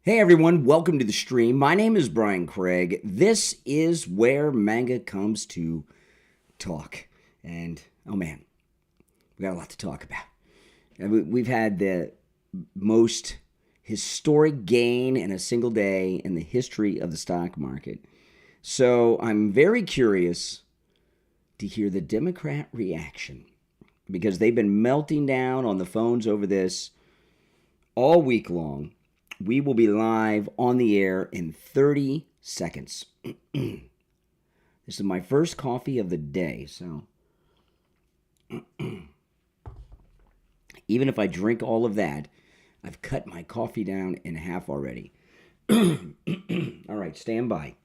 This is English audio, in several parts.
Hey everyone, welcome to the stream. My name is Brian Craig. This is where manga comes to talk. And, oh man, we got a lot to talk about. We've had the most historic gain in a single day in the history of the stock market. So I'm very curious to hear the Democrat reaction because they've been melting down on the phones over this all week long. We will be live on the air in 30 seconds. This is my first coffee of the day, so even if I drink all of that, I've cut my coffee down in half already. All right, stand by.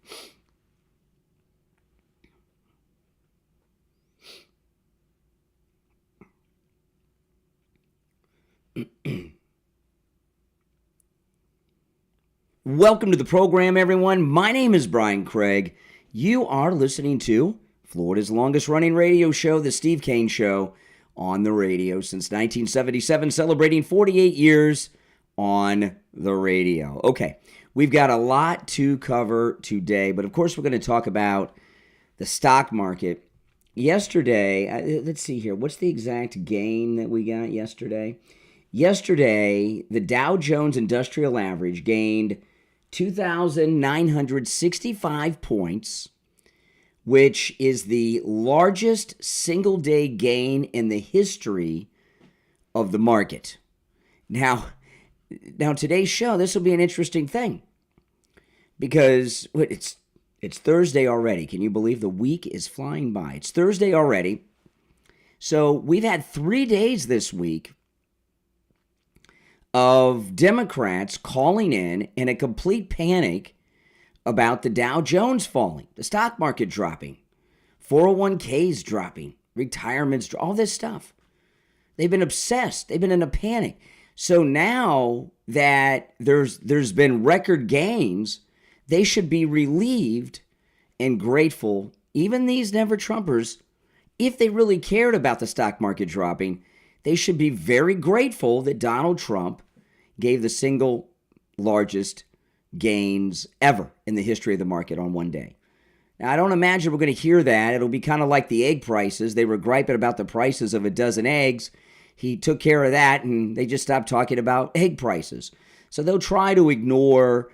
Welcome to the program, everyone. My name is Brian Craig. You are listening to Florida's longest-running radio show, The Steve Kane Show, on the radio since 1977, celebrating 48 years on the radio. Okay, we've got a lot to cover today, but of course we're going to talk about the stock market. Yesterday, let's see here. What's the exact gain that we got yesterday? Yesterday, the Dow Jones Industrial Average gained 2,965 points, which is the largest single-day gain in the history of the market. Now today's show, this will be an interesting thing because it's Thursday already. Can you believe the week is flying by? It's Thursday already. So we've had 3 days this week of Democrats calling in a complete panic about the Dow Jones falling, the stock market dropping, 401ks dropping, retirements, all this stuff. They've been obsessed. They've been in a panic. So now that there's been record gains, they should be relieved and grateful, even these never-Trumpers, if they really cared about the stock market dropping, they should be very grateful that Donald Trump gave the single largest gains ever in the history of the market on one day. Now, I don't imagine we're going to hear that. It'll be kind of like the egg prices. They were griping about the prices of a dozen eggs. He took care of that, and they just stopped talking about egg prices. So they'll try to ignore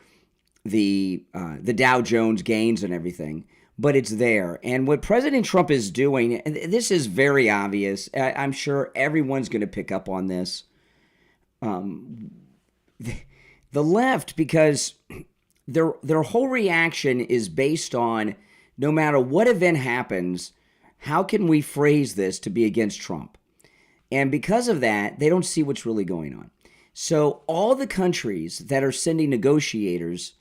the Dow Jones gains and everything, but it's there. And what President Trump is doing, and this is very obvious. I'm sure everyone's going to pick up on this. The left, because their whole reaction is based on no matter what event happens, how can we phrase this to be against Trump? And because of that, they don't see what's really going on. So all the countries that are sending negotiators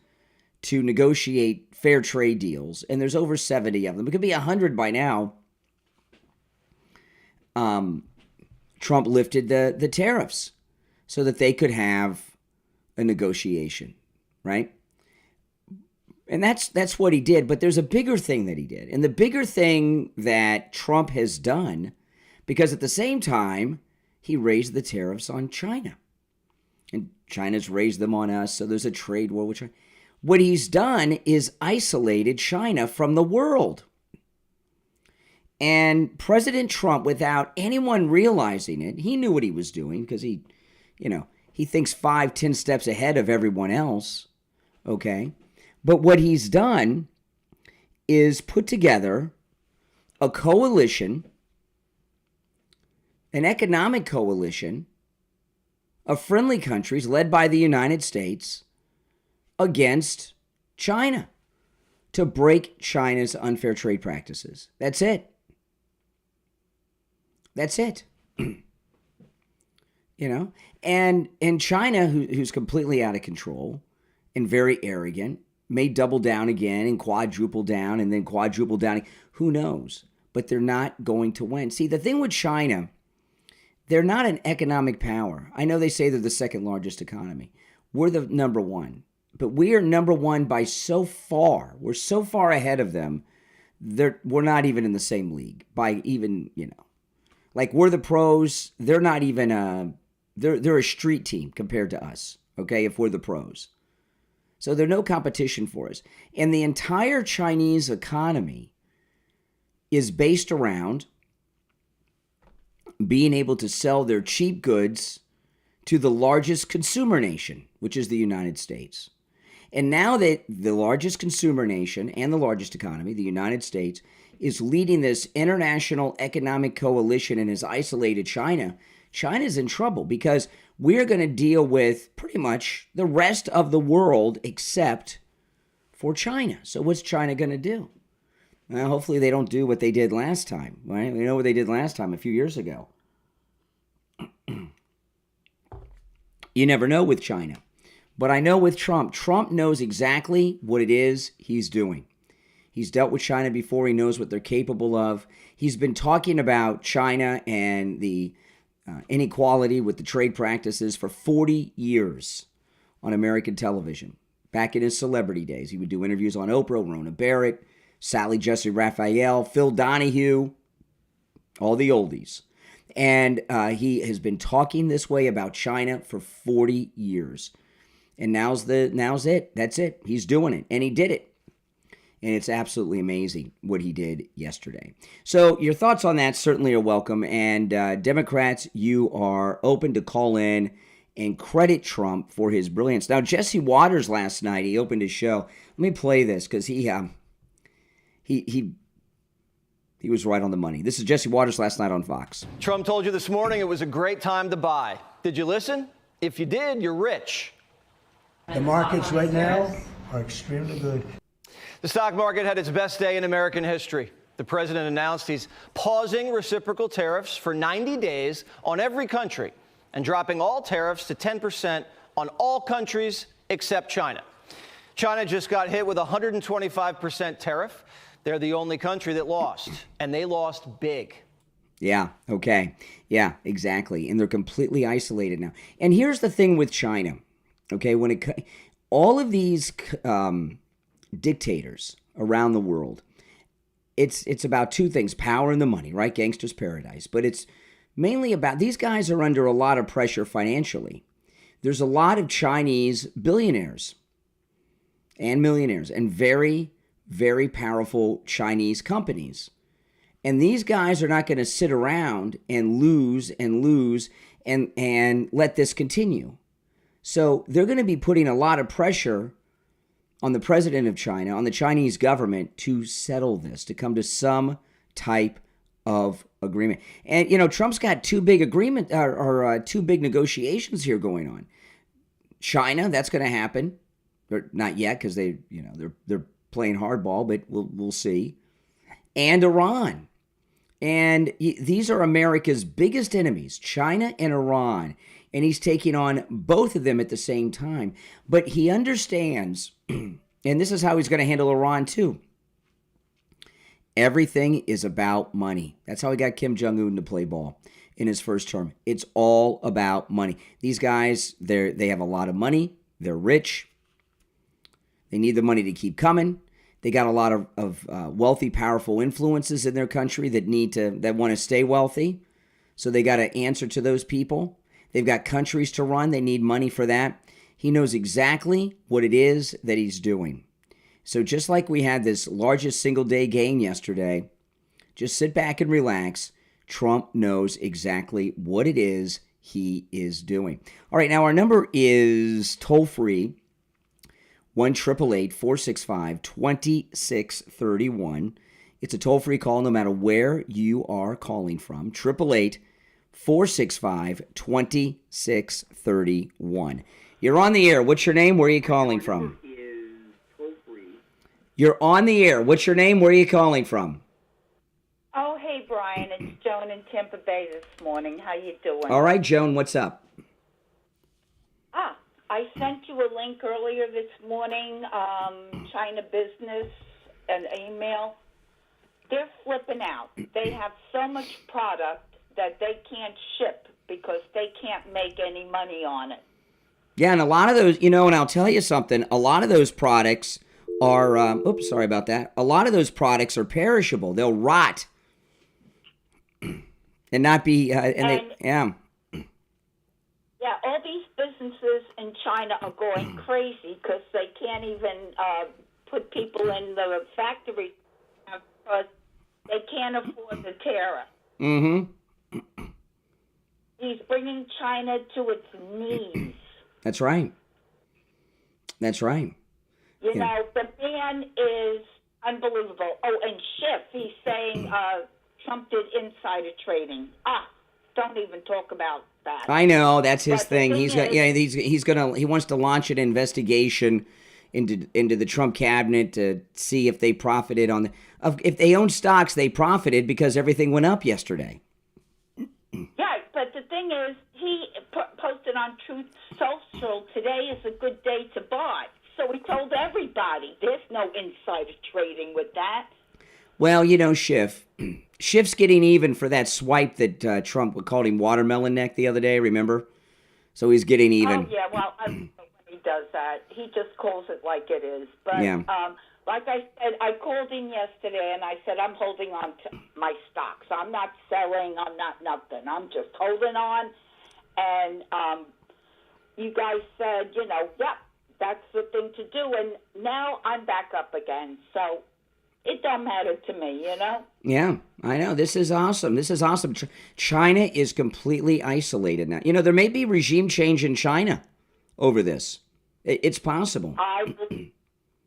to negotiate fair trade deals, and there's over 70 of them, it could be 100 by now, Trump lifted the tariffs so that they could have a negotiation, right? And that's what he did. But there's a bigger thing that he did. And the bigger thing that Trump has done, because at the same time, he raised the tariffs on China. And China's raised them on us, so there's a trade war with China. What he's done is isolated China from the world. And President Trump, without anyone realizing it, he knew what he was doing because he thinks 5-10 steps ahead of everyone else, okay? But what he's done is put together a coalition, an economic coalition of friendly countries led by the United States against China to break China's unfair trade practices. That's it. That's it. And China, who's completely out of control and very arrogant, may double down again and quadruple down and then quadruple down. Who knows? But they're not going to win. See, the thing with China, they're not an economic power. I know they say they're the second largest economy. We're the number one. But we are number one by so far. We're so far ahead of them. We're not even in the same league by even, like we're the pros. They're not even they're a street team compared to us. Okay, if we're the pros. So they're no competition for us. And the entire Chinese economy is based around being able to sell their cheap goods to the largest consumer nation, which is the United States. And now that the largest consumer nation and the largest economy, the United States, is leading this international economic coalition and has isolated China, China's in trouble because we're going to deal with pretty much the rest of the world except for China. So what's China going to do? Well, hopefully they don't do what they did last time, right? We know what they did last time, a few years ago. You never know with China. But I know with Trump, Trump knows exactly what it is he's doing. He's dealt with China before. He knows what they're capable of. He's been talking about China and the inequality with the trade practices for 40 years on American television. Back in his celebrity days, he would do interviews on Oprah, Rona Barrett, Sally Jesse Raphael, Phil Donahue, all the oldies. And he has been talking this way about China for 40 years. And now's it. That's it. He's doing it. And he did it. And it's absolutely amazing what he did yesterday. So your thoughts on that certainly are welcome. And Democrats, you are open to call in and credit Trump for his brilliance. Now, Jesse Waters last night, he opened his show. Let me play this because he was right on the money. This is Jesse Waters last night on Fox. Trump told you this morning it was a great time to buy. Did you listen? If you did, you're rich. The markets right now are extremely good. The stock market had its best day in American history. The president announced he's pausing reciprocal tariffs for 90 days on every country and dropping all tariffs to 10% on all countries except China. China just got hit with a 125% tariff. They're the only country that lost, and they lost big. Yeah, okay. Yeah, exactly. And they're completely isolated now. And here's the thing with China. Okay, all of these dictators around the world, it's about two things: power and the money, right? Gangster's paradise. But it's mainly about, these guys are under a lot of pressure financially. There's a lot of Chinese billionaires and millionaires and very, very powerful Chinese companies. And these guys are not going to sit around and lose and let this continue. So they're going to be putting a lot of pressure on the president of China, on the Chinese government, to settle this, to come to some type of agreement. And, you know, Trump's got two big negotiations here going on. China, that's going to happen. Or not yet, because they're playing hardball, but we'll see. And Iran. And these are America's biggest enemies, China and Iran. And he's taking on both of them at the same time. But he understands, and this is how he's going to handle Iran too. Everything is about money. That's how he got Kim Jong-un to play ball in his first term. It's all about money. These guys, they have a lot of money. They're rich. They need the money to keep coming. They got a lot of wealthy, powerful influences in their country that want to stay wealthy. So they got to answer to those people. They've got countries to run. They need money for that. He knows exactly what it is that he's doing. So just like we had this largest single-day gain yesterday, just sit back and relax. Trump knows exactly what it is he is doing. All right, now our number is toll-free, 1-888-465-2631. It's a toll-free call no matter where you are calling from, 888-465-2631. You're on the air. What's your name? Where are you calling from? You're on the air. What's your name? Where are you calling from? Oh, hey, Brian. It's Joan in Tampa Bay this morning. How you doing? All right, Joan, what's up? I sent you a link earlier this morning, China Business, an email. They're flipping out. They have so much product that they can't ship because they can't make any money on it. Yeah, and a lot of those, and I'll tell you something, a lot of those products are, sorry about that. A lot of those products are perishable. They'll rot and not be, Yeah, all these businesses businesses in China are going crazy because they can't even put people in the factory because they can't afford the tariff. Mm-hmm. He's bringing China to its knees. That's right. That's right. You know, the man is unbelievable. Oh, and Schiff, he's saying Trump did insider trading. Don't even talk about that. I know, that's his thing. He wants to launch an investigation into the Trump cabinet to see if they profited if they own stocks, they profited because everything went up yesterday. Yeah, but the thing is, he posted on Truth Social, today is a good day to buy. So he told everybody, there's no insider trading with that. Well, you know, Schiff's getting even for that swipe that Trump called him watermelon neck the other day, remember? So he's getting even. Oh, yeah, well, I don't know when he does that. He just calls it like it is. But yeah. Like I said, I called in yesterday and I said, I'm holding on to my stocks. I'm not selling. I'm not nothing. I'm just holding on. And you guys said, you know, yep, that's the thing to do. And now I'm back up again. So it don't matter to me, you know? Yeah, I know. This is awesome. This is awesome. China is completely isolated now. You know, there may be regime change in China over this. It's possible.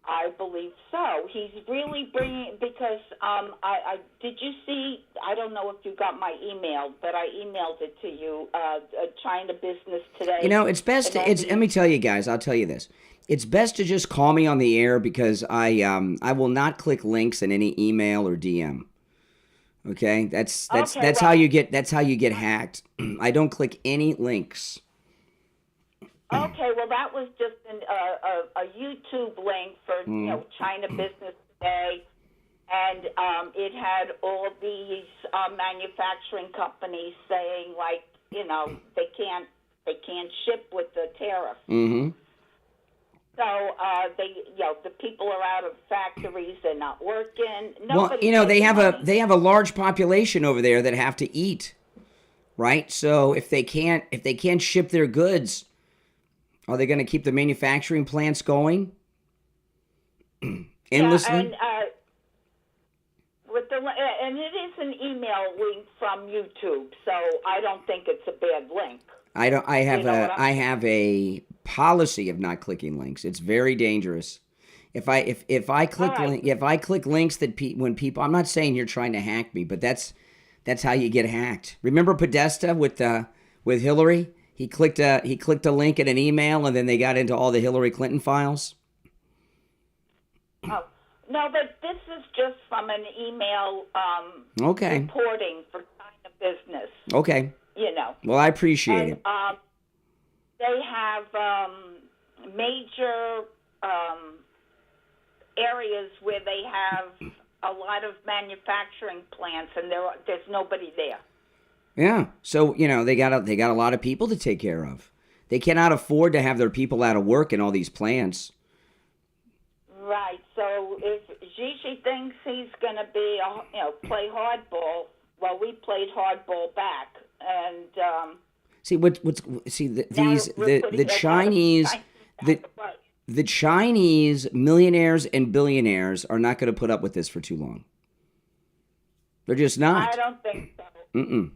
I believe so. He's really bringing, because I did you see, I don't know if you got my email, but I emailed it to you, China Business Today. You know, it's best let me tell you guys, I'll tell you this. It's best to just call me on the air because I will not click links in any email or DM. Okay? That's how you get hacked. I don't click any links. Okay, well, that was just a YouTube link for you know, China Business Today, and it had all these manufacturing companies saying, like, you know, they can't ship with the tariff. Mm-hmm. So the people are out of factories; they're not working. Well, you know, they have a large population over there that have to eat, right? So if they can't ship their goods, are they going to keep the manufacturing plants going endlessly? Yeah, and it is an email link from YouTube, so I don't think it's a bad link. I have a policy of not clicking links. It's very dangerous. If I click links that when people, I'm not saying you're trying to hack me, but that's how you get hacked. Remember Podesta with Hillary? He clicked a link in an email, and then they got into all the Hillary Clinton files. Oh no, but this is just from an email. Okay. Reporting for China Business. Okay. You know. Well, I appreciate it. They have major areas where they have a lot of manufacturing plants, and there's nobody there. Yeah, so you know they got a lot of people to take care of. They cannot afford to have their people out of work in all these plants. Right. So if Gigi thinks he's going to be, play hardball, well, we played hardball back, and the Chinese millionaires and billionaires are not going to put up with this for too long. They're just not. I don't think so. Mm-mm.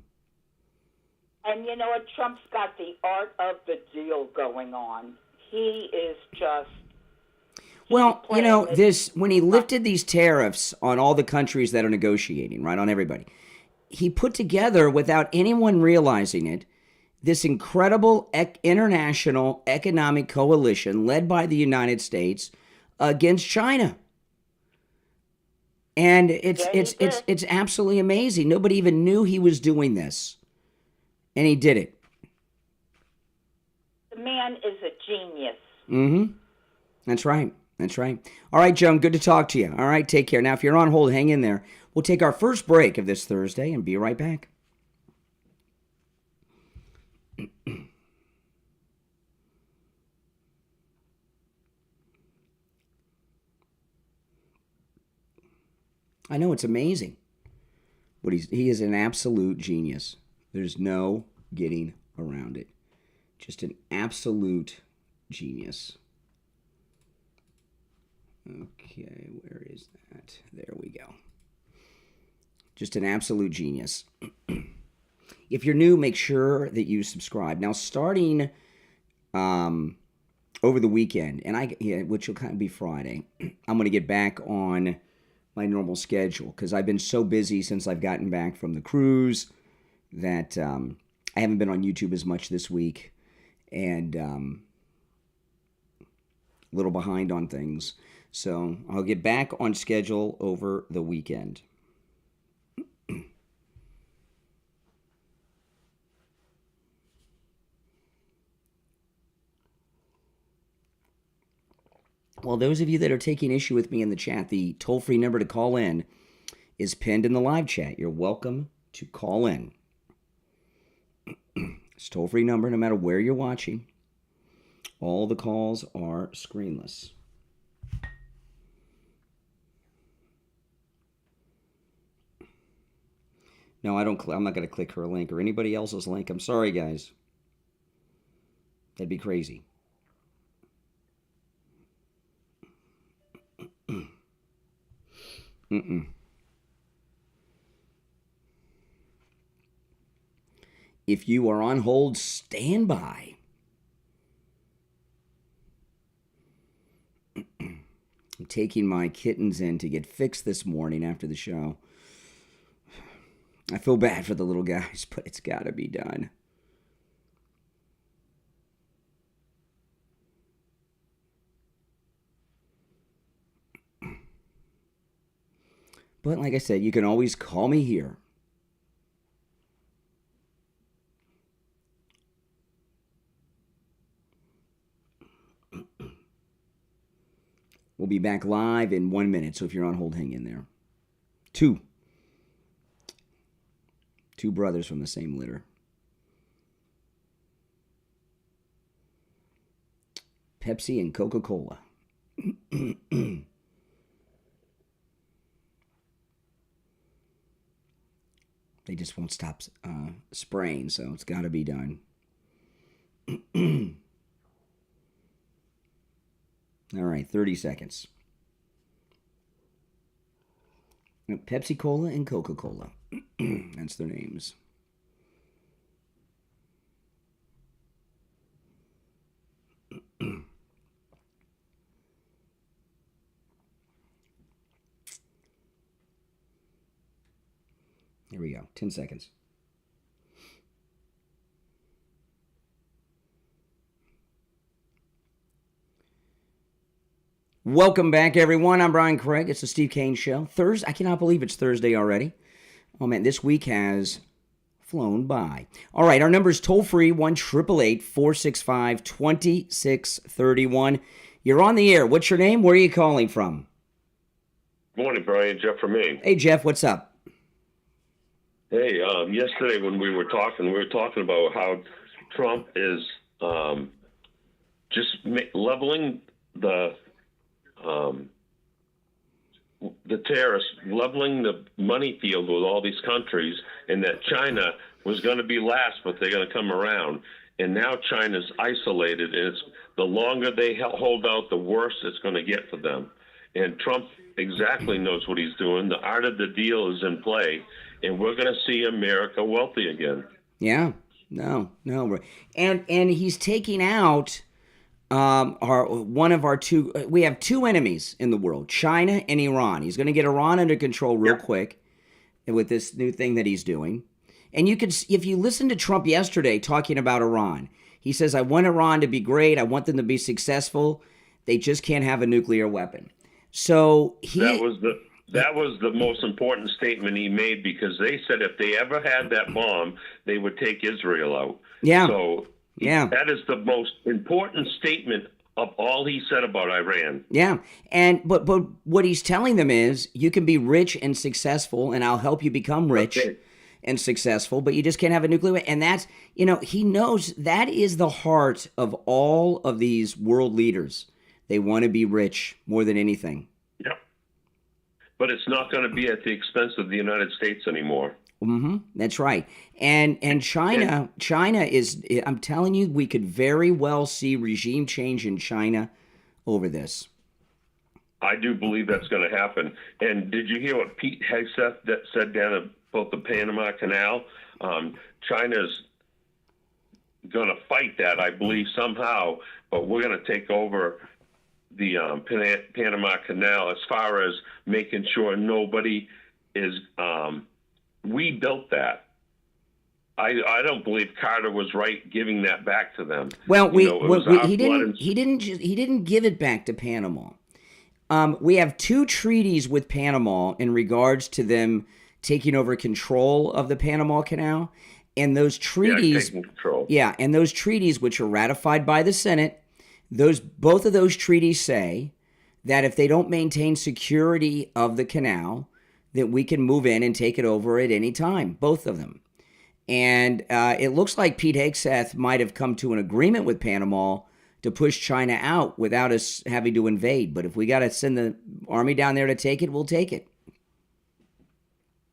And you know what? Trump's got the art of the deal going on. He is just... Well, you know, when he lifted these tariffs on all the countries that are negotiating, right, on everybody, he put together, without anyone realizing it, this incredible international economic coalition led by the United States against China. And it's absolutely amazing. Nobody even knew he was doing this. And he did it. The man is a genius. Mm-hmm. That's right. That's right. All right, Joan, good to talk to you. All right, take care. Now, if you're on hold, hang in there. We'll take our first break of this Thursday and be right back. I know, it's amazing. He is an absolute genius. There's no getting around it. Just an absolute genius. Okay, where is that? There we go. Just an absolute genius. If you're new, make sure that you subscribe. Now, starting over the weekend, which will kind of be Friday, I'm going to get back on my normal schedule because I've been so busy since I've gotten back from the cruise that I haven't been on YouTube as much this week, and a little behind on things. So I'll get back on schedule over the weekend. Well, those of you that are taking issue with me in the chat, the toll-free number to call in is pinned in the live chat. You're welcome to call in. It's toll-free number no matter where you're watching. All the calls are screenless. No, I'm not going to click her link or anybody else's link. I'm sorry, guys. That'd be crazy. If you are on hold, stand by. I'm taking my kittens in to get fixed this morning after the show. I feel bad for the little guys, but it's got to be done. But like I said, you can always call me here. We'll be back live in 1 minute, so if you're on hold, hang in there. Two brothers from the same litter. Pepsi and Coca-Cola. They just won't stop spraying, so it's got to be done. All right, 30 seconds. Pepsi Cola and Coca-Cola. That's their names. Here we go. 10 seconds. Welcome back, everyone. I'm Brian Craig. It's the Steve Kane Show. Thursday. I cannot believe it's Thursday already. Oh, man, this week has flown by. All right, our number is toll-free, 1-888-465-2631. You're on the air. What's your name? Where are you calling from? Good morning, Brian. Jeff from Maine. Hey, Jeff, what's up? Hey, yesterday when we were talking about how Trump is just leveling the terrorists, leveling the money field with all these countries, and that China was going to be last, but they're going to come around. And now China's isolated, and it's the longer they hold out, the worse it's going to get for them. And Trump exactly knows what he's doing. The art of the deal is in play, and we're going to see America wealthy again. Yeah, no, and he's taking out one of our two. We have two enemies in the world: China and Iran. He's going to get Iran under control real quick with this new thing that he's doing. And you can, if you listen to Trump yesterday talking about Iran, he says, "I want Iran to be great. I want them to be successful. They just can't have a nuclear weapon." So that was the most important statement he made, because they said if they ever had that bomb, they would take Israel out. Yeah. So that is the most important statement of all he said about Iran. Yeah. And but what he's telling them is, you can be rich and successful, and I'll help you become rich and successful, but you just can't have a nuclear weapon. And that's, he knows that is the heart of all of these world leaders. They want to be rich more than anything. Yep. But it's not going to be at the expense of the United States anymore. That's right. And China is, I'm telling you, we could very well see regime change in China over this. I do believe that's going to happen. And did you hear what Pete Hegseth that said down about the Panama Canal? China's going to fight that, I believe, somehow, but we're going to take over the Panama Canal as far as making sure nobody is we built that. I don't believe Carter was right giving that back to them. Well, he didn't give it back to Panama. We have 2 treaties with Panama in regards to them taking over control of the Panama Canal, and those treaties, and those treaties which are ratified by the Senate, both of those treaties say that if they don't maintain security of the canal, that we can move in and take it over at any time, both of them. And it looks like Pete Hegseth might have come to an agreement with Panama to push China out without us having to invade. But if we got to send the army down there to take it, we'll take it.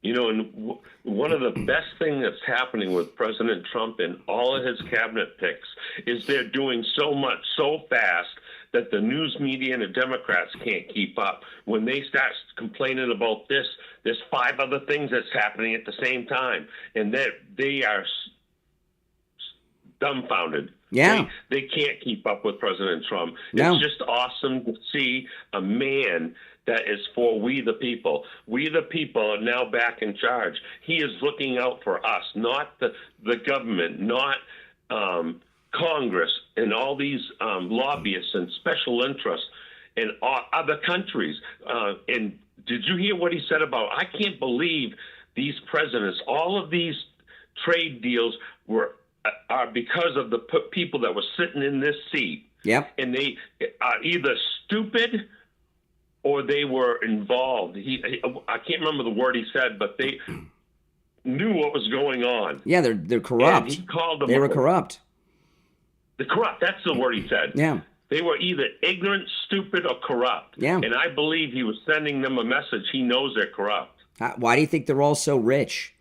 You know, and one of the best things that's happening with President Trump and all of his cabinet picks is they're doing so much so fast that the news media and the Democrats can't keep up. When they start complaining about this, there's 5 other things that's happening at the same time, and they are dumbfounded. Yeah. They can't keep up with President Trump. No. It's just awesome to see a man that is for we the people. We the people are now back in charge. He is looking out for us, not the government, not Congress and all these lobbyists and special interests in other countries. And did you hear what he said about, I can't believe these presidents, all of these trade deals are because of the people that were sitting in this seat. Yep. And they are either stupid or they were involved. I can't remember the word he said, but they knew what was going on. Yeah, they're corrupt. And he called them. They were corrupt. The corrupt, that's the word he said. Yeah. They were either ignorant, stupid, or corrupt. Yeah. And I believe he was sending them a message. He knows they're corrupt. Why do you think they're all so rich?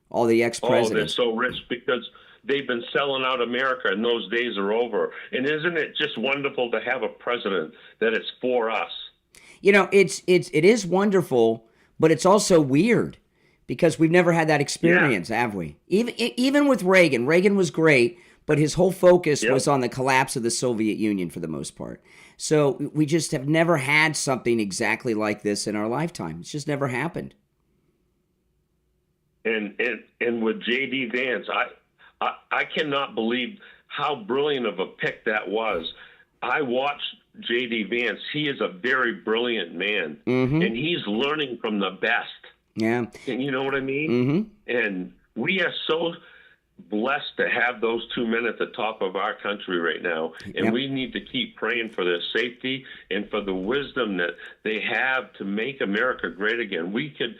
All the ex-presidents. Oh, they're so rich because they've been selling out America, and those days are over. And isn't it just wonderful to have a president that is for us? You know, it is wonderful, but it's also weird because we've never had that experience, have we? Even with Reagan. Reagan was great, but his whole focus was on the collapse of the Soviet Union for the most part. So we just have never had something exactly like this in our lifetime. It's just never happened. And with J.D. Vance, I cannot believe how brilliant of a pick that was. I watched J.D. Vance. He is a very brilliant man, and he's learning from the best. Yeah. And you know what I mean? And we are so blessed to have those 2 men at the top of our country right now, and we need to keep praying for their safety and for the wisdom that they have to make America great again. We could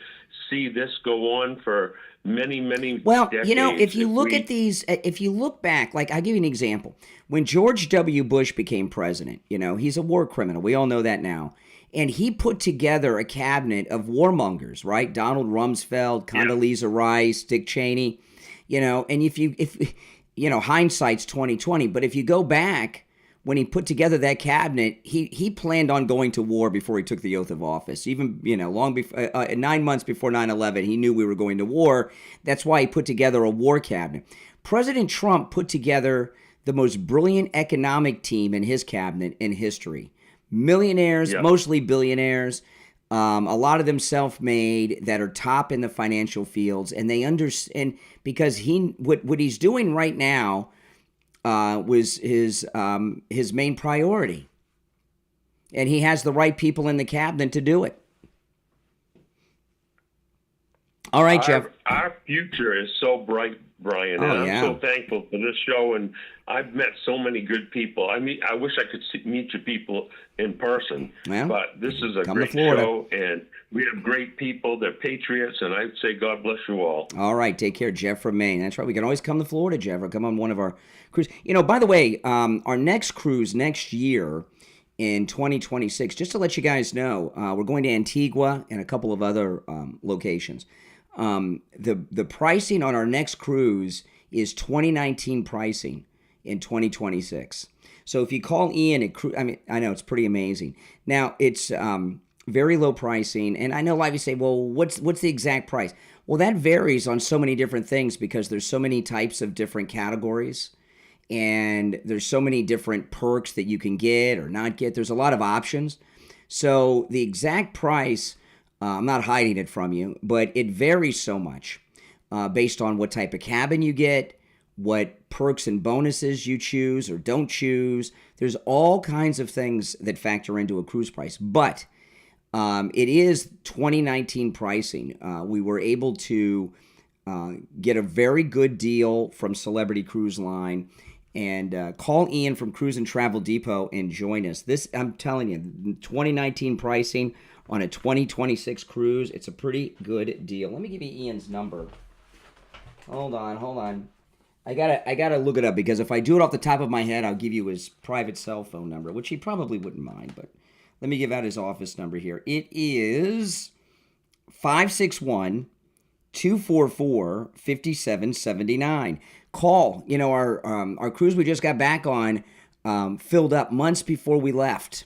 see this go on for many decades. You know, if you look at these, if you look back, like I'll give you an example. When George W. Bush became president, you know, he's a war criminal. We all know that now. And he put together a cabinet of warmongers, right? Donald Rumsfeld, Condoleezza Rice, Dick Cheney, you know, and if you know, hindsight's 20/20, but if you go back, when he put together that cabinet, he planned on going to war before he took the oath of office. Even, you know, long before 9 months before 9/11, he knew we were going to war. That's why he put together a war cabinet. President Trump put together the most brilliant economic team in his cabinet in history. Millionaires, mostly billionaires, a lot of them self-made that are top in the financial fields, and they understand because what he's doing right now was his main priority, and he has the right people in the cabinet to do it. All right, Jeff. Our future is so bright, Brian, and I'm so thankful for this show. And I've met so many good people. I mean, I wish I could meet you people in person, but this is a great show, and we have great people. They're patriots, and I'd say God bless you all. All right, take care, Jeff from Maine. That's right. We can always come to Florida, Jeff, or come on one of our cruises. You know, by the way, our next cruise next year in 2026, just to let you guys know, we're going to Antigua and a couple of other locations. The pricing on our next cruise is 2019 pricing in 2026. So if you call Ian I know it's pretty amazing. Now it's very low pricing, and I know a lot of you say, well, what's the exact price? Well, that varies on so many different things because there's so many types of different categories, and there's so many different perks that you can get or not get. There's a lot of options. So the exact price, I'm not hiding it from you, but it varies so much based on what type of cabin you get, what perks and bonuses you choose or don't choose. There's all kinds of things that factor into a cruise price, but it is 2019 pricing. We were able to get a very good deal from Celebrity Cruise Line, and call Ian from Cruise and Travel Depot and join us. This, I'm telling you, 2019 pricing on a 2026 cruise, it's a pretty good deal. Let me give you Ian's number. Hold on. I gotta look it up, because if I do it off the top of my head, I'll give you his private cell phone number, which he probably wouldn't mind, but let me give out his office number here. It is 561-244-5779. Call. You know, our cruise we just got back on filled up months before we left,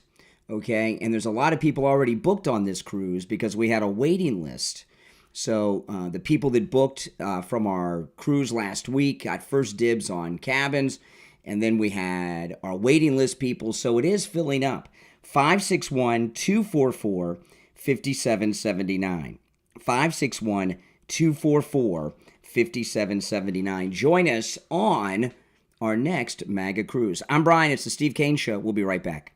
okay? And there's a lot of people already booked on this cruise because we had a waiting list. So the people that booked from our cruise last week got first dibs on cabins, and then we had our waiting list people, so it is filling up. 561-244-5779. 561-244-5779. Join us on our next MAGA cruise. I'm Brian. It's the Steve Kane Show. We'll be right back.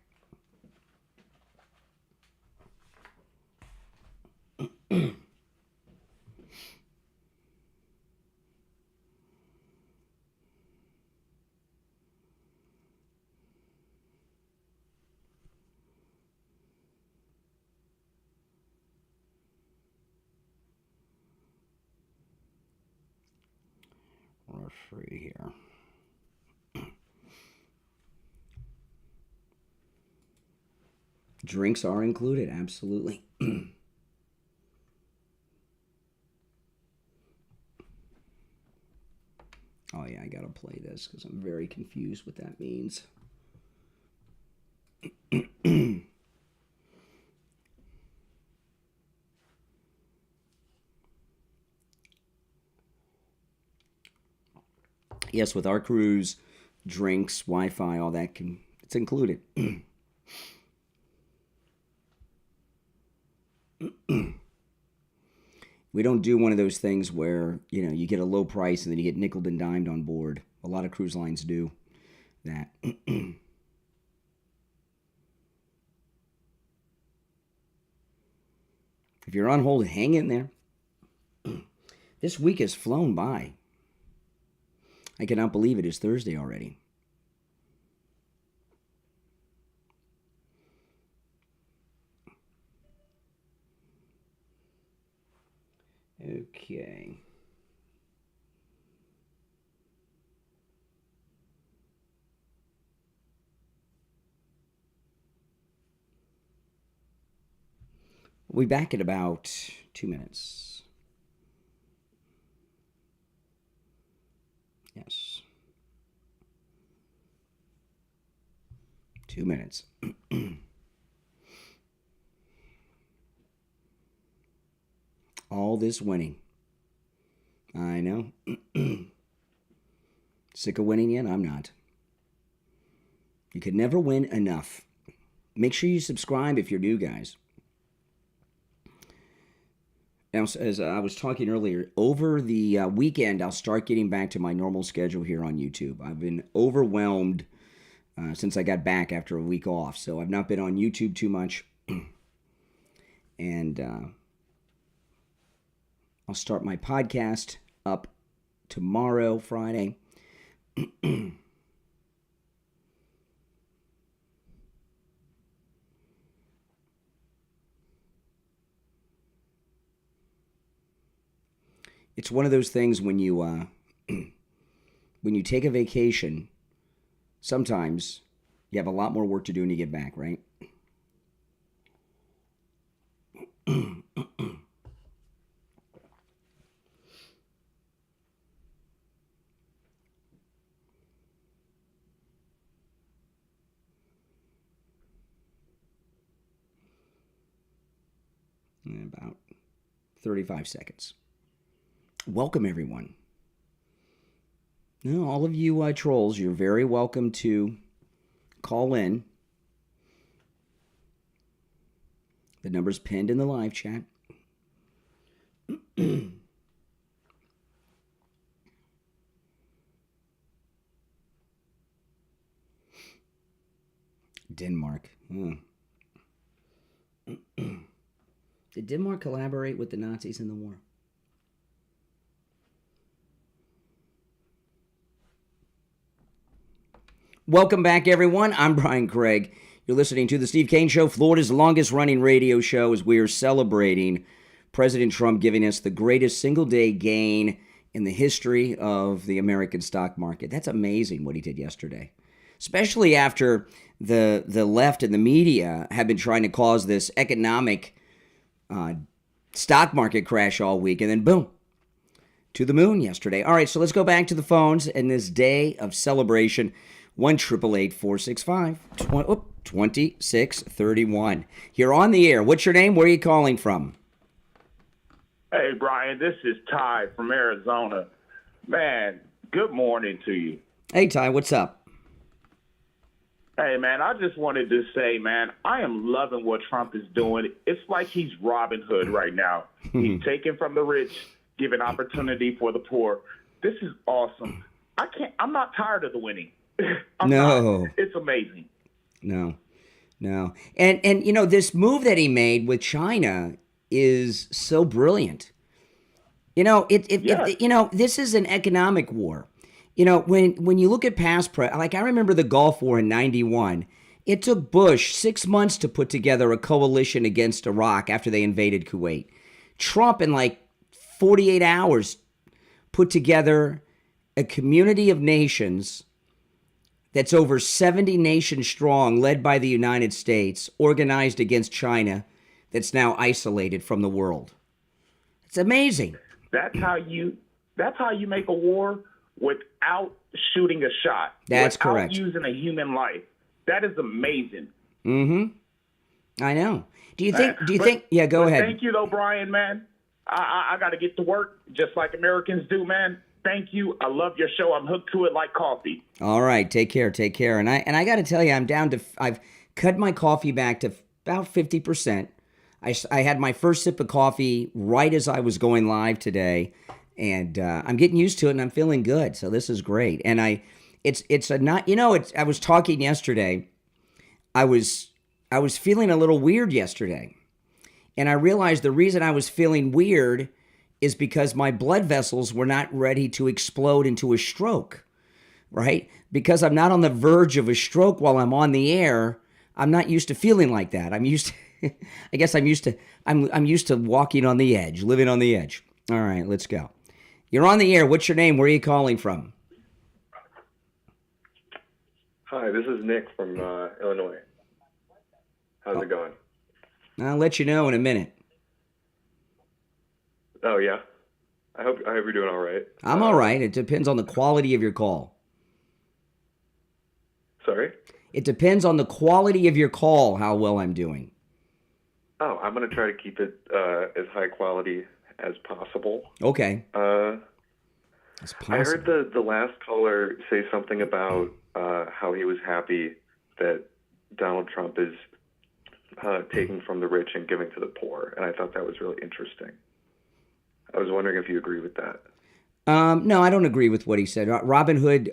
We're free here. Drinks are included, absolutely. Oh yeah, I gotta play this because I'm very confused what that means. Yes, with our cruise, drinks, Wi-Fi, all that it's included. We don't do one of those things where, you know, you get a low price and then you get nickeled and dimed on board. A lot of cruise lines do that. If you're on hold, hang in there. This week has flown by. I cannot believe it is Thursday already. Okay. We'll be back in about 2 minutes. Yes. 2 minutes. All this winning. I know. Sick of winning yet? I'm not. You could never win enough. Make sure you subscribe if you're new, guys. Now, as I was talking earlier, over the weekend, I'll start getting back to my normal schedule here on YouTube. I've been overwhelmed since I got back after a week off, so I've not been on YouTube too much. And I'll start my podcast up tomorrow, Friday. It's one of those things when you when you take a vacation, sometimes you have a lot more work to do when you get back, right? In about 35 seconds. Welcome, everyone. Now, all of you trolls, you're very welcome to call in. The number's pinned in the live chat. Denmark. Did Denmark collaborate with the Nazis in the war? Welcome back, everyone. I'm Brian Craig. You're listening to The Steve Kane Show, Florida's longest-running radio show, as we are celebrating President Trump giving us the greatest single-day gain in the history of the American stock market. That's amazing what he did yesterday, especially after the left and the media have been trying to cause this economic stock market crash all week, and then boom, to the moon yesterday. All right, so let's go back to the phones in this day of celebration. 1-888-465-2631. You're on the air. What's your name? Where are you calling from? Hey, Brian, this is Ty from Arizona. Man, good morning to you. Hey, Ty, what's up? Hey, man, I just wanted to say, man, I am loving what Trump is doing. It's like he's Robin Hood right now. He's taking from the rich, giving opportunity for the poor. This is awesome. I'm not tired of the winning. No. It's amazing. No. And you know, this move that he made with China is so brilliant. You know, this is an economic war. You know, when you look at past, like I remember the Gulf War in 91, it took Bush 6 months to put together a coalition against Iraq after they invaded Kuwait. Trump, in like 48 hours, put together a community of nations that's over 70 nations strong, led by the United States, organized against China, that's now isolated from the world. It's amazing. That's how you make a war without shooting a shot. That's without correct. Using a human life. That is amazing. I know. Do you think? Yeah, go ahead. Thank you, though, Brian. Man, I got to get to work just like Americans do, man. Thank you. I love your show. I'm hooked to it like coffee. All right, take care. And I got to tell you, I've cut my coffee back to about 50%. I had my first sip of coffee right as I was going live today, and I'm getting used to it, and I'm feeling good. So this is great. And I was talking yesterday. I was feeling a little weird yesterday, and I realized the reason I was feeling weird is because my blood vessels were not ready to explode into a stroke, right? Because I'm not on the verge of a stroke while I'm on the air, I'm not used to feeling like that. I'm used to, I'm used to walking on the edge, living on the edge. All right, let's go. You're on the air. What's your name? Where are you calling from? Hi, this is Nick from Illinois. How's it going? I'll let you know in a minute. Oh, yeah. I hope you're doing all right. I'm all right. It depends on the quality of your call. Sorry? It depends on the quality of your call, how well I'm doing. Oh, I'm going to try to keep it as high quality as possible. Okay. As possible. I heard the last caller say something about how he was happy that Donald Trump is taking from the rich and giving to the poor, and I thought that was really interesting. I was wondering if you agree with that. No, I don't agree with what he said. Robin Hood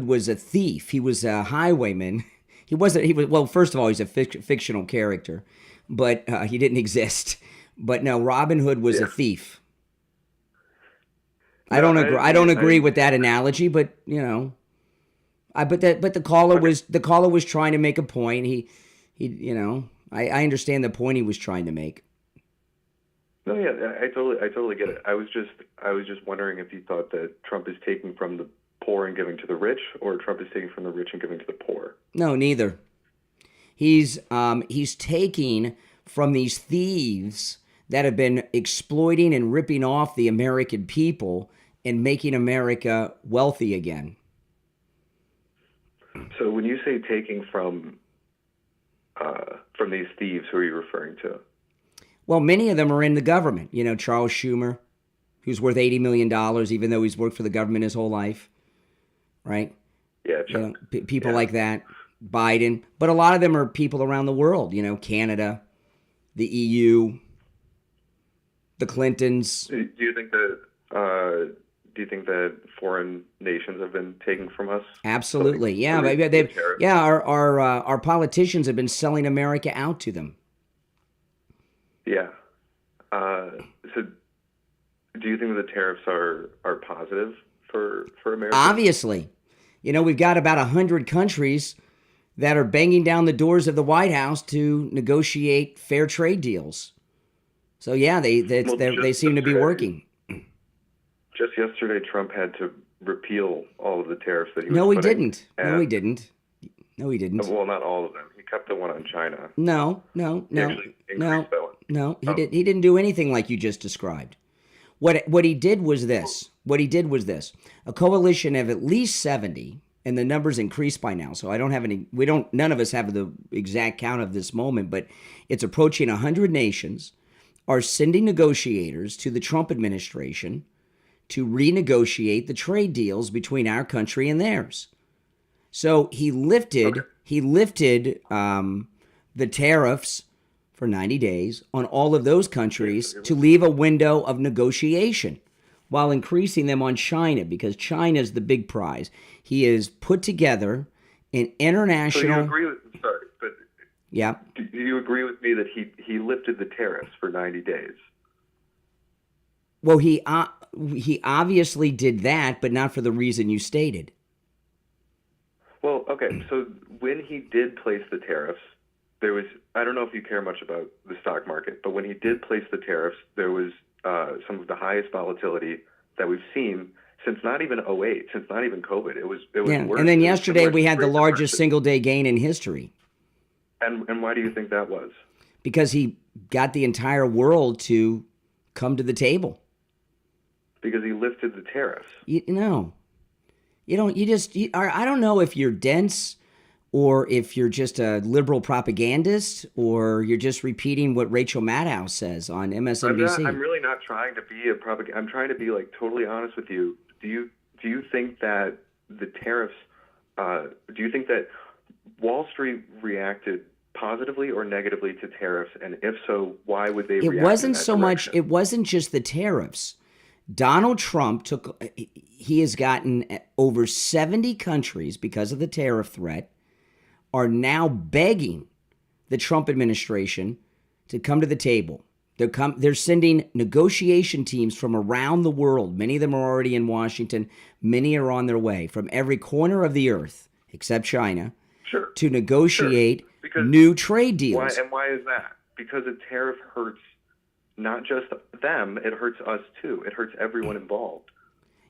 was a thief. He was a highwayman. Well, first of all, he's a fictional character, but he didn't exist. But no, Robin Hood was a thief. I don't agree with that analogy, but you know, but the caller was trying to make a point. He I understand the point he was trying to make. No, yeah, I totally get it. I was just wondering if you thought that Trump is taking from the poor and giving to the rich, or Trump is taking from the rich and giving to the poor. No, neither. He's taking from these thieves that have been exploiting and ripping off the American people and making America wealthy again. So when you say taking from these thieves, who are you referring to? Well, many of them are in the government. You know, Charles Schumer, who's worth $80 million, even though he's worked for the government his whole life, right? Yeah, You know, people like that, Biden. But a lot of them are people around the world, you know, Canada, the EU, the Clintons. Do you think that foreign nations have been taking from us? Absolutely, yeah. Tariffs? Our politicians have been selling America out to them. Yeah. So, do you think the tariffs are positive for America? Obviously, you know, we've got about 100 countries that are banging down the doors of the White House to negotiate fair trade deals. So yeah, they seem to be working. Just yesterday, Trump had to repeal all of the tariffs that he was No, he putting. didn't. No, he didn't. No, he didn't. Well, not all of them. He kept the one on China. No. He actually increased that one. No, he didn't do anything like you just described. What he did was this. A coalition of at least 70, and the numbers increased by now. So I don't have any. None of us have the exact count of this moment, but it's approaching 100 nations are sending negotiators to the Trump administration to renegotiate the trade deals between our country and theirs. So he lifted the tariffs for 90 days on all of those countries to leave a window of negotiation while increasing them on China, because China is the big prize. He has put together an international... So you agree with... Sorry, but... Yeah. Do you agree with me that he lifted the tariffs for 90 days? Well, he obviously did that, but not for the reason you stated. Well, okay, so when he did place the tariffs, there was, I don't know if you care much about the stock market, but when he did place the tariffs, there was some of the highest volatility that we've seen since not even 2008, since not even COVID. It was Yeah, worse. and then yesterday we had the largest single-day gain in history. And why do you think that was? Because he got the entire world to come to the table. Because he lifted the tariffs. I don't know if you're dense or if you're just a liberal propagandist or you're just repeating what Rachel Maddow says on MSNBC. I'm really not trying to be I'm trying to be like totally honest with you. Do you think that the tariffs, do you think that Wall Street reacted positively or negatively to tariffs? And if so, why would they react It wasn't in that so direction? much, it wasn't just the tariffs. Donald Trump he has gotten over 70 countries, because of the tariff threat, are now begging the Trump administration to come to the table. They're sending negotiation teams from around the world. Many of them are already in Washington. Many are on their way from every corner of the earth, except China, to negotiate new trade deals. Why is that? Because a tariff hurts not just them, it hurts us too. It hurts everyone involved.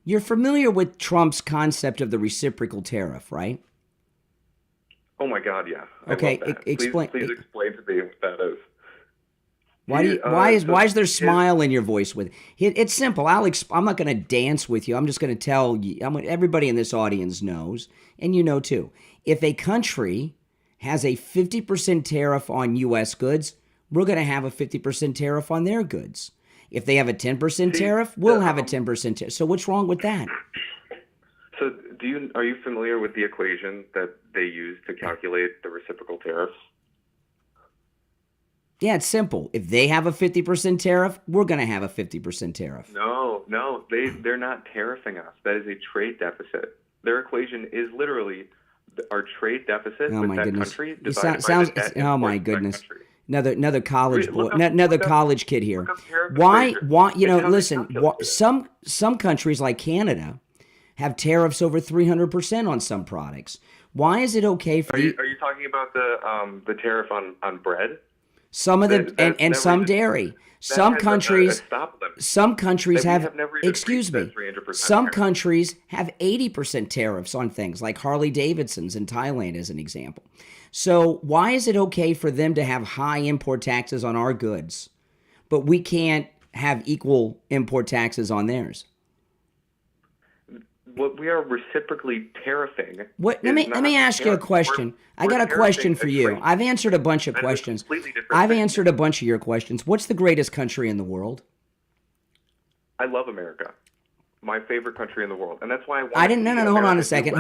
You're familiar with Trump's concept of the reciprocal tariff, right? Oh my God, yeah. Okay, explain. Please explain to me what that is. Why is there smile in your voice with it? It's simple. I'm not going to dance with you. I'm just going to tell you. Everybody in this audience knows, and you know too. If a country has a 50% tariff on U.S. goods, we're going to have a 50% tariff on their goods. If they have a 10% tariff, we'll have a 10% tariff. So what's wrong with that? So are you familiar with the equation that they use to calculate the reciprocal tariffs? Yeah, it's simple. If they have a 50% tariff, we're going to have a 50% tariff. No, they're not tariffing us. That is a trade deficit. Their equation is literally our trade deficit with that country divided by the debt. Oh my goodness. Another college boy, another college kid here. Why? Listen. Some countries like Canada have tariffs over 300% on some products. Why is it okay for? Are you talking about the tariff on bread? Some of them and some dairy. Some countries have. Excuse me. Some countries have 80% tariffs on things like Harley Davidsons in Thailand, as an example. So why is it okay for them to have high import taxes on our goods, but we can't have equal import taxes on theirs? what we are reciprocally tariffing. What? Let me ask you a question. I got a question for you. I've answered a bunch of questions. I've answered a bunch of your questions. What's the greatest country in the world? I love America. My favorite country in the world. And that's why I didn't. No. Hold on a second.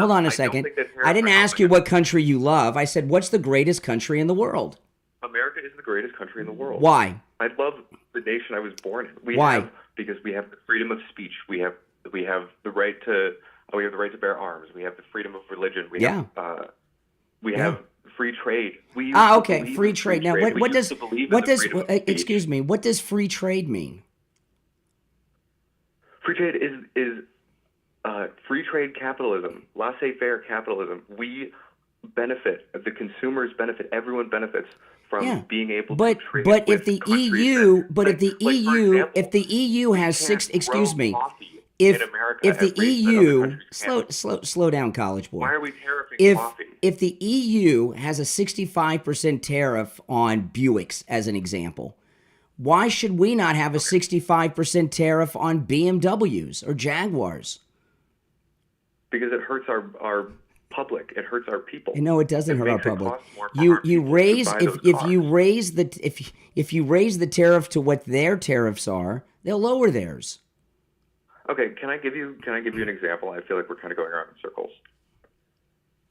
I didn't ask you what country you love. I said, what's the greatest country in the world? America is the greatest country in the world. Why? I love the nation I was born in. Why? Because we have the freedom of speech. We have the right to bear arms. We have the freedom of religion. We have free trade. Okay, free trade. Now, what does free trade mean? Free trade is free trade capitalism, laissez-faire capitalism. We benefit, the consumers benefit, everyone benefits from being able to trade. But if the EU, if the EU has if the EU slow down, college boy. Why are we tariffing coffee? If the EU has a 65% tariff on Buicks, as an example, why should we not have a 65% tariff on BMWs or Jaguars? Because it hurts our public. It hurts our people. No, it doesn't hurt our public. You raise if you raise the tariff to what their tariffs are, they'll lower theirs. Okay, can I give you an example? I feel like we're kind of going around in circles.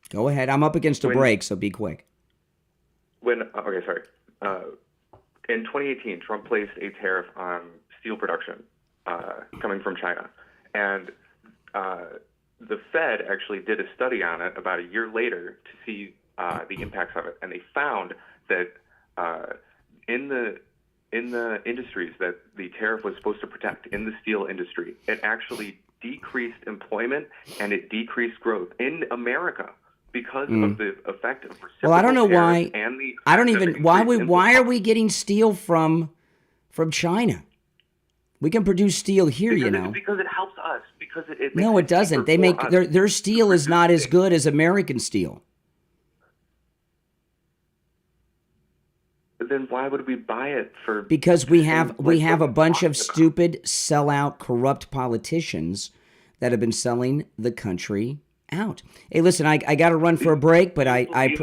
Go ahead. I'm up against a break, so be quick. In 2018, Trump placed a tariff on steel production coming from China, and the Fed actually did a study on it about a year later to see the impacts of it, and they found that in the industries that the tariff was supposed to protect, in the steel industry, it actually decreased employment and it decreased growth in America because of the effect of reciprocal Well, I don't know why. And the I don't even why are we getting steel from China? We can produce steel here, because it helps us. Because it no, it doesn't. They make their steel is not as good as American steel. Then why would we buy it for? Because we have a bunch of stupid, sellout, corrupt politicians that have been selling the country out. Hey, listen, I got to run for a break, but I like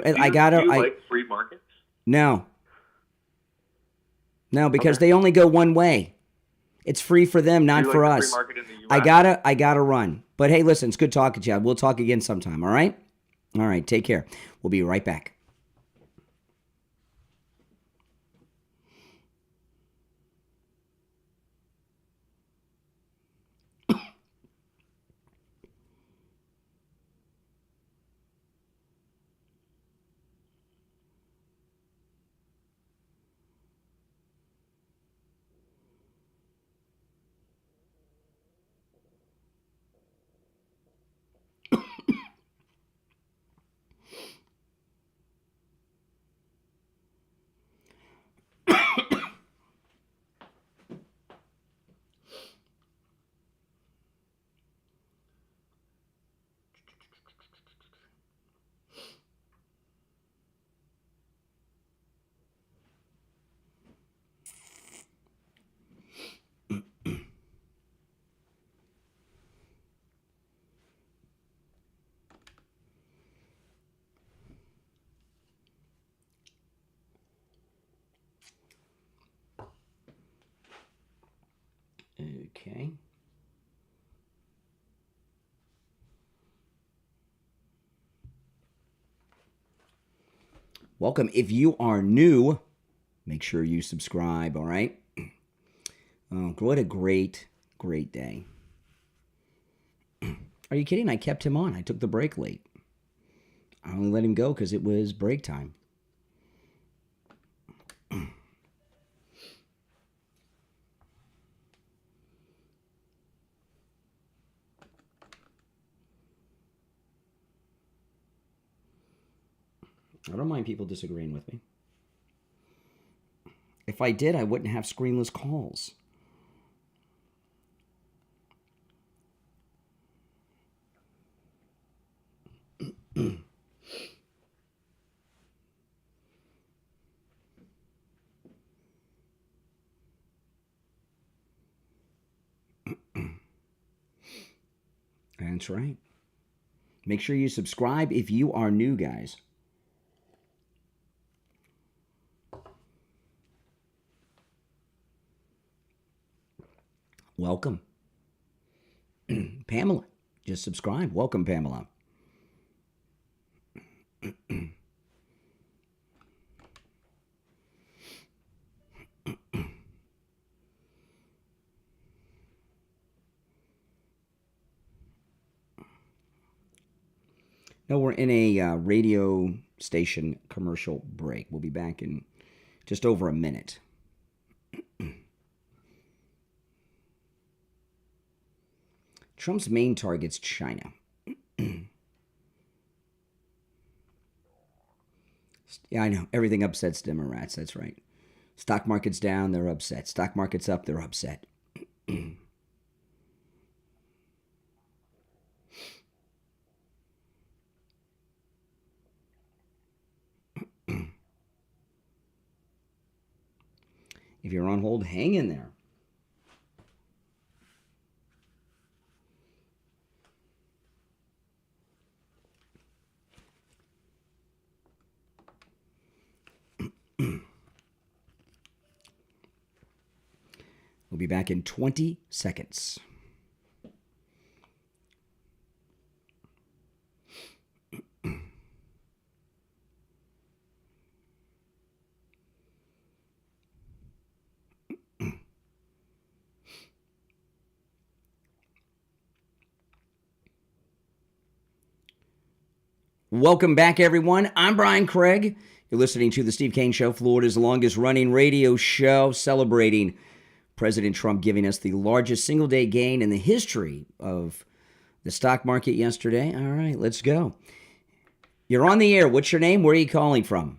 free markets? No, because they only go one way. It's free for them, not for us. Free market in the US? I gotta run. But hey, listen, it's good talking to you. We'll talk again sometime. All right. Take care. We'll be right back. Okay. Welcome. If you are new, make sure you subscribe, all right? Oh, what a great day. Are you kidding? I kept him on. I took the break late. I only let him go because it was break time. I don't mind people disagreeing with me. If I did, I wouldn't have screenless calls. That's right. Make sure you subscribe if you are new, guys. Welcome. Pamela, just subscribe. Welcome, Pamela. No, we're in a radio station commercial break. We'll be back in just over a minute. Trump's main target's China. Yeah, I know. Everything upsets Democrats. That's right. Stock market's down, they're upset. Stock market's up, they're upset. If you're on hold, hang in there. We'll be back in 20 seconds. Welcome back, everyone. I'm Brian Craig. You're listening to the Steve Kane Show, Florida's longest-running radio show, celebrating President Trump giving us the largest single-day gain in the history of the stock market yesterday. All right, let's go. You're on the air. What's your name? Where are you calling from?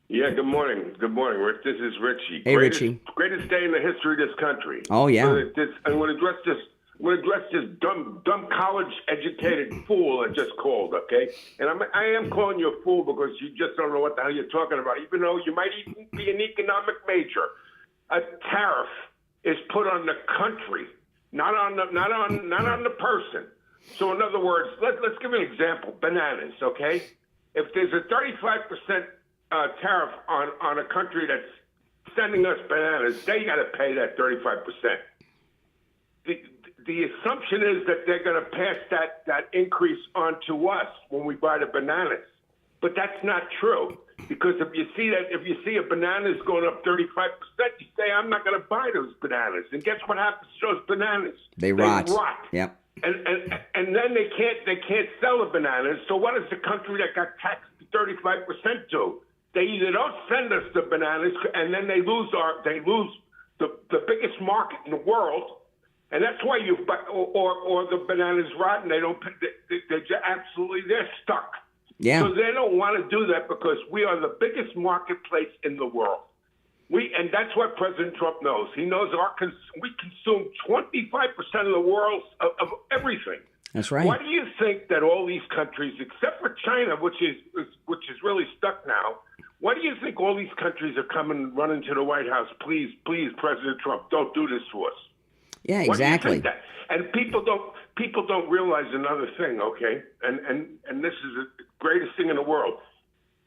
Yeah, good morning. Good morning, Rich. This is Richie. Hey, Richie. Greatest day in the history of this country. Oh, yeah. I'm going to address this dumb college-educated fool that just called, okay? And I am calling you a fool because you just don't know what the hell you're talking about, even though you might even be an economic major. A tariff is put on the country, not on the person. So in other words, let's give an example. Bananas, okay? If there's a 35% tariff on a country that's sending us bananas, they got to pay that 35%. The assumption is that they're going to pass that increase on to us when we buy the bananas, but that's not true. Because if you see a banana's going up 35%, you say, I'm not going to buy those bananas. And guess what happens to those bananas? They rot. Yep. And then they can't sell the bananas. So what does the country that got taxed 35% do? They either don't send us the bananas, and then they lose the biggest market in the world. And that's why or the bananas rot and they're stuck. Yeah. So they don't want to do that because we are the biggest marketplace in the world. And that's what President Trump knows. He knows we consume 25% of the world's of everything. That's right. Why do you think that all these countries, except for China, which is really stuck now, why do you think all these countries are coming running to the White House? Please, President Trump, don't do this to us. Yeah, exactly. Why do you think that? And people don't realize another thing, okay? And this is the greatest thing in the world.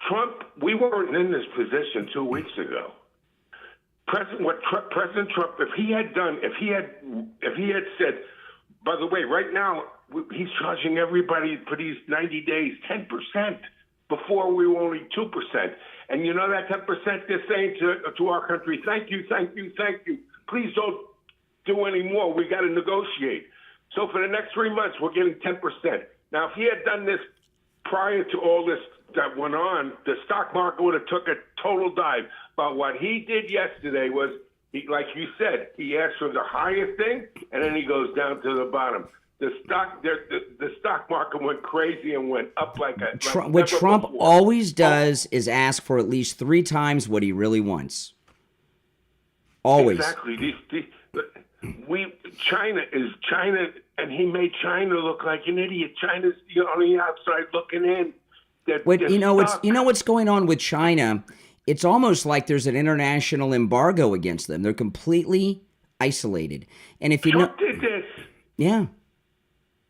Trump, we weren't in this position 2 weeks ago. President Trump, if he had said, by the way, right now he's charging everybody for these 90 days 10%. Before we were only 2%, and you know that 10% they're saying to our country, thank you. Please don't do any more. We got to negotiate. So for the next 3 months, we're getting 10%. Now, if he had done this prior to all this that went on, the stock market would have took a total dive. But what he did yesterday was, like you said, he asked for the highest thing, and then he goes down to the bottom. The stock market went crazy and went up like what Trump always does is ask for at least 3 times what he really wants. Always. Exactly. China, and he made China look like an idiot. China's on the outside looking in. What's going on with China? It's almost like there's an international embargo against them. They're completely isolated. And if you Trump did this. Yeah.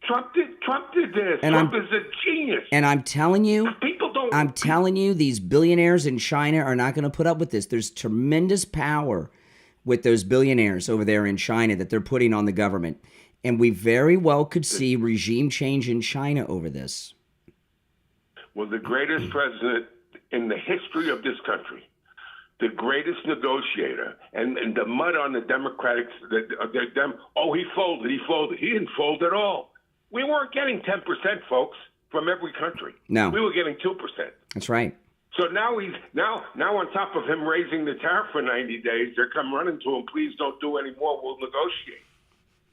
Trump did this. And Trump is a genius. And I'm telling you, People don't. I'm telling you, these billionaires in China are not going to put up with this. There's tremendous power with those billionaires over there in China that they're putting on the government. And we very well could see regime change in China over this. Well, the greatest president in the history of this country, the greatest negotiator, and the mud on the Democratic, he folded. He didn't fold at all. We weren't getting 10%, folks, from every country. No. We were getting 2%. That's right. So now now on top of him raising the tariff for 90 days, they're come running to him, please don't do any more, we'll negotiate.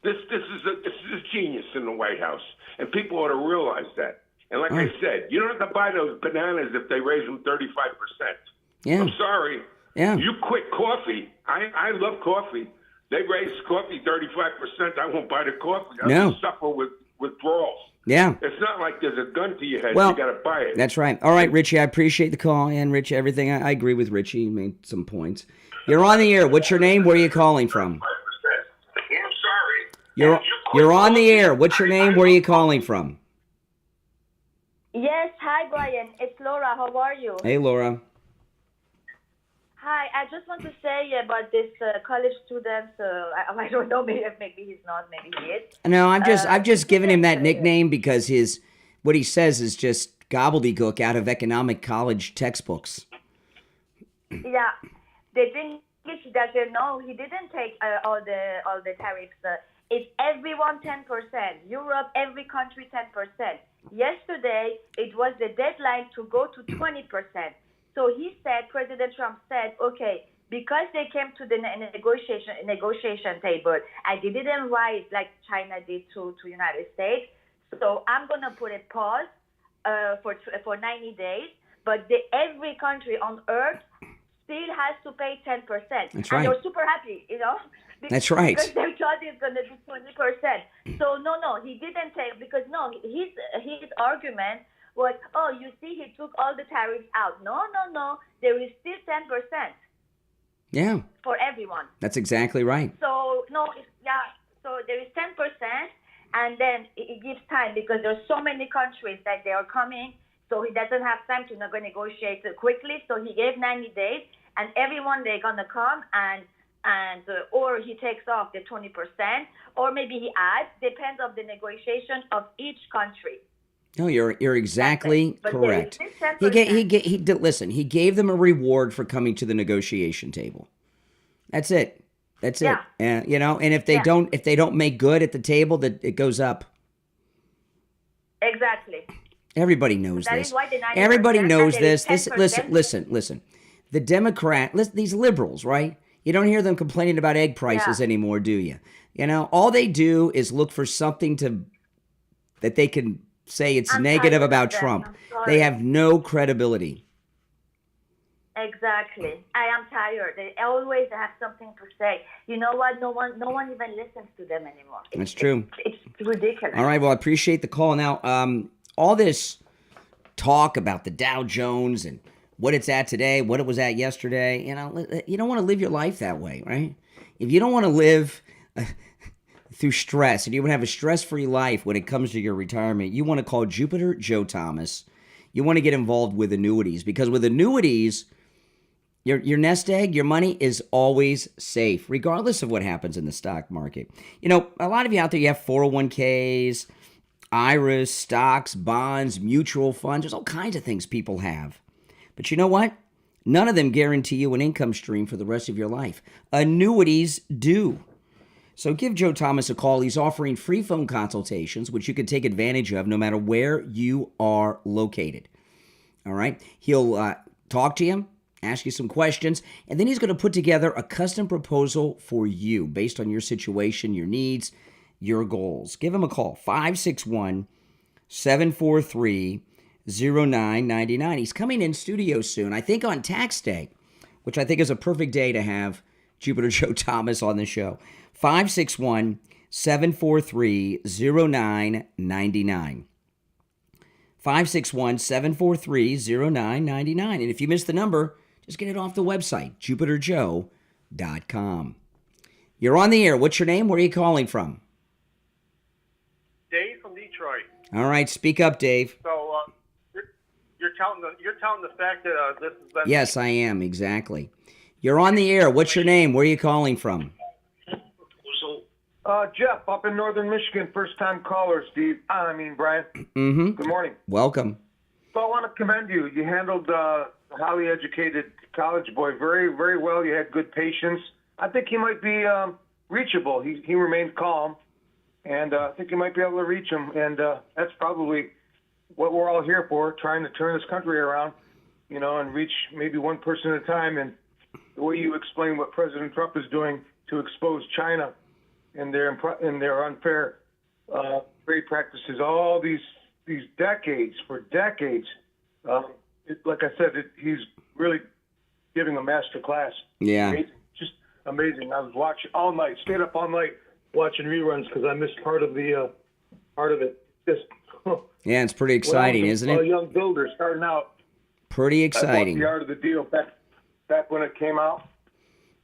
This is a genius in the White House, and people ought to realize that. And like I said, you don't have to buy those bananas if they raise them 35%. Yeah. I'm sorry. Yeah. You quit coffee. I love coffee. They raise coffee 35%. I won't buy the coffee. I suffer with withdrawals. Yeah. It's not like there's a gun to your head. Well, you got to buy it. That's right. All right, Richie, I appreciate the call. And, Rich, everything. I agree with Richie. He made some points. You're on the air. What's your name? Where are you calling from? I'm sorry. You're on the air. What's your name? Where are you calling from? Yes, hi Brian, it's Laura. How are you? Hey, Laura. Hi, I just want to say about this college student. I don't know, maybe he's not, maybe he is. No, I've just given him that nickname because what he says is just gobbledygook out of economic college textbooks. Yeah, the thing is he doesn't know. He didn't take all the tariffs. It's everyone 10%. Europe, every country 10%. Yesterday, it was the deadline to go to 20%. So President Trump said, okay, because they came to the negotiation table, and they didn't rise like China did to United States, so I'm going to put a pause for 90 days, but every country on earth still has to pay 10%. That's right. And they're super happy, That's right. Because they thought it's going to do 20%. So no, he didn't take, because his argument was, oh, you see, he took all the tariffs out. No, there is still 10%. Yeah. For everyone. That's exactly right. So so there is 10%, and then it gives time because there's so many countries that they are coming, so he doesn't have time to negotiate quickly. So he gave 90 days, and everyone they're gonna come and or he takes off the 20%, or maybe he adds, depends on the negotiation of each country. No, you're exactly correct. He gave them a reward for coming to the negotiation table. That's it. Yeah. And and if they don't make good at the table, that it goes up. Exactly. Everybody knows that this. Is why the Everybody knows this. 10%. Listen. The these liberals, right? You don't hear them complaining about egg prices anymore, do you? All they do is look for something that they can say it's negative about Trump. They have no credibility. Exactly. I am tired. They always have something to say. You know what? No one even listens to them anymore. That's true. It's ridiculous. All right. Well, I appreciate the call. Now, all this talk about the Dow Jones and what it's at today, what it was at yesterday, you don't want to live your life that way, right? If you don't want to live through stress and you want to have a stress-free life when it comes to your retirement, you want to call Jupiter Joe Thomas. You want to get involved with annuities, because with annuities, your nest egg, your money is always safe, regardless of what happens in the stock market. A lot of you out there, you have 401ks, IRAs, stocks, bonds, mutual funds. There's all kinds of things people have. But you know what? None of them guarantee you an income stream for the rest of your life. Annuities do. So give Joe Thomas a call. He's offering free phone consultations, which you can take advantage of no matter where you are located. All right? He'll talk to you, ask you some questions, and then he's going to put together a custom proposal for you based on your situation, your needs, your goals. Give him a call, 561-743-0999. He's coming in studio soon, I think on tax day, which I think is a perfect day to have Jupiter Joe Thomas on the show. 561-743-0999. 561-743-0999. And if you missed the number, just get it off the website, jupiterjoe.com. You're on the air. What's your name? Where are you calling from? Dave from the All right, speak up, Dave. So you're telling the fact that this has been. Yes, I am, exactly. You're on the air. What's your name? Where are you calling from? Jeff, up in northern Michigan, first-time caller, Steve. Brian. Mm-hmm. Good morning. Welcome. So I want to commend you. You handled the highly educated college boy very, very well. You had good patience. I think he might be reachable. He remained calm, and I think you might be able to reach him. And that's probably what we're all here for, trying to turn this country around, and reach maybe one person at a time. And the way you explain what President Trump is doing to expose China and their unfair trade practices, all these decades, like I said, he's really giving a master class. Yeah. Just amazing. I was watching all night, stayed up all night watching reruns because I missed part of it. Just, yeah, it's pretty exciting, isn't it? A young builder starting out. Pretty I exciting. bought The Art of the Deal back when it came out.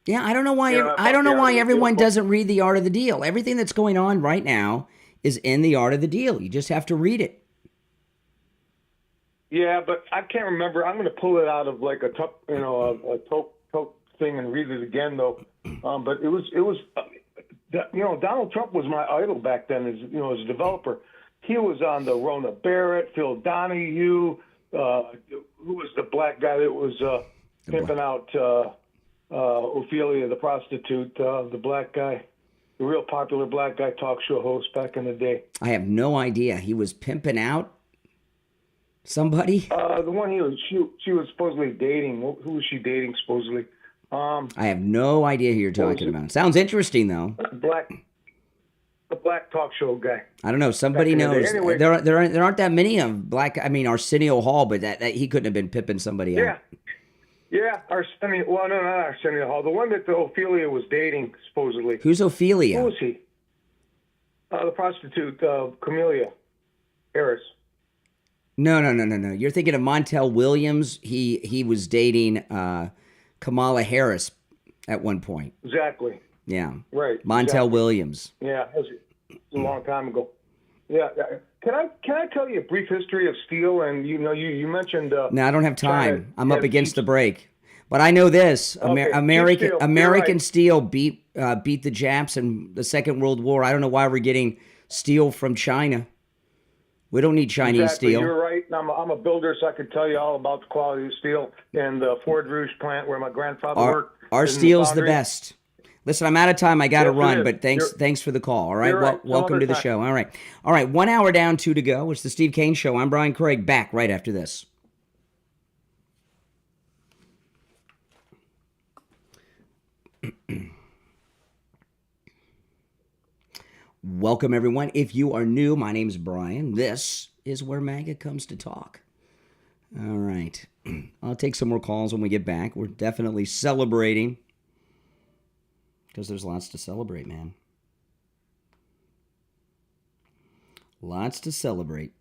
Yeah, I don't know why everyone doesn't read The Art of the Deal. Everything that's going on right now is in The Art of the Deal. You just have to read it. Yeah, but I can't remember. I'm going to pull it out of like a tote thing and read it again though. But it was Donald Trump was my idol back then as a developer. He was on the Rona Barrett, Phil Donahue. Who was the black guy that was pimping out Ophelia, the prostitute, the black guy, the real popular black guy talk show host back in the day? I have no idea. He was pimping out somebody? The one she was supposedly dating. Who was she dating supposedly? I have no idea who you're talking about. Sounds interesting though. The black talk show guy. I don't know. Somebody knows. Anyway, there aren't that many of black. I mean, Arsenio Hall, but that he couldn't have been pimping somebody out. Yeah. Arsenio. Well, no, not Arsenio Hall. The one that Ophelia was dating supposedly. Who's Ophelia? Who was he? The prostitute, Camellia Harris. No. You're thinking of Montel Williams. He was dating Kamala Harris at one point. Exactly. Yeah. Right. Montel exactly. Williams. Yeah, that was a long time ago. Yeah. Can I tell you a brief history of steel? And you mentioned. No, I don't have time. China, I'm up against the break. But I know this: Okay, American steel. steel beat the Japs in the Second World War. I don't know why we're getting steel from China. We don't need Chinese steel. You're right. I'm a builder, so I can tell you all about the quality of steel and the Ford Rouge plant where my grandfather worked. Our steel's the best. Listen, I'm out of time. I got to run, but thanks for the call. All right, right. Welcome to the show. All right. 1 hour down, 2 to go. It's the Steve Kane Show. I'm Brian Craig. Back right after this. Welcome, everyone. If you are new, my name's Brian. This is where MAGA comes to talk. All right. I'll take some more calls when we get back. We're definitely celebrating because there's lots to celebrate, man. Lots to celebrate.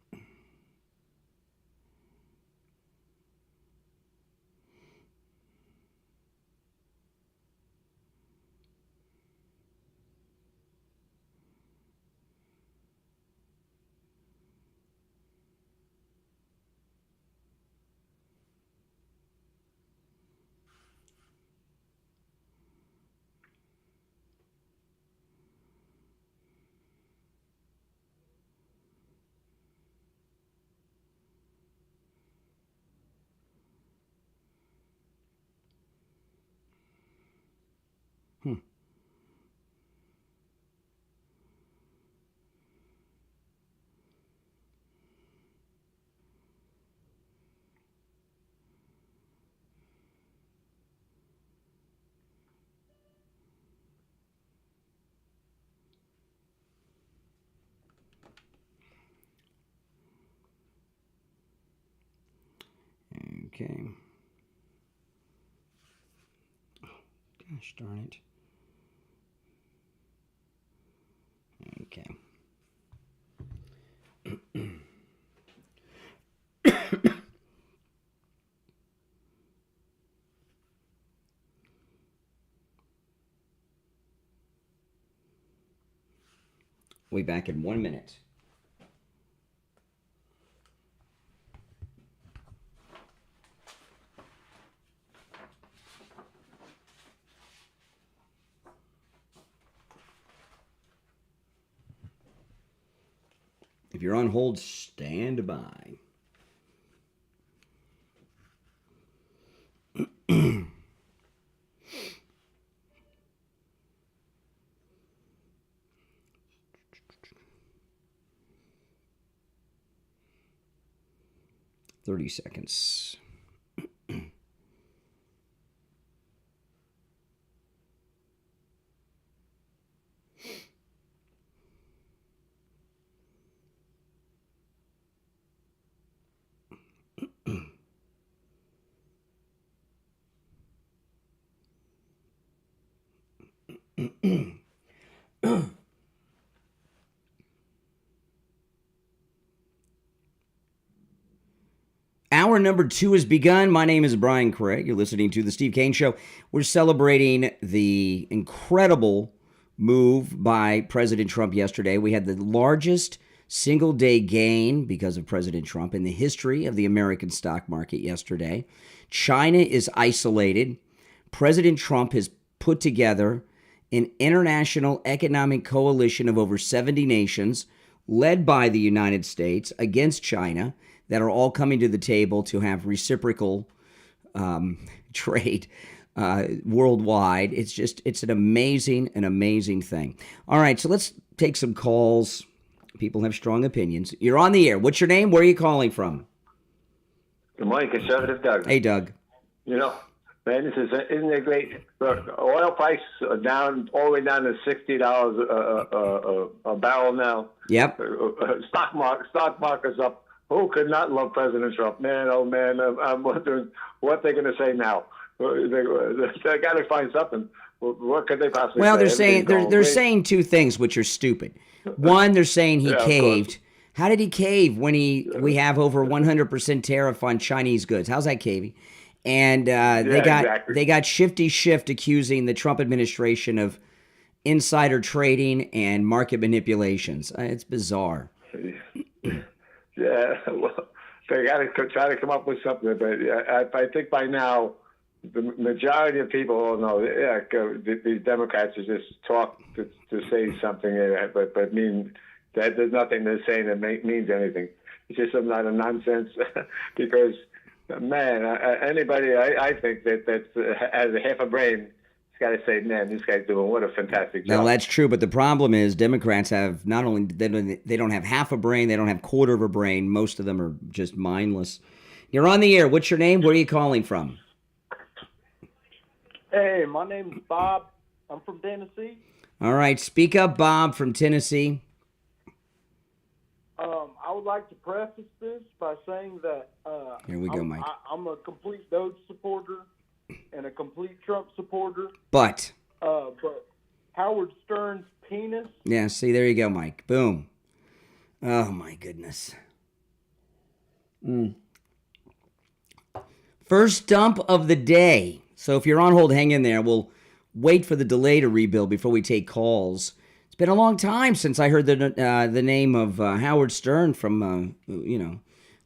Okay. Oh, gosh darn it. Okay. We'll be back in 1 minute. you're on hold, stand by. $30 seconds. Hour number 2 has begun. My name is Brian Craig. You're listening to The Steve Kane Show. We're celebrating the incredible move by President Trump yesterday. We had the largest single-day gain because of President Trump in the history of the American stock market yesterday. China is isolated. President Trump has put together an international economic coalition of over 70 nations led by the United States against China that are all coming to the table to have reciprocal trade worldwide. It's an amazing thing. All right, so let's take some calls. People have strong opinions. You're on the air. What's your name? Where are you calling from? Good morning, Conservative Doug. Hey, Doug. You know, man, isn't it great? Look, oil prices are down all the way down to $60 a barrel now. Yep. Stock market's up. Who could not love President Trump? Man, oh man, I'm wondering what they're going to say now. They got to find something. What could they possibly say? Well, they're saying two things which are stupid. One, they're saying he caved. How did he cave when we have over 100% tariff on Chinese goods? How's that caving? And they got Shifty Schiff accusing the Trump administration of insider trading and market manipulations. It's bizarre. Yeah, well, they got to try to come up with something. But I think by now, the majority of people all know. Yeah, these Democrats are just talk to say something, but mean that there's nothing they're saying that means anything. It's just some lot of nonsense. Because, man, anybody I think that has a half a brain. Got to say, man, this guy's doing what a fantastic job. Now, that's true, but the problem is Democrats have not only they don't have half a brain, they don't have quarter of a brain. Most of them are just mindless. You're on the air. What's your name? Where are you calling from? Hey, my name's Bob. I'm from Tennessee. All right, speak up, Bob from Tennessee. I would like to preface this by saying that here we go, Mike. I'm a complete Doge supporter and a complete Trump supporter. But Howard Stern's penis. Yeah, see, there you go, Mike. Boom. Oh, my goodness. First dump of the day. So if you're on hold, hang in there. We'll wait for the delay to rebuild before we take calls. It's been a long time since I heard the name of Howard Stern from,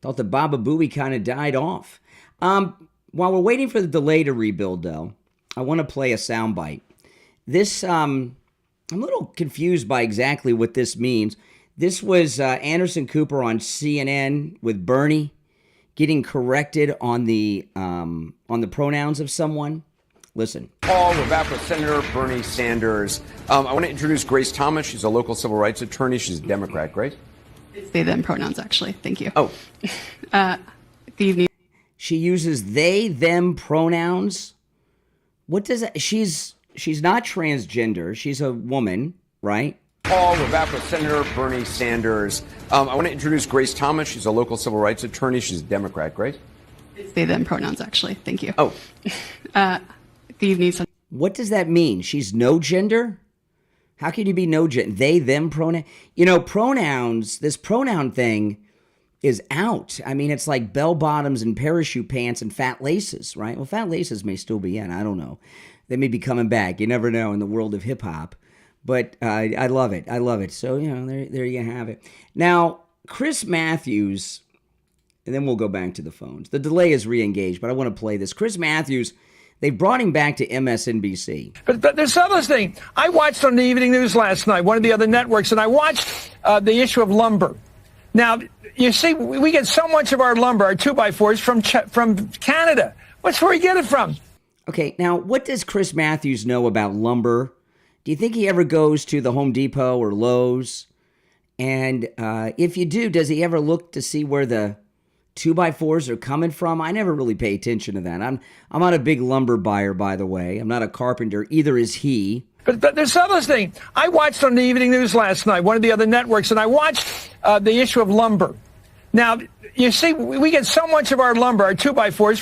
thought the Baba Booey kind of died off. While we're waiting for the delay to rebuild, though, I want to play a soundbite. This, I'm a little confused by exactly what this means. This was Anderson Cooper on CNN with Bernie getting corrected on the pronouns of someone. Listen. Paul, we're back with Senator Bernie Sanders. I want to introduce Grace Thomas. She's a local civil rights attorney. She's a Democrat. Grace? They, them pronouns, actually. Thank you. Oh. Good evening. She uses they, them pronouns. What does that? She's not transgender. She's a woman, right? Paul, we're back with Senator Bernie Sanders. I want to introduce Grace Thomas. She's a local civil rights attorney. She's a Democrat. Grace? They, them pronouns, actually. Thank you. Oh. Good evening. What does that mean? She's no gender? How can you be no gender? They, them pronoun? Pronouns, this pronoun thing is out. I mean, it's like bell bottoms and parachute pants and fat laces, right? Well, fat laces may still be in. I don't know. They may be coming back. You never know in the world of hip hop. But I love it. I love it. So, there you have it. Now, Chris Matthews, and then we'll go back to the phones. The delay is re-engaged, but I want to play this. Chris Matthews, they brought him back to MSNBC. But there's another thing. I watched on the evening news last night, one of the other networks, and I watched the issue of lumber. Now, you see, we get so much of our lumber, our 2x4s, from Canada. What's where we get it from? Okay, now, what does Chris Matthews know about lumber? Do you think he ever goes to the Home Depot or Lowe's? And if you do, does he ever look to see where the 2x4s are coming from? I never really pay attention to that. I'm not a big lumber buyer, by the way. I'm not a carpenter. Either is he. But there's other thing. I watched on the evening news last night, one of the other networks, and I watched the issue of lumber. Now, you see, we get so much of our lumber, our 2x4s,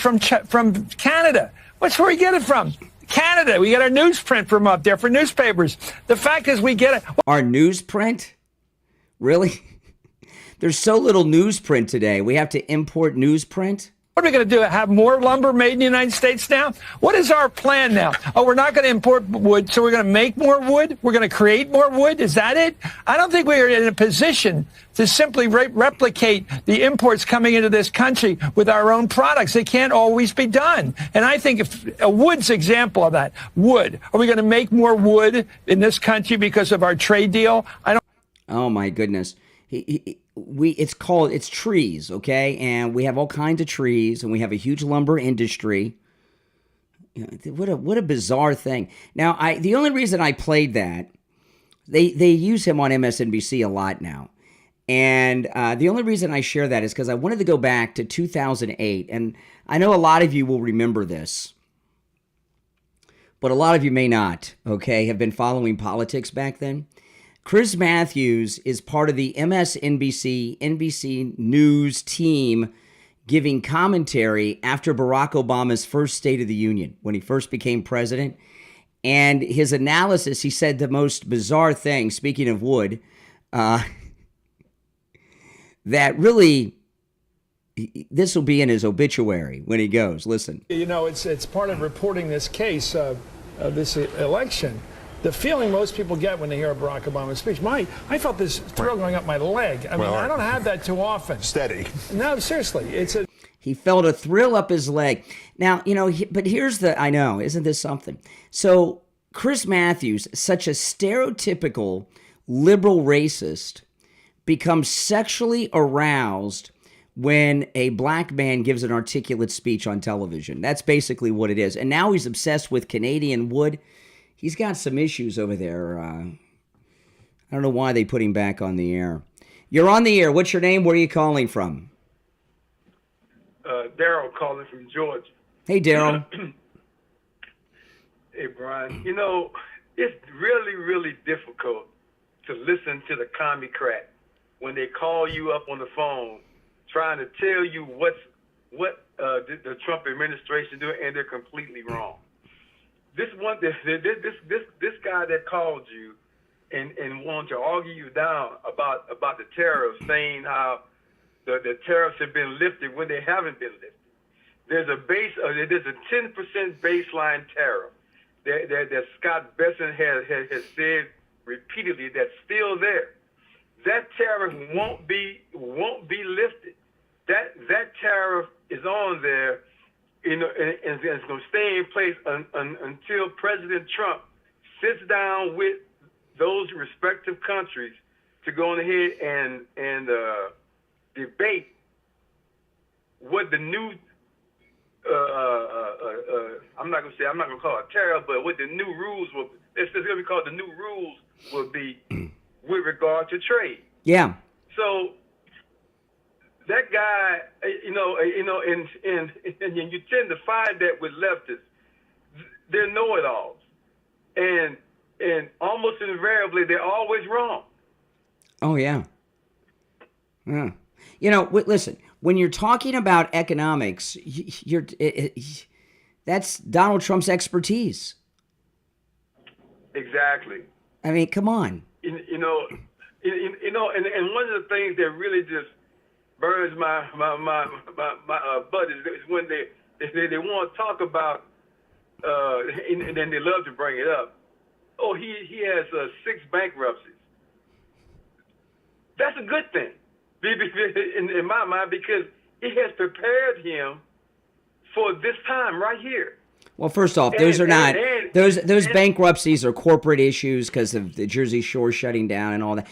from Canada. What's where we get it from? Canada. We get our newsprint from up there for newspapers. The fact is we get it. Our newsprint? Really? There's so little newsprint today. We have to import newsprint? What are we going to do? Have more lumber made in the United States now? What is our plan now? Oh, we're not going to import wood, so we're going to make more wood? We're going to create more wood? Is that it? I don't think we're in a position to simply replicate the imports coming into this country with our own products. It can't always be done. And I think if a wood's example of that, wood. Are we going to make more wood in this country because of our trade deal? I don't. Oh, my goodness. It's trees, okay? And we have all kinds of trees, and we have a huge lumber industry. What a bizarre thing. Now, the only reason I played that, they use him on MSNBC a lot now. And the only reason I share that is because I wanted to go back to 2008. And I know a lot of you will remember this, but a lot of you may not, okay, have been following politics back then. Chris Matthews is part of the MSNBC, NBC News team giving commentary after Barack Obama's first State of the Union, when he first became president. And his analysis, he said the most bizarre thing, speaking of wood, that really, this will be in his obituary when he goes. Listen. You know, it's part of reporting this case, this election. The feeling most people get when they hear a Barack Obama speech, I felt this thrill going up my leg. I mean, I don't have that too often. Steady. No, seriously, he felt a thrill up his leg. Now, but here's I know, isn't this something? So Chris Matthews, such a stereotypical liberal racist, becomes sexually aroused when a black man gives an articulate speech on television. That's basically what it is. And now he's obsessed with Canadian wood. He's got some issues over there. I don't know why they put him back on the air. You're on the air. What's your name? Where are you calling from? Daryl calling from Georgia. Hey, Daryl. Hey, Brian. You know, it's really, really difficult to listen to the commie-crat when they call you up on the phone trying to tell you what the Trump administration doing, and they're completely wrong. This guy that called you and wanted to argue you down about the tariffs, saying how the tariffs have been lifted when they haven't been lifted. There's a 10% baseline tariff that Scott Besson has said repeatedly that's still there. That tariff won't be lifted. That tariff is on there. And it's going to stay in place until President Trump sits down with those respective countries to go on ahead and debate what the new I'm not going to call it tariff, but what the new rules will. It's going to be called the new rules will be with regard to trade. Yeah. So. That guy, and you tend to find that with leftists, they're know-it-alls, and almost invariably they're always wrong. Oh yeah. Yeah. Listen. When you're talking about economics, that's Donald Trump's expertise. Exactly. I mean, come on. And one of the things that really just burns my butt is when they want to talk about and then they love to bring it up. Oh, he has 6 bankruptcies. That's a good thing in my mind, because it has prepared him for this time right here. Well, first off, those bankruptcies are corporate issues because of the Jersey Shore shutting down and all that.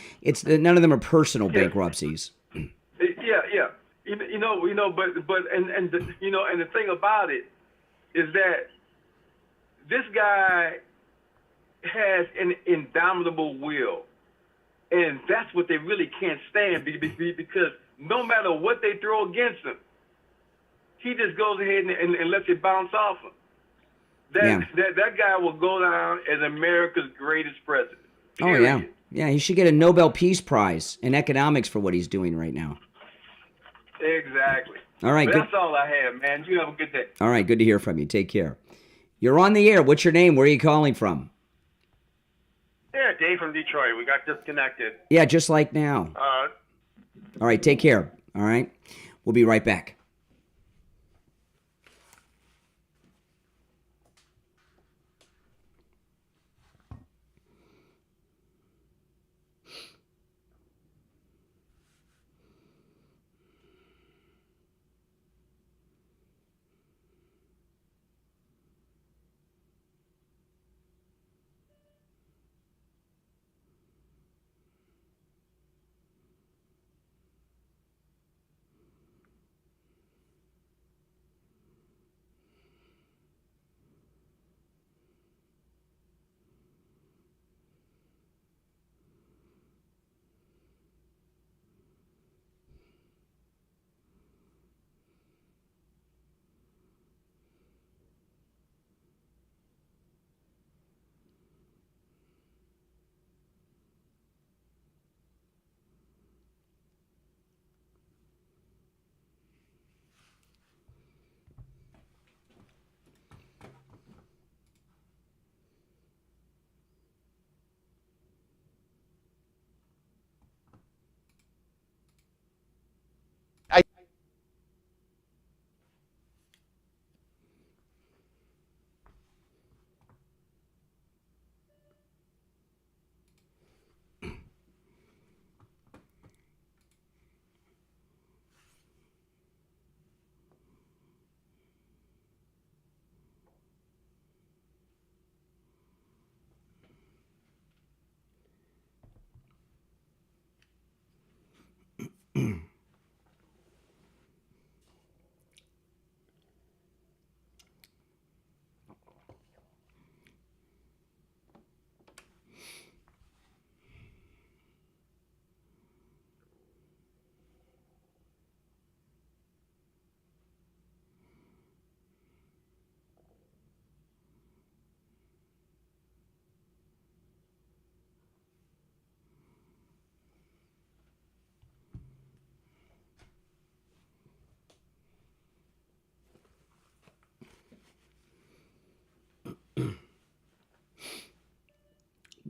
None of them are personal bankruptcies. but the thing about it is that this guy has an indomitable will, and that's what they really can't stand because no matter what they throw against him, he just goes ahead and lets it bounce off him. That guy will go down as America's greatest president. Period. Oh, yeah. Yeah, he should get a Nobel Peace Prize in economics for what he's doing right now. Exactly. All right, But good. that's all I have, man. You have a good day. All right, good to hear from you. Take care. You're on the air. What's your name? Where are you calling from? Yeah, Dave from Detroit. We got disconnected. Yeah, just like now. All right, take care. All right? We'll be right back.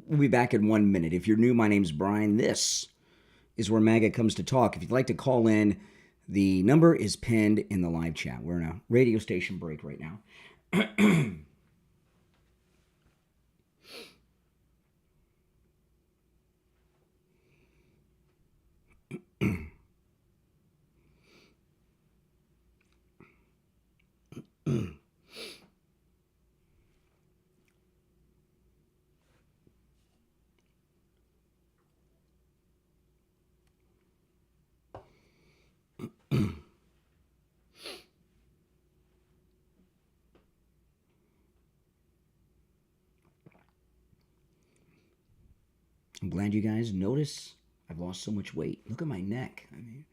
We'll be back in 1 minute. If you're new, my name's Brian. This is where MAGA comes to talk. If you'd like to call in, the number is pinned in the live chat. We're in a radio station break right now. I'm glad you guys notice I've lost so much weight. Look at my neck. I mean,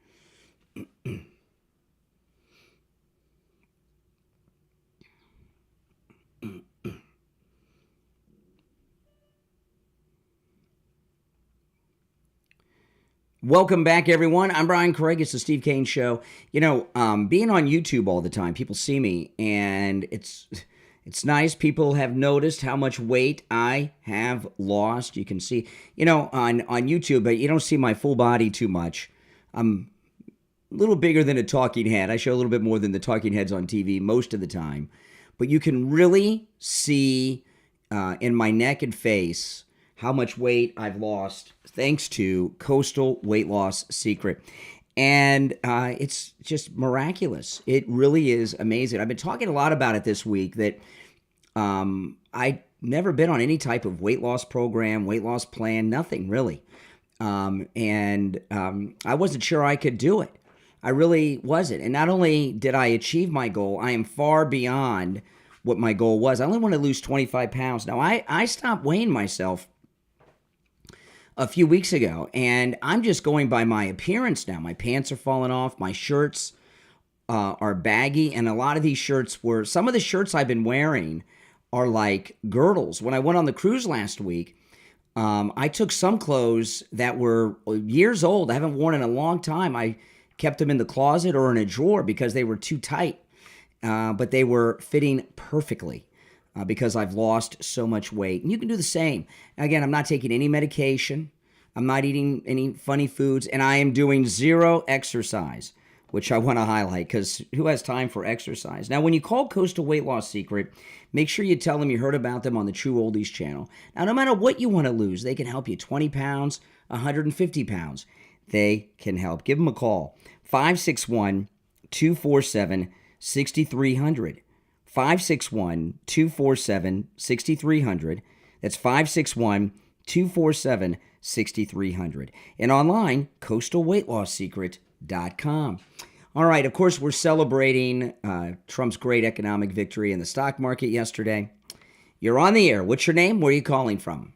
welcome back, everyone. I'm Brian Craig. It's the Steve Kane Show. You know, being on YouTube all the time, people see me, and it's nice. People have noticed how much weight I have lost. You can see, you know, on YouTube, but you don't see my full body too much. I'm a little bigger than a talking head. I show a little bit more than the talking heads on TV most of the time. But you can really see in my neck and face how much weight I've lost thanks to Coastal Weight Loss Secret. And it's just miraculous. It really is amazing. I've been talking a lot about it this week that I'd never been on any type of weight loss program, weight loss plan, nothing really. I wasn't sure I could do it. I really wasn't. And not only did I achieve my goal, I am far beyond what my goal was. I only want to lose 25 pounds. Now, I stopped weighing myself a few weeks ago, and I'm just going by my appearance now. My pants are falling off. My shirts are baggy, and a lot of these shirts some of the shirts I've been wearing are like girdles. When I went on the cruise last week, I took some clothes that were years old. I haven't worn in a long time. I kept them in the closet or in a drawer because they were too tight, but they were fitting perfectly because I've lost so much weight. And you can do the same. Again, I'm not taking any medication. I'm not eating any funny foods, and I am doing zero exercise, which I want to highlight because who has time for exercise? Now, when you call Coastal Weight Loss Secret, make sure you tell them you heard about them on the True Oldies channel. Now, no matter what you want to lose, they can help you 20 pounds, 150 pounds. They can help. Give them a call. 561-247-6300. 561-247-6300. That's 561-247-6300. And online, coastalweightloss.secret.com. All right, of course, we're celebrating Trump's great economic victory in the stock market yesterday. You're on the air. What's your name? Where are you calling from?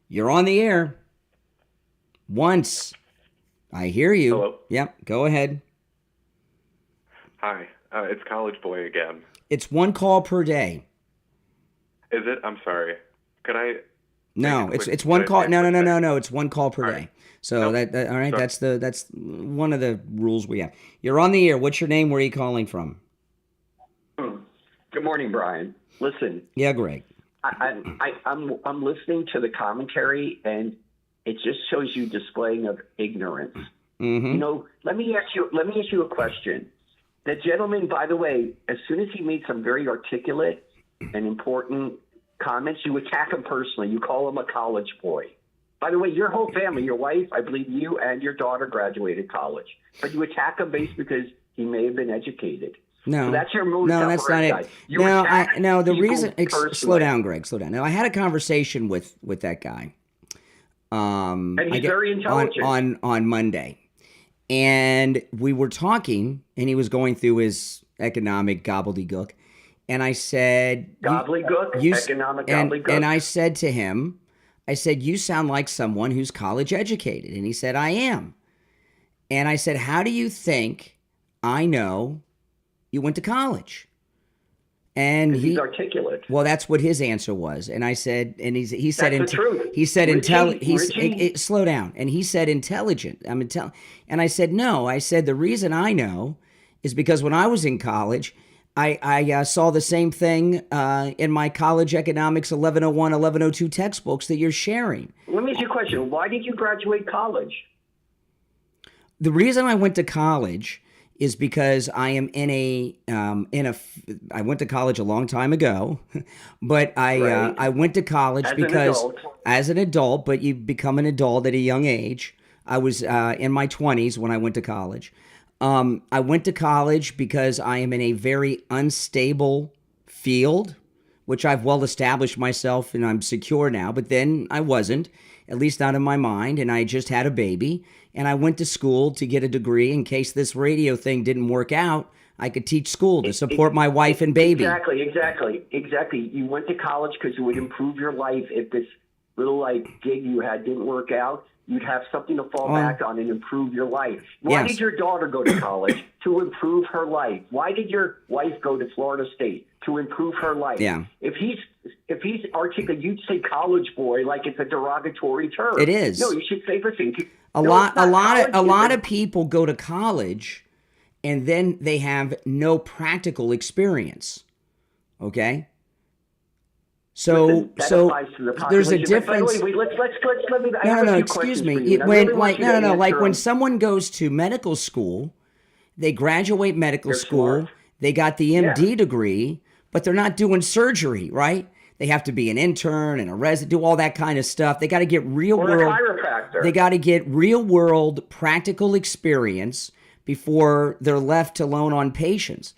You're on the air. Once. I hear you. Hello. Yep, go ahead. Hi, it's College Boy again. It's one call per day. Is it? I'm sorry. Could I? No, it's one call. No. It's one call per day. So all right. That's one of the rules we have. You're on the air. What's your name? Where are you calling from? Good morning, Brian. Listen. Yeah, Greg. I'm listening to the commentary, and it just shows you displaying of ignorance. Mm-hmm. You know, let me ask you a question. The gentleman, by the way, as soon as he made some very articulate and important comments, you attack him personally. You call him a college boy. By the way, your whole family, your wife, I believe you and your daughter graduated college. But you attack him based because he may have been educated. No, so that's your modus no, that's not operandi. it. No, the reason. Slow down, Greg. Slow down. Now, I had a conversation with that guy. And he's very intelligent. On Monday. And we were talking, and he was going through his economic gobbledygook. And I said... Gobbledygook? Economic gobbledygook? And I said to him, you sound like someone who's college educated. And he said, I am. And I said, how do you think I know you went to college? And he's articulate. Well, that's what his answer was. And I said, and he said, that's the truth. He said, slow down. And he said, intelligent. And I said, no. I said, the reason I know is because when I was in college, I saw the same thing in my college economics 1101, 1102 textbooks that you're sharing. Let me ask you a question. Why did you graduate college? The reason I went to college is because I am I went to college a long time ago, but I went to college as an adult, but you become an adult at a young age. I was in my 20s when I went to college. I went to college because I am in a very unstable field, which I've well established myself and I'm secure now, but then I wasn't, at least not in my mind, and I just had a baby. And I went to school to get a degree in case this radio thing didn't work out. I could teach school to support my wife and baby. Exactly. You went to college because it would improve your life. If this little gig you had didn't work out, you'd have something to fall back on and improve your life. Why did your daughter go to college? To improve her life. Why did your wife go to Florida State? To improve her life. Yeah. If he's articulate, you'd say college boy like it's a derogatory term. It is. No, you should say, listen. A lot of people go to college and then they have no practical experience. Okay? So there's a difference. No, excuse me. When someone goes to medical school, they graduate medical school, they got the MD degree, but they're not doing surgery, right? They have to be an intern and a resident, do all that kind of stuff. They got to get real world. They got to get real world practical experience before they're left alone on patients.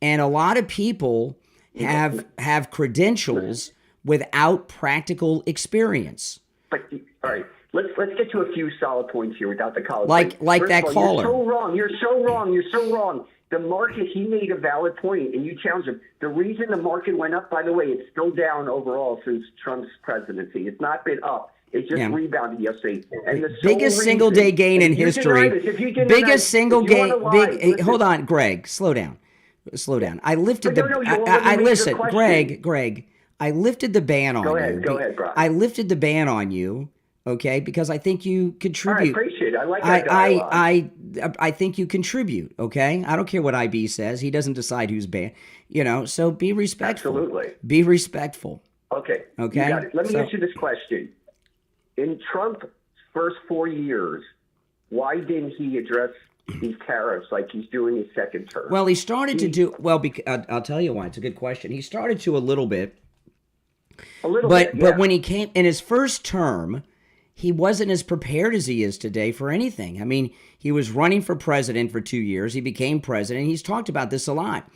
And a lot of people have credentials without practical experience. But all right, let's get to a few solid points here without the college. Like First that of all, caller. You're so wrong. You're so wrong. You're so wrong. The market, he made a valid point, and you challenged him. The reason the market went up, by the way, it's still down overall since Trump's presidency. It's not been up. It just rebounded yesterday. And the biggest single day gain in history. Biggest single gain. Hold on, Greg. Slow down. I lifted listen, Greg. I lifted the ban on you. Go ahead, Brian. I lifted the ban on you. Okay, because I think you contribute. I appreciate it. I like that dialogue. I think you contribute. Okay, I don't care what IB says. He doesn't decide who's banned. So be respectful. Absolutely. Be respectful. Okay. Okay. You got it. Let me ask you this question: in Trump's first 4 years, why didn't he address these tariffs like he's doing his second term? Well, he started to do well. I'll tell you why. It's a good question. He started to a little bit. But when he came in his first term, he wasn't as prepared as he is today for anything. I mean, he was running for president for 2 years. He became president. He's talked about this a lot.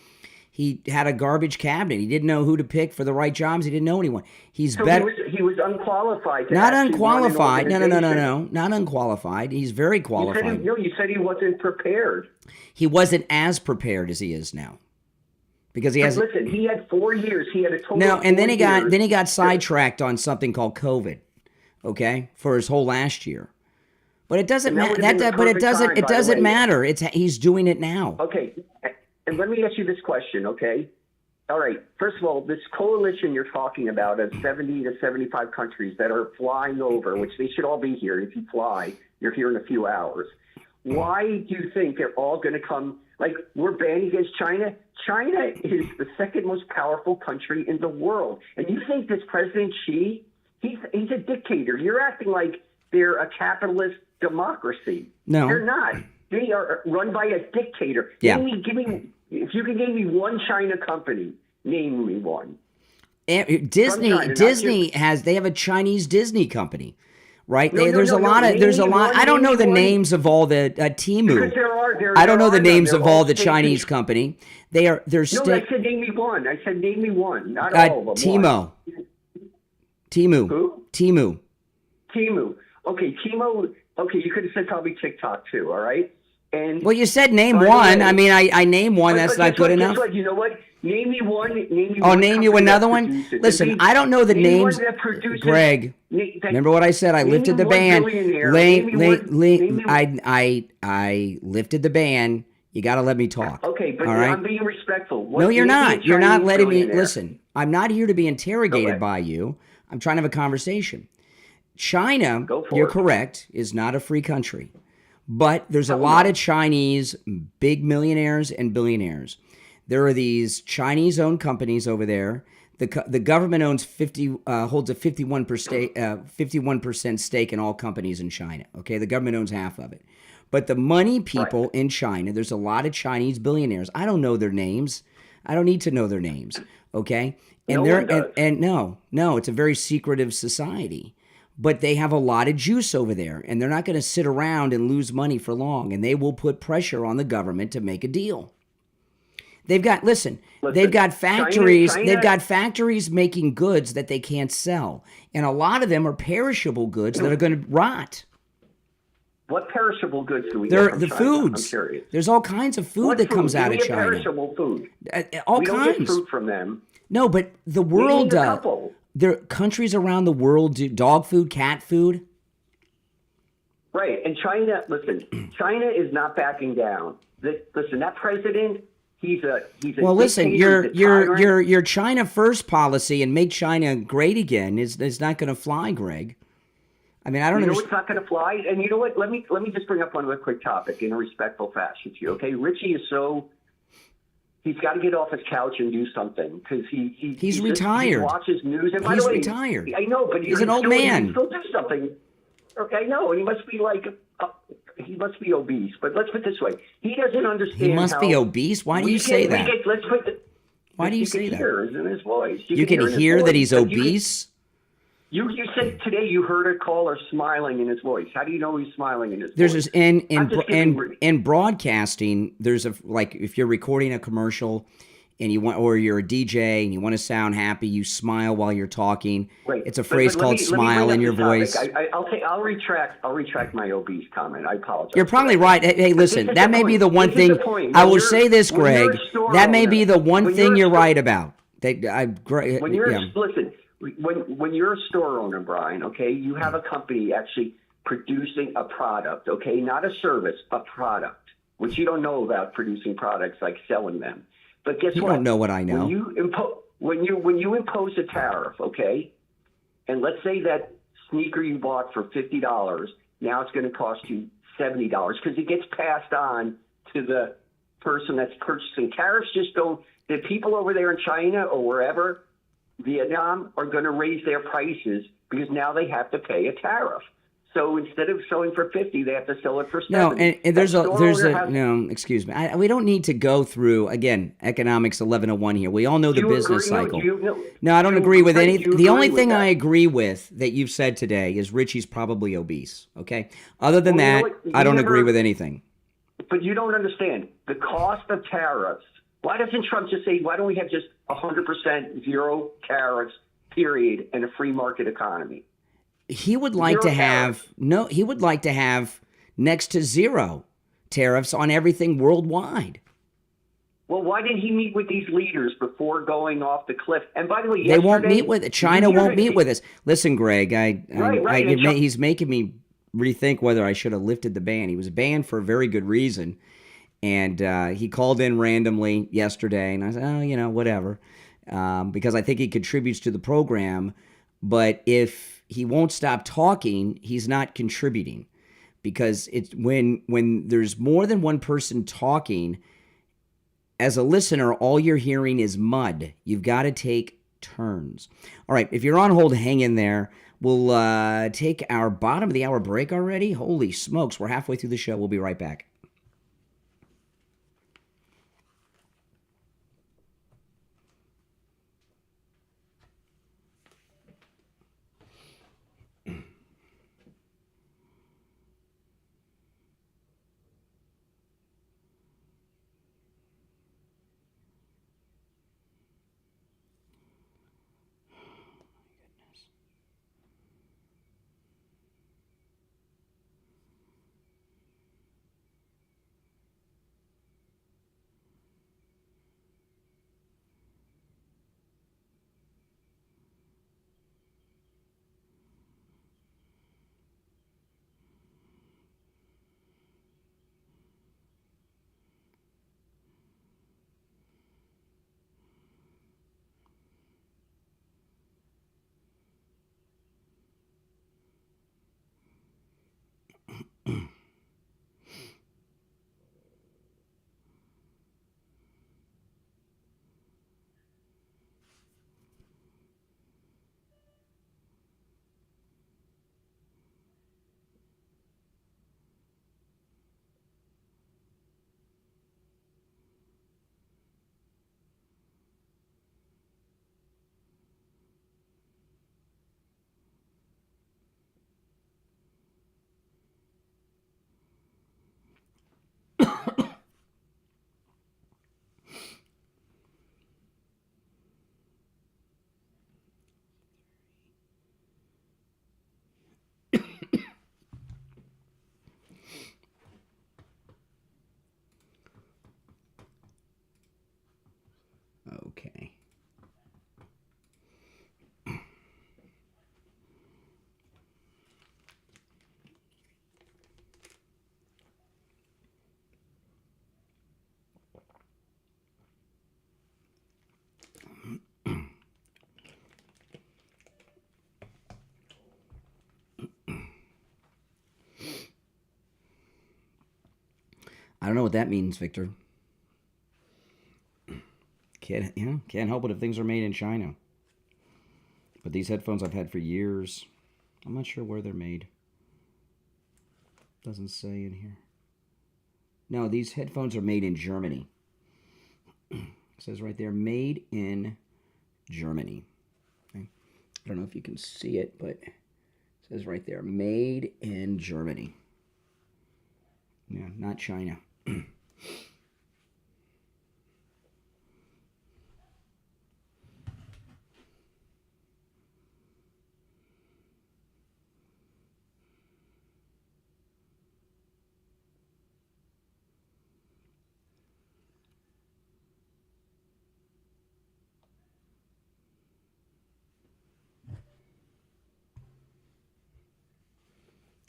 He had a garbage cabinet. He didn't know who to pick for the right jobs. He didn't know anyone. He was unqualified. Not unqualified. No. Not unqualified. He's very qualified. You said he wasn't prepared. He wasn't as prepared as he is now. Because he has. Listen, he had 4 years. He had a total. No, and then he got years. sidetracked on something called COVID. Okay, for his whole last year. But it doesn't matter. It doesn't matter. He's doing it now. Okay, and let me ask you this question. Okay, all right. First of all, this coalition you're talking about of 70 to 75 countries that are flying over, which they should all be here. If you fly, you're here in a few hours. Why do you think they're all going to come? Like, we're banning against China. China is the second most powerful country in the world. And you think this President Xi, he's a dictator. You're acting like they're a capitalist democracy. No. They're not. They are run by a dictator. Yeah. If you can name me one China company, name me one. Disney they have a Chinese Disney company. Right? There's a lot. I don't know the names of all the Temu. I don't know the names of all the Chinese company. I said name me one. Not all of them. Temu. Who? Temu. Okay, Temu. Okay, you could have said probably TikTok too. All right. And well, you said name one. I mean, I name one. That's not good enough. You know what? Name me one. Name you another one? Listen, I don't know the names. Greg, remember what I said? I lifted the ban. I lifted the ban. You got to let me talk. Okay, but I'm being respectful. No, you're not. You're not letting me. Listen, I'm not here to be interrogated by you. I'm trying to have a conversation. China, you're correct, is not a free country. But there's a lot of Chinese big millionaires and billionaires. There are these Chinese-owned companies over there. The government holds a 51% stake in all companies in China. Okay, the government owns half of it. But the money people in China, there's a lot of Chinese billionaires. I don't know their names. I don't need to know their names. Okay, and no, it's a very secretive society. But they have a lot of juice over there, and they're not going to sit around and lose money for long. And they will put pressure on the government to make a deal. They've got factories. They've got factories making goods that they can't sell, and a lot of them are perishable goods that are going to rot. What perishable goods do we get from the China? foods? I'm curious. There's all kinds of food that comes out of China. Perishable food. All we kinds. Don't get fruit from them. No, but the world does. There are countries around the world do dog food, cat food. Right, and China. Listen, China is not backing down. Listen, that president. He's a well, listen, your China first policy and make China great again is not going to fly, Greg. I mean, I don't know. It's not going to fly. And you know what? Let me just bring up one other quick topic in a respectful fashion to you. Okay, Richie is he's got to get off his couch and do something because he's retired. He watches news. And by he's the way, retired. I know, but he's an old man. He still do something. Okay, no, and he must be he must be obese. But let's put it this way: he doesn't understand. He must be obese. Why do you say that? Why do you say that? In his voice. You can hear that he's obese. You said today you heard a caller smiling in his voice. How do you know he's smiling in his voice? There's this in broadcasting. There's if you're recording a commercial, and or you're a DJ and you want to sound happy, you smile while you're talking. Right. It's a phrase called smile in your voice. I'll retract my obese comment. I apologize. You're probably right. Hey, listen, that may be the one thing. I will say this, Greg. That may be the one thing you're right about. When you're a store owner, Brian, okay, you have a company actually producing a product, okay, not a service, a product, which you don't know about producing products like selling them. But guess what? You don't know what I know. When you impose a tariff, okay, and let's say that sneaker you bought for $50, now it's going to cost you $70 because it gets passed on to the person that's purchasing. Tariffs just don't. The people over there in China or wherever, Vietnam, are going to raise their prices because now they have to pay a tariff. So instead of selling for $50, they have to sell it for $70. No, and excuse me. We don't need to go through, again, economics 1101 here. We all know the business cycle. No, I don't agree with anything. The only thing I agree with that you've said today is Richie's probably obese, okay? Other than that, I don't agree with anything. But you don't understand. The cost of tariffs. Why doesn't Trump just say, why don't we have just 100% zero tariffs, period, and a free market economy? He would like to have he would like to have next to zero tariffs on everything worldwide. Well, why didn't he meet with these leaders before going off the cliff? And by the way, they won't meet with China. Won't meet with us. Listen, Greg, he's making me rethink whether I should have lifted the ban. He was banned for a very good reason, and he called in randomly yesterday, and I said, oh, whatever, because I think he contributes to the program, but if he won't stop talking, he's not contributing, because it's when there's more than one person talking, as a listener, all you're hearing is mud. You've got to take turns. All right, if you're on hold, hang in there. We'll take our bottom of the hour break already. Holy smokes, we're halfway through the show. We'll be right back. Okay. I don't know what that means, Victor. Can't help it if things are made in China. But these headphones I've had for years. I'm not sure where they're made. Doesn't say in here. No, these headphones are made in Germany. It says right there, made in Germany. Okay. I don't know if you can see it, but it says right there, made in Germany. Yeah, not China.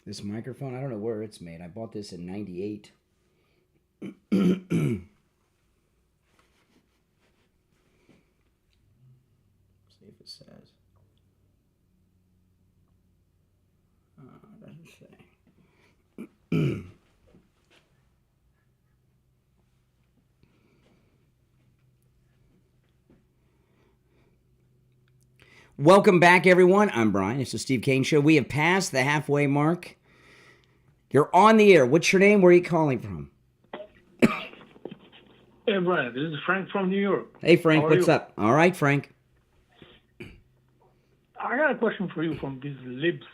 This microphone, I don't know where it's made. I bought this in 98. See if it says. It doesn't say. Welcome back, everyone. I'm Brian. It's the Steve Kane Show. We have passed the halfway mark. You're on the air. What's your name? Where are you calling from? Hey, Brian. This is Frank from New York. Hey, Frank. How are What's you? up? All right, Frank. I got a question for you from these libs.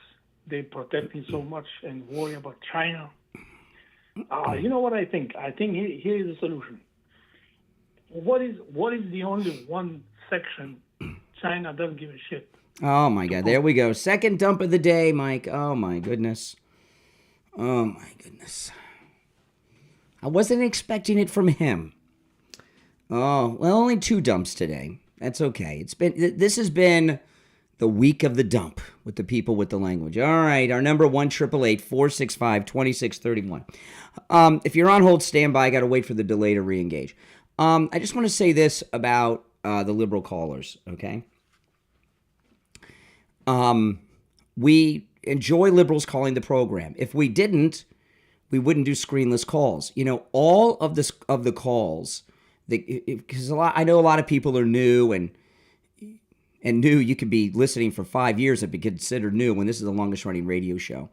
They protecting so much and worry about China. You know what I think? I think here is the solution. What is the only one section China doesn't give a shit? Oh, my God. There we go. Second dump of the day, Mike. Oh, my goodness. Oh, my goodness. I wasn't expecting it from him. Oh, well, only 2 dumps today. That's okay. This has been the week of the dump with the people with the language. All right, our number 1-888-465-2631. If you're on hold, stand by. I got to wait for the delay to re-engage. I just want to say this about the liberal callers, okay? We enjoy liberals calling the program. If we didn't, we wouldn't do screenless calls. You know, all of the calls, because I know a lot of people are new, and new, you could be listening for 5 years and be considered new when this is the longest running radio show.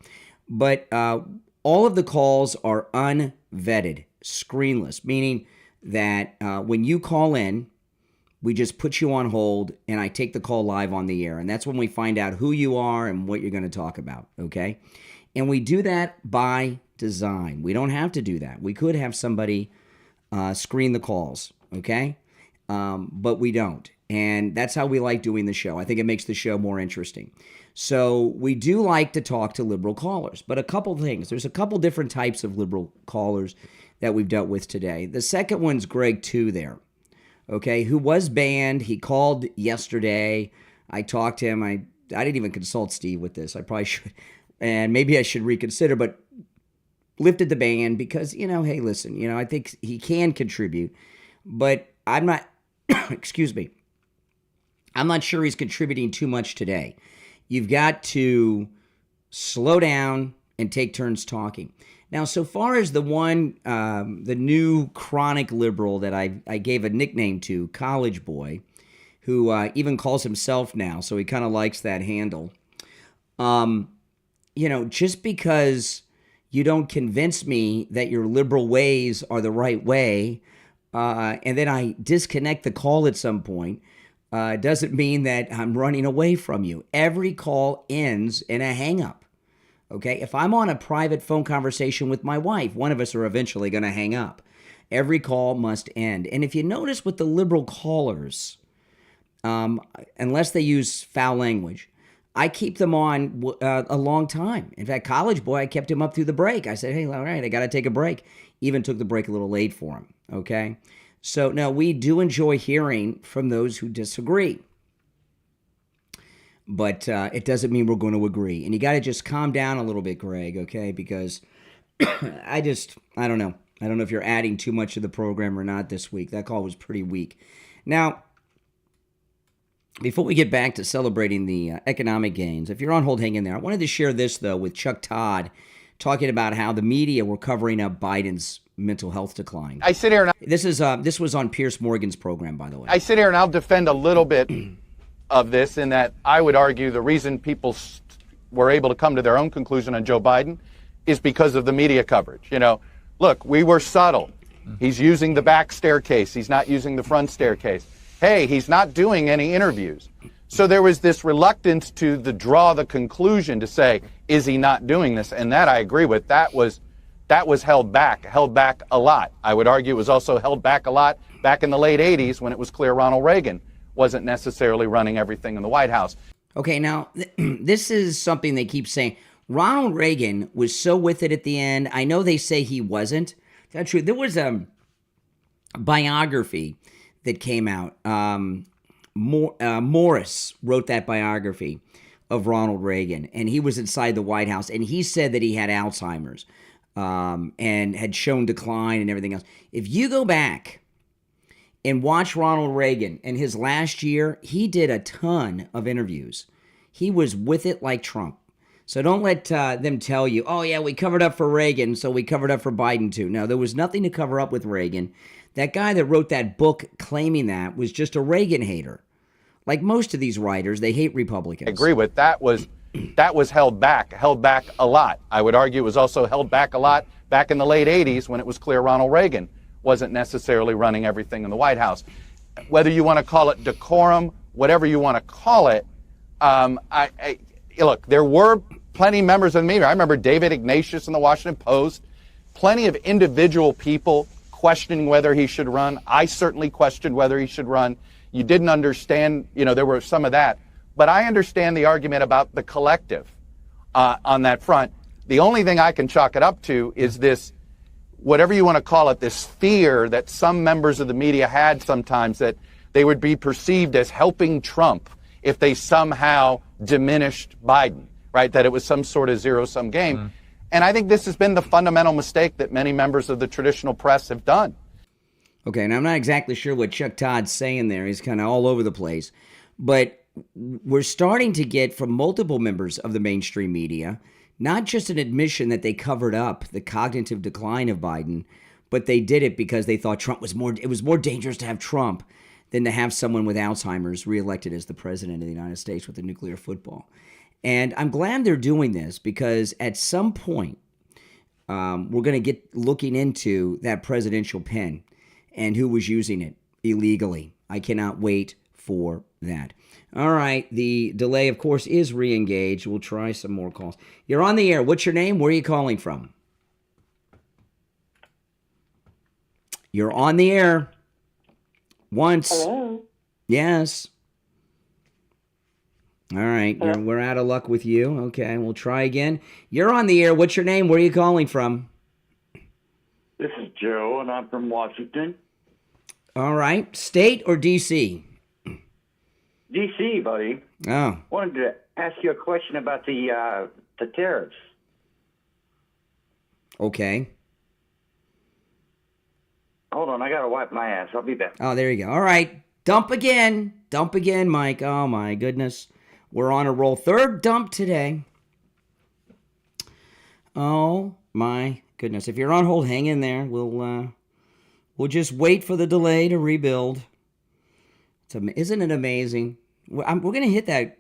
But all of the calls are unvetted, screenless, meaning that when you call in, we just put you on hold, and I take the call live on the air. And that's when we find out who you are and what you're going to talk about, okay? And we do that by design. We don't have to do that. We could have somebody screen the calls, okay? But we don't. And that's how we like doing the show. I think it makes the show more interesting. So we do like to talk to liberal callers. But a couple things. There's a couple different types of liberal callers that we've dealt with today. The second one's Greg 2 there. Okay, who was banned. He called yesterday. I talked to him. I didn't even consult Steve with this. I probably should. And maybe I should reconsider, but lifted the ban because, hey, listen, I think he can contribute. But I'm not, excuse me, I'm not sure he's contributing too much today. You've got to slow down and take turns talking. Now, so far as the new chronic liberal that I gave a nickname to, College Boy, who even calls himself now, so he kind of likes that handle. Just because you don't convince me that your liberal ways are the right way, and then I disconnect the call at some point, doesn't mean that I'm running away from you. Every call ends in a hang-up. Okay, if I'm on a private phone conversation with my wife, one of us are eventually going to hang up. Every call must end. And if you notice with the liberal callers, unless they use foul language, I keep them on a long time. In fact, College Boy, I kept him up through the break. I said, hey, all right, I got to take a break. Even took the break a little late for him, okay? So, now, we do enjoy hearing from those who disagree. But it doesn't mean we're going to agree. And you got to just calm down a little bit, Greg, okay? Because I don't know. I don't know if you're adding too much to the program or not this week. That call was pretty weak. Now, before we get back to celebrating the economic gains, if you're on hold, hang in there. I wanted to share this, though, with Chuck Todd, talking about how the media were covering up Biden's mental health decline. I sit here and this was on Piers Morgan's program, by the way. I sit here and I'll defend a little bit of this in that I would argue the reason people were able to come to their own conclusion on Joe Biden is because of the media coverage. Look, we were subtle. He's using the back staircase. He's not using the front staircase. Hey, he's not doing any interviews. So there was this reluctance to draw the conclusion to say, is he not doing this? And that I agree with. That was held back a lot. I would argue it was also held back a lot back in the late 80s when it was clear Ronald Reagan wasn't necessarily running everything in the White House. Okay, now, this is something they keep saying. Ronald Reagan was so with it at the end. I know they say he wasn't. That's true. There was a biography that came out. Morris wrote that biography of Ronald Reagan, and he was inside the White House, and he said that he had Alzheimer's and had shown decline and everything else. If you go back and watch Ronald Reagan in his last year, he did a ton of interviews. He was with it like Trump. So don't let them tell you, oh, yeah, we covered up for Reagan, so we covered up for Biden, too. No, there was nothing to cover up with Reagan. That guy that wrote that book claiming that was just a Reagan hater. Like most of these writers, they hate Republicans. I agree with that. Was held back a lot. I would argue it was also held back a lot back in the late 80s when it was clear Ronald Reagan wasn't necessarily running everything in the White House. Whether you want to call it decorum, whatever you want to call it, look, there were plenty of members of the media. I remember David Ignatius in the Washington Post, plenty of individual people questioning whether he should run. I certainly questioned whether he should run. You didn't understand, there were some of that. But I understand the argument about the collective on that front. The only thing I can chalk it up to is this, whatever you want to call it, this fear that some members of the media had sometimes that they would be perceived as helping Trump if they somehow diminished Biden, right? That it was some sort of zero-sum game. Mm-hmm. And I think this has been the fundamental mistake that many members of the traditional press have done. Okay, and I'm not exactly sure what Chuck Todd's saying there. He's kind of all over the place. But we're starting to get from multiple members of the mainstream media, not just an admission that they covered up the cognitive decline of Biden, but they did it because they thought it was more dangerous to have Trump than to have someone with Alzheimer's reelected as the president of the United States with a nuclear football. And I'm glad they're doing this because at some point, we're going to get looking into that presidential pen and who was using it illegally. I cannot wait for that. All right, the delay, of course, is re-engaged. We'll try some more calls. You're on the air. What's your name? Where are you calling from? You're on the air. Once. Hello? Yes. All right, we're out of luck with you. Okay, we'll try again. You're on the air. What's your name? Where are you calling from? This is Joe, and I'm from Washington. All right. State or D.C.? D.C., buddy. Oh. Wanted to ask you a question about the tariffs. Okay. Hold on, I got to wipe my ass. I'll be back. Oh, there you go. All right. Dump again. Dump again, Mike. Oh, my goodness. We're on a roll. Third dump today. Oh, my goodness. If you're on hold, hang in there. We'll just wait for the delay to rebuild. Isn't it amazing? We're going to hit that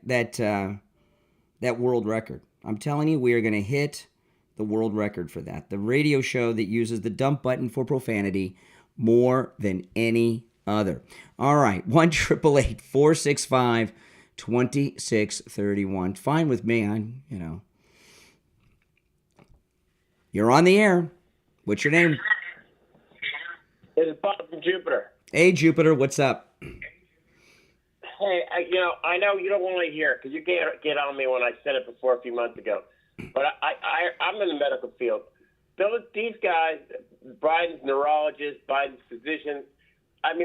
world record. I'm telling you, we are going to hit the world record for that. The radio show that uses the dump button for profanity more than any other. All right, 1-888-465-2631. Fine with me. You're on the air. What's your name? It's Bob from Jupiter. Hey, Jupiter, what's up? Hey, I know you don't want to hear it because you get on me when I said it before a few months ago. But I'm in the medical field. These guys, Biden's neurologists, Biden's physicians,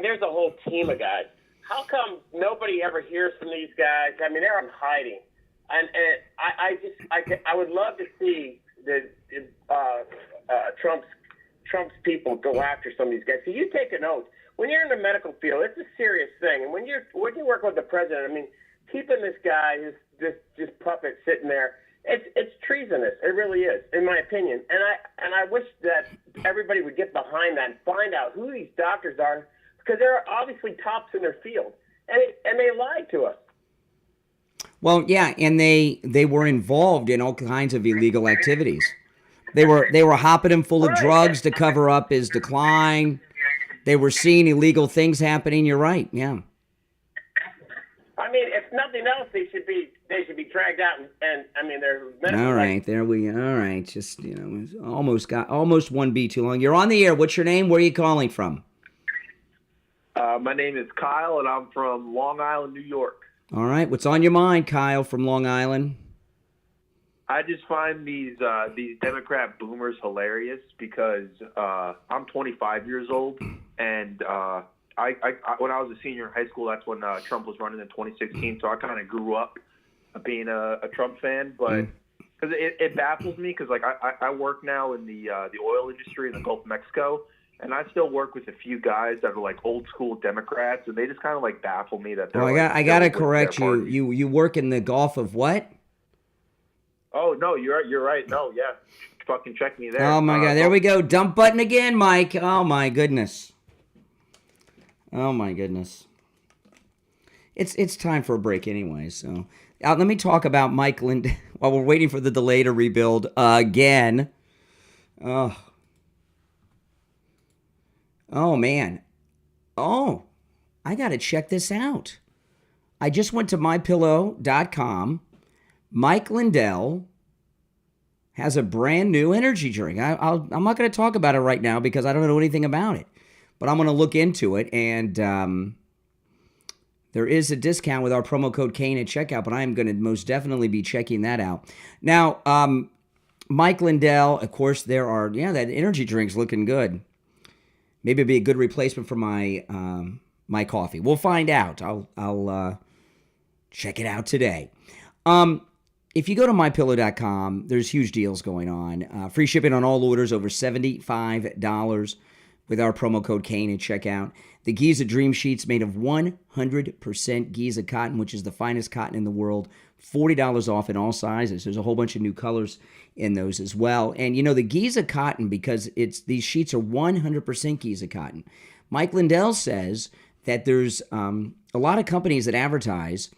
there's a whole team of guys. How come nobody ever hears from these guys? They're in hiding. And I would love to see Trump's people go after some of these guys. So you take an oath. When you're in the medical field, it's a serious thing. And when you work with the president, keeping this guy, this puppet sitting there, it's treasonous. It really is, in my opinion. And I wish that everybody would get behind that and find out who these doctors are, because they're obviously tops in their field, and they lied to us. Well, yeah, and they were involved in all kinds of illegal activities. They were hopping him full of drugs to cover up his decline. They were seeing illegal things happening. You're right. Yeah. If nothing else, they should be dragged out and they're. All right, there we. All right, just almost one beat too long. You're on the air. What's your name? Where are you calling from? My name is Kyle, and I'm from Long Island, New York. All right, what's on your mind, Kyle from Long Island? I just find these Democrat boomers hilarious because I'm 25 years old, and I when I was a senior in high school, that's when Trump was running in 2016. So I kind of grew up being a Trump fan, but because it baffles me because like I work now in the oil industry in the Gulf of Mexico, and I still work with a few guys that are like old school Democrats, and they just kind of like baffle me that they're. Well, like, I gotta correct you. You work in the Gulf of what? Oh no, you're right. No, yeah, fucking check me there. Oh my God, there we go. Dump button again, Mike. Oh my goodness. Oh my goodness. It's time for a break anyway. So let me talk about Mike Lind while we're waiting for the delay to rebuild again. Oh man. Oh, I gotta check this out. I just went to mypillow.com. Mike Lindell has a brand new energy drink. I'm not going to talk about it right now because I don't know anything about it, but I'm going to look into it. And there is a discount with our promo code Kane at checkout, but I am going to most definitely be checking that out. Now, Mike Lindell, of course, that energy drink's looking good. Maybe it'd be a good replacement for my my coffee. We'll find out. I'll check it out today. If you go to mypillow.com, there's huge deals going on. Free shipping on all orders over $75 with our promo code Kane at checkout. The Giza Dream Sheets made of 100% Giza cotton, which is the finest cotton in the world. $40 off in all sizes. There's a whole bunch of new colors in those as well. And you know, the Giza cotton, because these sheets are 100% Giza cotton. Mike Lindell says that there's a lot of companies that advertise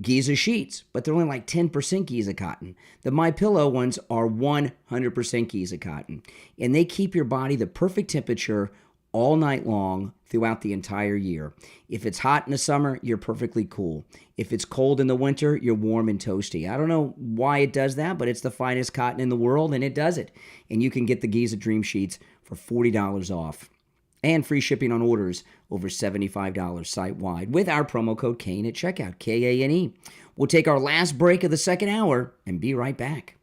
Giza sheets, but they're only like 10% Giza cotton. The MyPillow ones are 100% Giza cotton, and they keep your body the perfect temperature all night long throughout the entire year. If it's hot in the summer, you're perfectly cool. If it's cold in the winter, you're warm and toasty. I don't know why it does that, but it's the finest cotton in the world, and it does it. And you can get the Giza Dream Sheets for $40 off. And free shipping on orders over $75 site-wide with our promo code Kane at checkout, Kane. We'll take our last break of the second hour and be right back.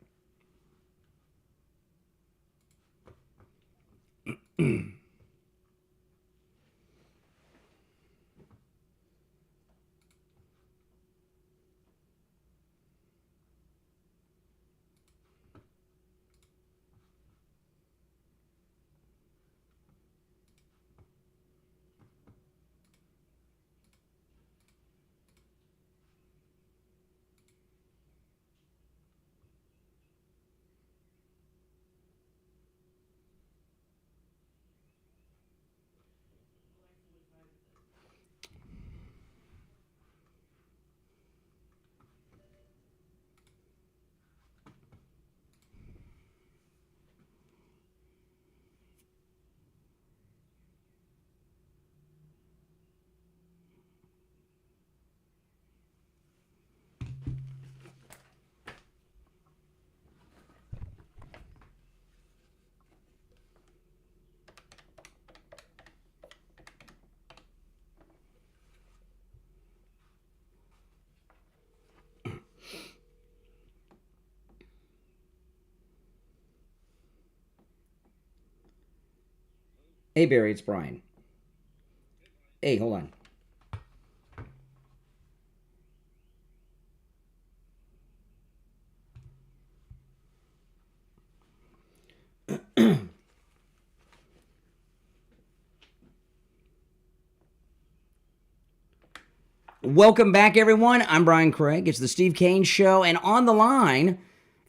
Hey, Barry, it's Brian. Hey, hold on. Welcome back, everyone. I'm Brian Craig. It's the Steve Kane Show, and on the line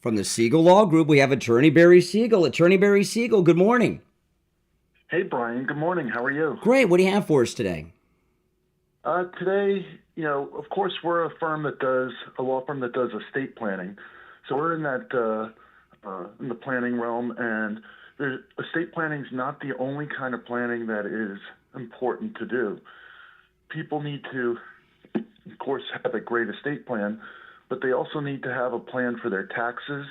from the Siegel Law Group, we have Attorney Barry Siegel. Attorney Barry Siegel, good morning. Hey, Brian. Good morning. How are you? Great. What do you have for us today? Today, of course, we're a law firm that does estate planning. So we're in that, in the planning realm, and estate planning is not the only kind of planning that is important to do. People need to, of course, have a great estate plan, but they also need to have a plan for their taxes,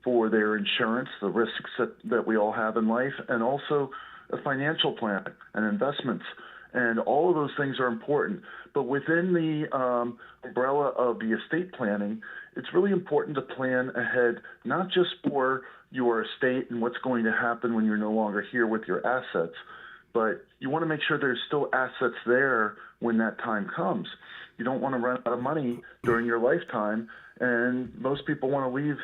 for their insurance, the risks that we all have in life, and also a financial plan and investments. And all of those things are important. But within the umbrella of the estate planning, it's really important to plan ahead, not just for your estate and what's going to happen when you're no longer here with your assets, but you want to make sure there's still assets there when that time comes. You don't want to run out of money during your lifetime, and most people want to leave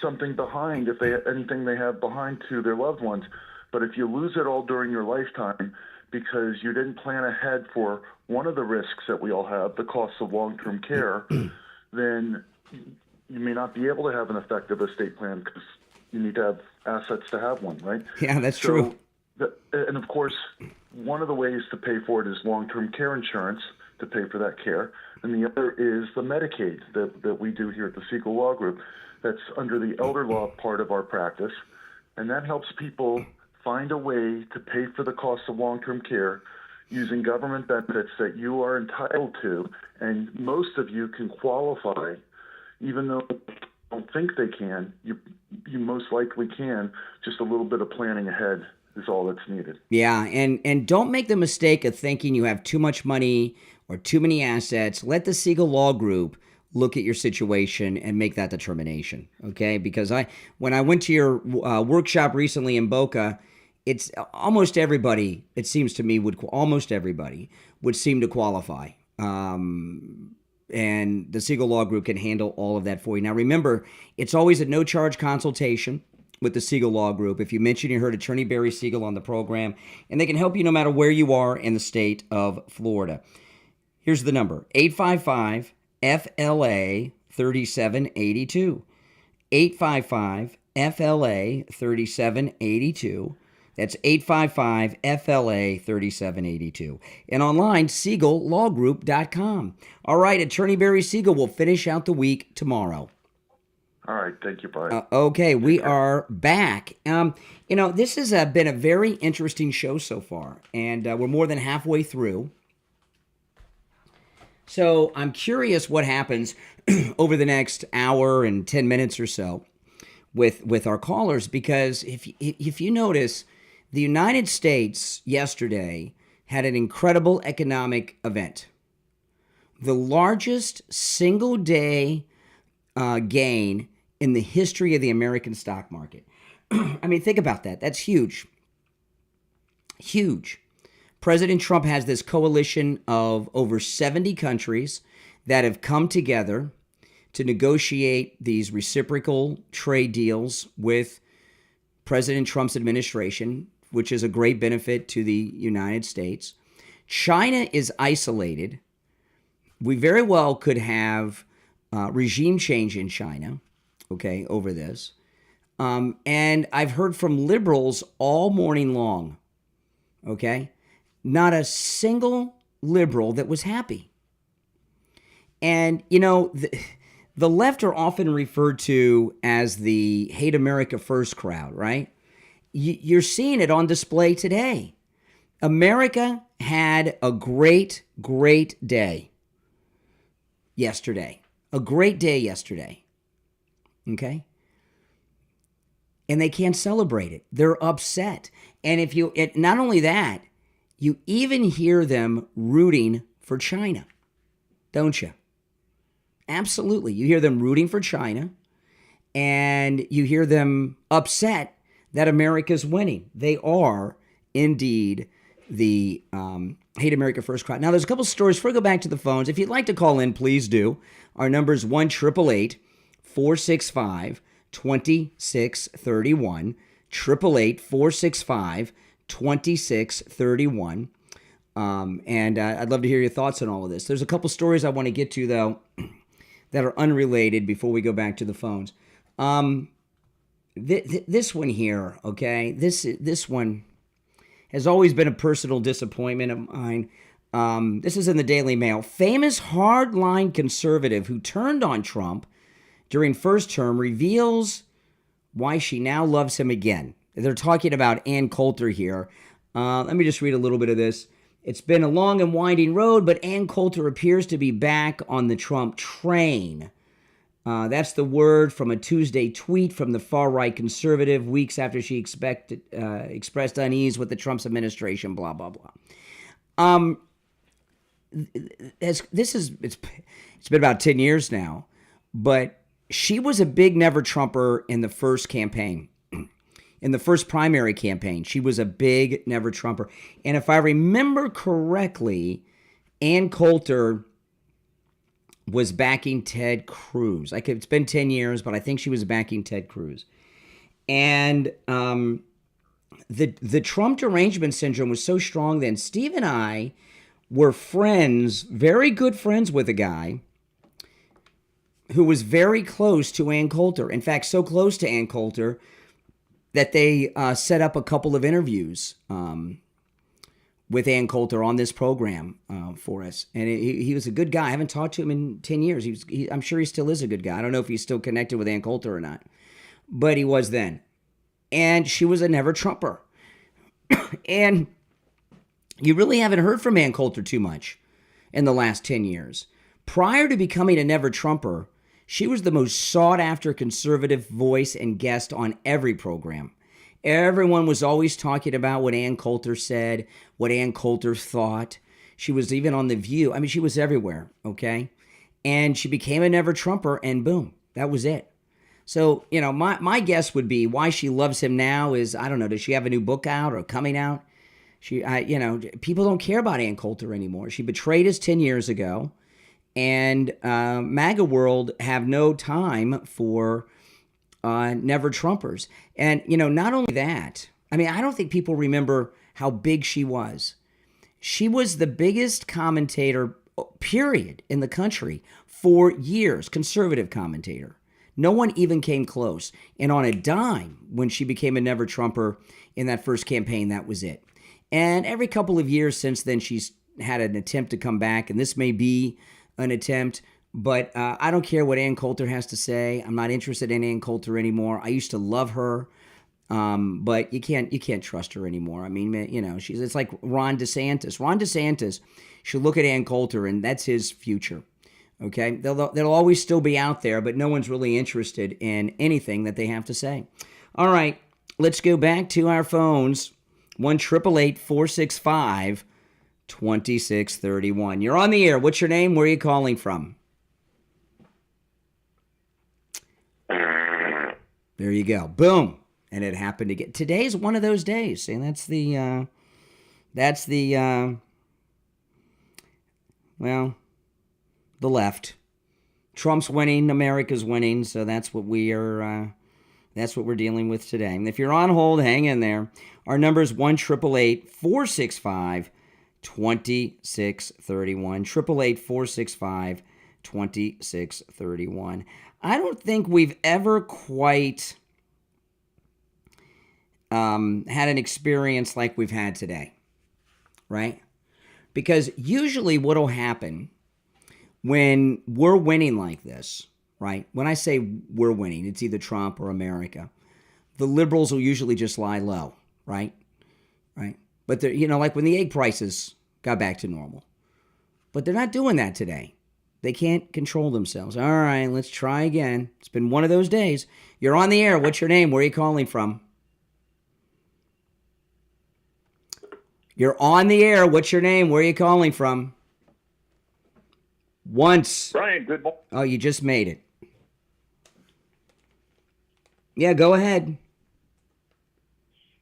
something behind if they anything they have behind to their loved ones. But if you lose it all during your lifetime because you didn't plan ahead for one of the risks that we all have, the cost of long-term care, then you may not be able to have an effective estate plan because you need to have assets to have one, right? Yeah, that's true. And of course, one of the ways to pay for it is long-term care insurance to pay for that care. And the other is the Medicaid that we do here at the Siegel Law Group. That's under the elder law part of our practice. And that helps people find a way to pay for the cost of long-term care using government benefits that you are entitled to. And most of you can qualify, even though you don't think they can, you most likely can. Just a little bit of planning ahead is all that's needed. Yeah, and don't make the mistake of thinking you have too much money or too many assets. Let the Siegel Law Group look at your situation and make that determination, okay? Because when I went to your workshop recently in Boca, it's almost everybody, it seems to me, almost everybody would seem to qualify. And the Siegel Law Group can handle all of that for you. Now, remember, it's always a no-charge consultation with the Siegel Law Group. If you mention you heard Attorney Barry Siegel on the program, and they can help you no matter where you are in the state of Florida. Here's the number, 855-FLA-3782. 855-FLA-3782. That's 855-FLA-3782. And online, SiegelLawGroup.com. All right, Attorney Barry Siegel will finish out the week tomorrow. All right, thank you, bye. Okay, we are back. This has been a very interesting show so far, and we're more than halfway through. So I'm curious what happens over the next hour and 10 minutes or so with our callers, because if you notice, the United States yesterday had an incredible economic event. The largest single-day gain in the history of the American stock market. I mean, think about that. That's huge. Huge. President Trump has this coalition of over 70 countries that have come together to negotiate these reciprocal trade deals with President Trump's administration, which is a great benefit to the United States. China is isolated. We very well could have regime change in China, okay, over this. And I've heard from liberals all morning long, okay? Not a single liberal that was happy. And, the left are often referred to as the Hate America First crowd, right? You're seeing it on display today. America had a great, great day yesterday. A great day yesterday. Okay? And they can't celebrate it. They're upset. And not only that, you even hear them rooting for China, don't you? Absolutely. You hear them rooting for China, and you hear them upset that America's winning. They are indeed the Hate America First crowd. Now, there's a couple stories. Before we go back to the phones, if you'd like to call in, please do. Our number is 1-888-465-2631. 888-465-2631. And I'd love to hear your thoughts on all of this. There's a couple stories I want to get to, though, that are unrelated before we go back to the phones. This one here, okay? This one has always been a personal disappointment of mine. This is in the Daily Mail. Famous hardline conservative who turned on Trump during first term reveals why she now loves him again. They're talking about Ann Coulter here. Let me just read a little bit of this. It's been a long and winding road, but Ann Coulter appears to be back on the Trump train. That's the word from a Tuesday tweet from the far-right conservative weeks after she expressed unease with the Trump's administration, blah, blah, blah. It's been about 10 years now, but she was a big never-Trumper in the first campaign. In the first primary campaign, she was a big never-Trumper. And if I remember correctly, Ann Coulter was backing Ted Cruz. It's been 10 years, but I think she was backing Ted Cruz. And the Trump derangement syndrome was so strong then. Steve and I were friends, very good friends with a guy who was very close to Ann Coulter. In fact, so close to Ann Coulter that they set up a couple of interviews with Ann Coulter on this program for us. And he was a good guy. I haven't talked to him in 10 years. I'm sure he still is a good guy. I don't know if he's still connected with Ann Coulter or not, but he was then. And she was a never Trumper. And you really haven't heard from Ann Coulter too much in the last 10 years. Prior to becoming a never Trumper, she was the most sought-after conservative voice and guest on every program. Everyone was always talking about what Ann Coulter said, what Ann Coulter thought. She was even on The View. I mean, she was everywhere, okay? And she became a never Trumper, and boom, that was it. So, my guess would be why she loves him now is, I don't know, does she have a new book out or coming out? People don't care about Ann Coulter anymore. She betrayed us 10 years ago, and MAGA world have no time for never Trumpers. And, not only that, I don't think people remember how big she was. She was the biggest commentator, period, in the country for years, conservative commentator. No one even came close. And on a dime, when she became a never Trumper in that first campaign, that was it. And every couple of years since then, she's had an attempt to come back, and this may be an attempt, but I don't care what Ann Coulter has to say. I'm not interested in Ann Coulter anymore. I used to love her, but you can't trust her anymore. It's like Ron DeSantis. Ron DeSantis should look at Ann Coulter, and that's his future. Okay, they'll always still be out there, but no one's really interested in anything that they have to say. All right, let's go back to our phones. 1-888-465-2631. You're on the air. What's your name? Where are you calling from? There you go. Boom. And it happened again. Today's one of those days. And that's the left. Trump's winning. America's winning. So that's what we're dealing with today. And if you're on hold, hang in there. Our number is 1-888-465-2631. 1-888-465-2631. I don't think we've ever quite had an experience like we've had today, right? Because usually what will happen when we're winning like this, right? When I say we're winning, it's either Trump or America. The liberals will usually just lie low, right? Right? But they're, like when the egg prices got back to normal. But they're not doing that today. They can't control themselves. All right, let's try again. It's been one of those days. You're on the air. What's your name? Where are you calling from? You're on the air. What's your name? Where are you calling from? Once. Brian, good morning. Oh, you just made it. Yeah, go ahead.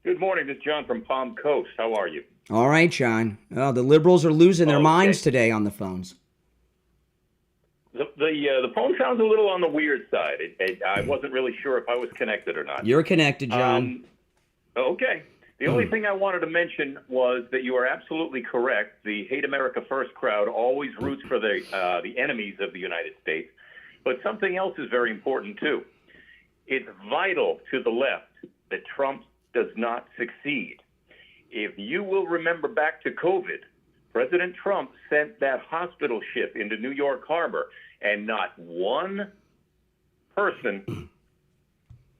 Good morning. This is John from Palm Coast. How are you? All right, John. Oh, the liberals are losing their minds today on the phones. The phone sounds a little on the weird side. I wasn't really sure if I was connected or not. You're connected, John. Okay. The only thing I wanted to mention was that you are absolutely correct. The Hate America First crowd always roots for the enemies of the United States. But something else is very important, too. It's vital to the left that Trump does not succeed. If you will remember back to COVID, President Trump sent that hospital ship into New York Harbor, and not one person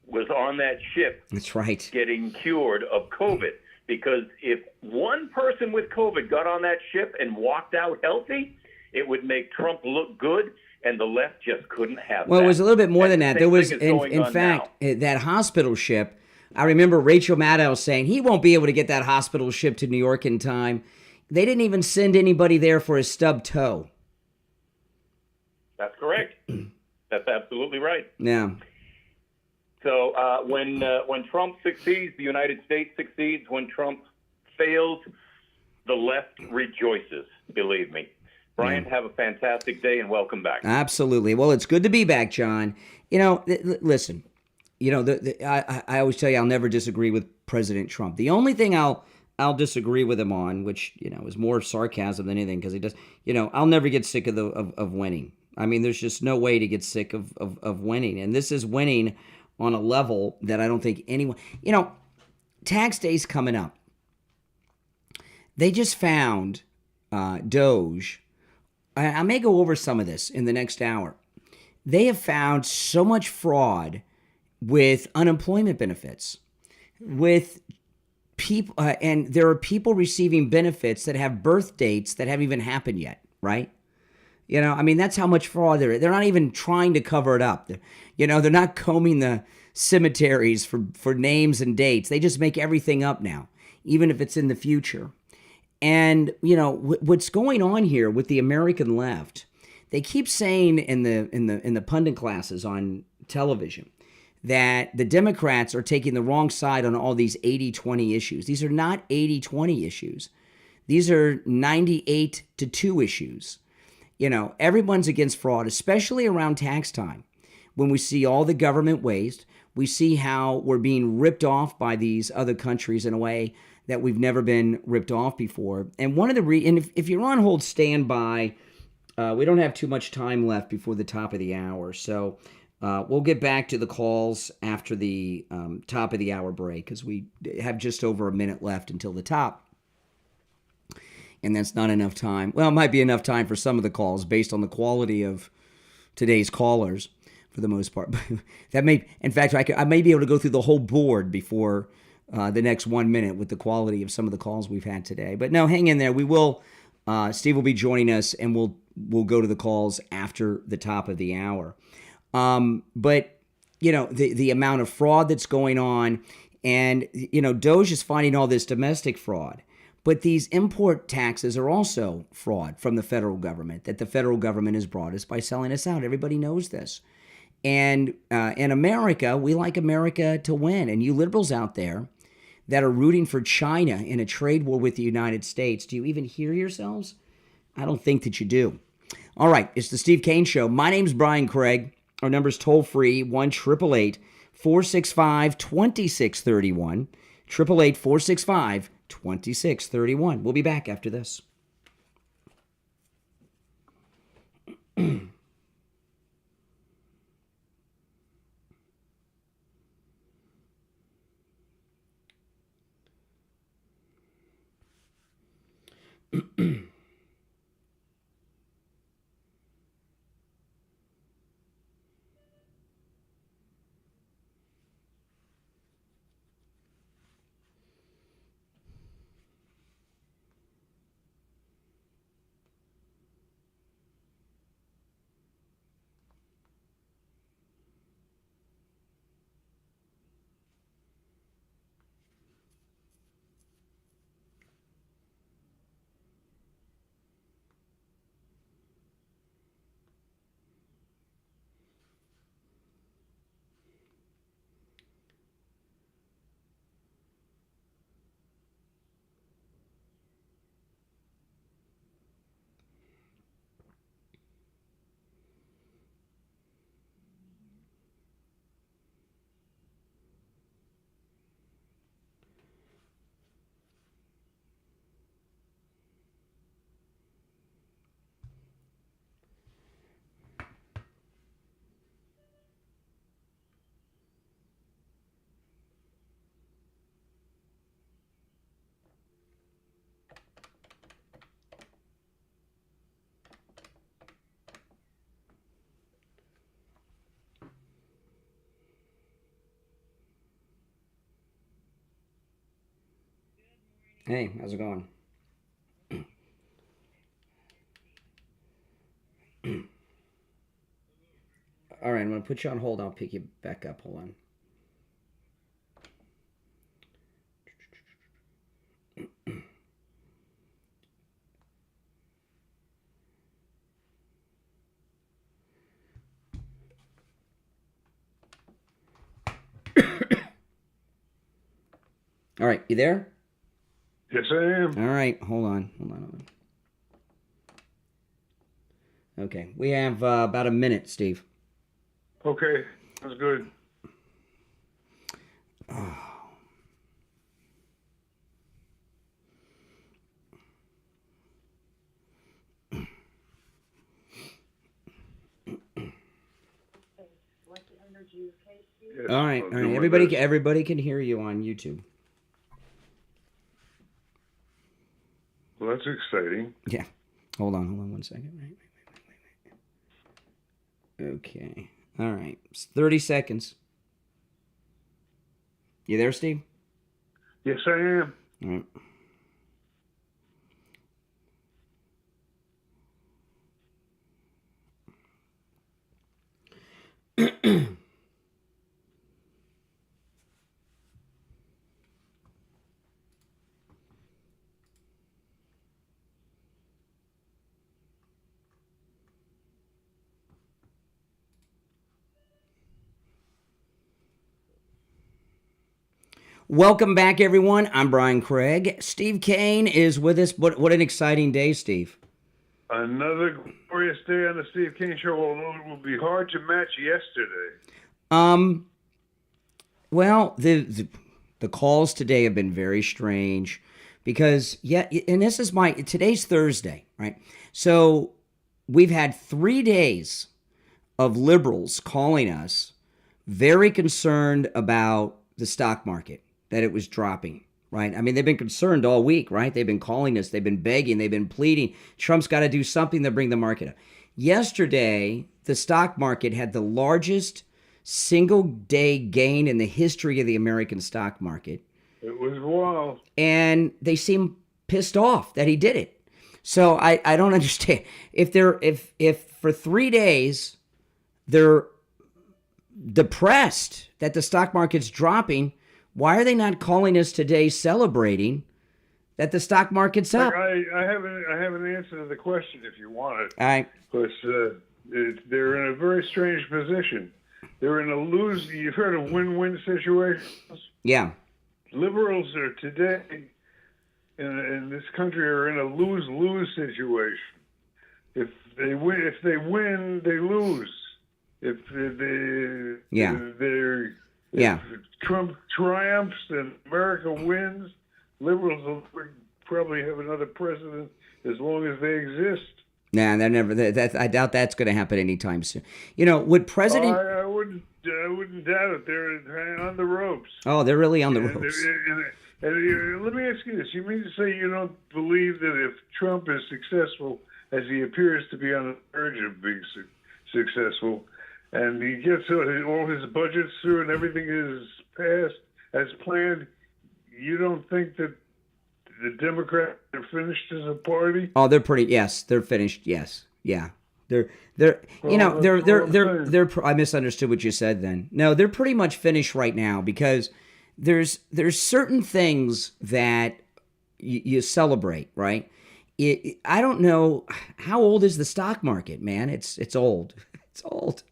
was on that ship. That's right. Getting cured of COVID. Because if one person with COVID got on that ship and walked out healthy, it would make Trump look good, and the left just couldn't have that. Well, it was a little bit more than that. There was, in fact, that hospital ship. I remember Rachel Maddow saying he won't be able to get that hospital ship to New York in time. They didn't even send anybody there for a stub toe. That's correct. That's absolutely right. Yeah. So when Trump succeeds, the United States succeeds. When Trump fails, the left rejoices, believe me. Brian, Yeah. have a fantastic day and welcome back. Absolutely. Well, it's good to be back, John. Listen, I always tell you I'll never disagree with President Trump. The only thing I'll disagree with him on, which, is more sarcasm than anything, because he does, I'll never get sick of winning. I mean, there's just no way to get sick of winning. And this is winning on a level that I don't think anyone, tax day's coming up. They just found Doge. I may go over some of this in the next hour. They have found so much fraud with unemployment benefits, with people, and there are people receiving benefits that have birth dates that haven't even happened yet, right? That's how much fraud there is. They're not even trying to cover it up. They're not combing the cemeteries for names and dates. They just make everything up now, even if it's in the future. And, what's going on here with the American left, they keep saying in the pundit classes on television that the Democrats are taking the wrong side on all these 80-20 issues. These are not 80-20 issues. These are 98-2 issues. Everyone's against fraud, especially around tax time. When we see all the government waste, we see how we're being ripped off by these other countries in a way that we've never been ripped off before. And one of the and if you're on hold, stand by. We don't have too much time left before the top of the hour, so we'll get back to the calls after the top of the hour break, because we have just over a minute left until the top. And that's not enough time. Well, it might be enough time for some of the calls based on the quality of today's callers for the most part. That may, in fact, I may be able to go through the whole board before the next 1 minute with the quality of some of the calls we've had today. But no, hang in there. We will, Steve will be joining us, and we'll go to the calls after the top of the hour. But, the amount of fraud that's going on, and, Doge is finding all this domestic fraud. But these import taxes are also fraud from the federal government that the federal government has brought us by selling us out. Everybody knows this. And in America, we like America to win. And you liberals out there that are rooting for China in a trade war with the United States, do you even hear yourselves? I don't think that you do. All right, it's the Steve Kane Show. My name's Brian Craig. Our number's toll-free, 1-888-465-2631. 888-465-2631. We'll be back after this. Hey, how's it going? All right, I'm going to put you on hold. I'll pick you back up. Hold on. All right, you there? Yes, I am. All right, hold on. Okay. We have about a minute, Steve. Okay, that's good. All right. Everybody can hear you on YouTube. Well, that's exciting. Yeah. Hold on 1 second. Wait. Okay. All right. It's 30 seconds. You there, Steve? Yes, I am. All right. Welcome back, everyone. I'm Brian Craig. Steve Kane is with us. What an exciting day, Steve. Another glorious day on the Steve Kane Show, although it will be hard to match yesterday. Well, the calls today have been very strange because, and today's Thursday, right? So we've had 3 days of liberals calling us very concerned about the stock market, that it was dropping, right? I mean, they've been concerned all week, right? They've been calling us, they've been begging, they've been pleading. Trump's got to do something to bring the market up. Yesterday, the stock market had the largest single-day gain in the history of the American stock market. It was wild. And they seem pissed off that he did it. So I don't understand. If for 3 days they're depressed that the stock market's dropping, why are they not calling us today celebrating that the stock market's up? I have an answer to the question if you want it. All right. Because they're in a very strange position. They're in a lose. You've heard of win-win situations? Yeah. Liberals are today in this country are in a lose-lose situation. If they win, they lose. If Trump triumphs and America wins, liberals will probably have another president as long as they exist. Nah, I doubt that's going to happen anytime soon. You know, would President? I wouldn't doubt it. They're on the ropes. Oh, they're really on the ropes. And let me ask you this: you mean to say you don't believe that if Trump is successful, as he appears to be on the verge of being successful, and he gets all his budgets through and everything is passed as planned, you don't think that the Democrats are finished as a party? Oh, they're finished. Yes. Yeah. They're I misunderstood what you said then. No, they're pretty much finished right now because there's certain things that you celebrate, right? I don't know, how old is the stock market, man? It's old. It's old.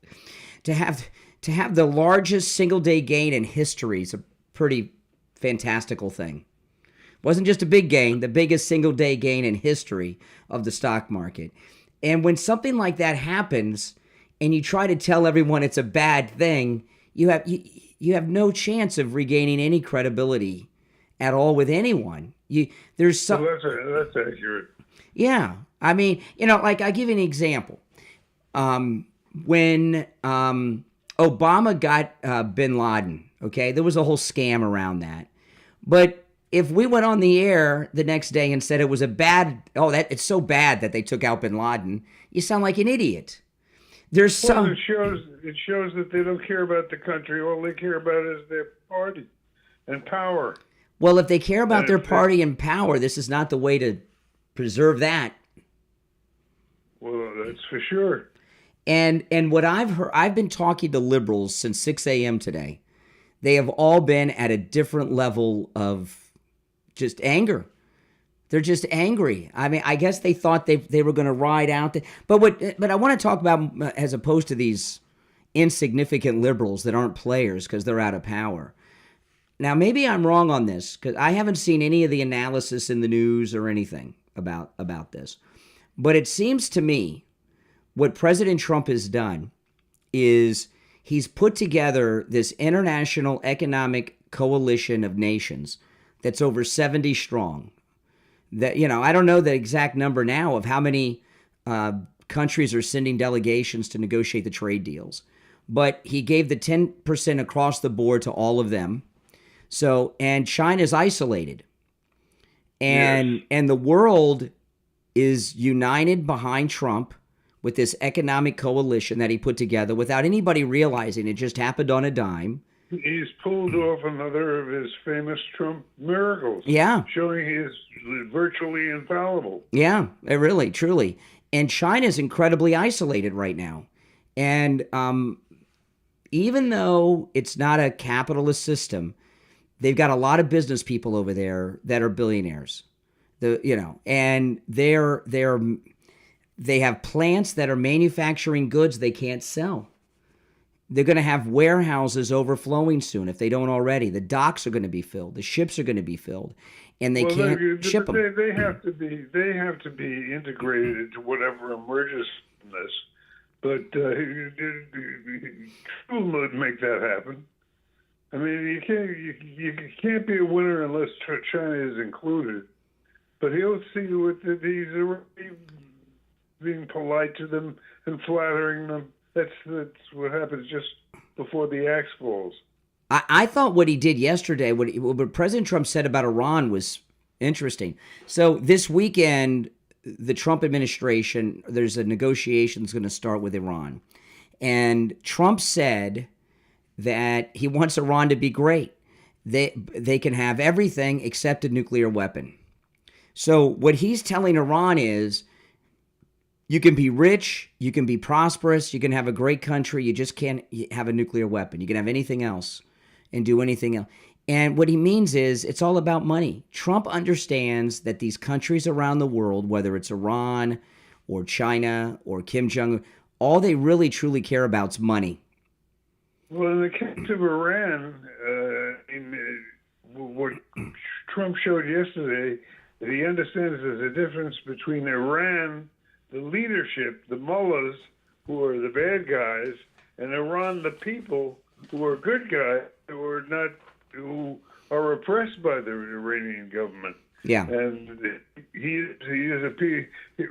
To have the largest single day gain in history is a pretty fantastical thing. Wasn't just a big gain, the biggest single day gain in history of the stock market. And when something like that happens and you try to tell everyone it's a bad thing, you have no chance of regaining any credibility at all with anyone. That's accurate. Yeah. I mean, like I give you an example. When Obama got bin Laden, okay, there was a whole scam around that. But if we went on the air the next day and said it was it's so bad that they took out bin Laden, you sound like an idiot. It shows that they don't care about the country. All they care about is their party and power. Well, if they care about their party and power, this is not the way to preserve that. Well, that's for sure. And what I've heard, I've been talking to liberals since 6 a.m. today. They have all been at a different level of just anger. They're just angry. I mean, I guess they thought they were going to ride out. But I want to talk about, as opposed to these insignificant liberals that aren't players because they're out of power. Now, maybe I'm wrong on this because I haven't seen any of the analysis in the news or anything about this. But it seems to me what President Trump has done is he's put together this international economic coalition of nations that's over 70 strong. That, I don't know the exact number now of how many countries are sending delegations to negotiate the trade deals, but he gave the 10% across the board to all of them. So, and China's isolated, and the world is united behind Trump with this economic coalition that he put together without anybody realizing it just happened on a dime. He's pulled off another of his famous Trump miracles. Yeah. Showing he is virtually infallible. Yeah, really, truly. And China's incredibly isolated right now. And even though it's not a capitalist system, they've got a lot of business people over there that are billionaires. And they have plants that are manufacturing goods they can't sell. They're going to have warehouses overflowing soon if they don't already. The docks are going to be filled. The ships are going to be filled, and they can't ship them. They have to be integrated into whatever emerges from this. But Trump would make that happen. I mean, you can't be a winner unless China is included. But he'll see what he's already being polite to them and flattering them. That's what happens just before the axe falls. I thought what he did yesterday, what President Trump said about Iran was interesting. So this weekend, the Trump administration, there's a negotiation that's going to start with Iran. And Trump said that he wants Iran to be great. They can have everything except a nuclear weapon. So what he's telling Iran is, you can be rich, you can be prosperous, you can have a great country, you just can't have a nuclear weapon. You can have anything else and do anything else. And what he means is it's all about money. Trump understands that these countries around the world, whether it's Iran or China or Kim Jong-un, all they really truly care about is money. Well, in the case of Iran, what Trump showed yesterday, that he understands there's a difference between Iran, the leadership, the mullahs, who are the bad guys, and Iran, the people, who are good guys, who are oppressed by the Iranian government. Yeah. And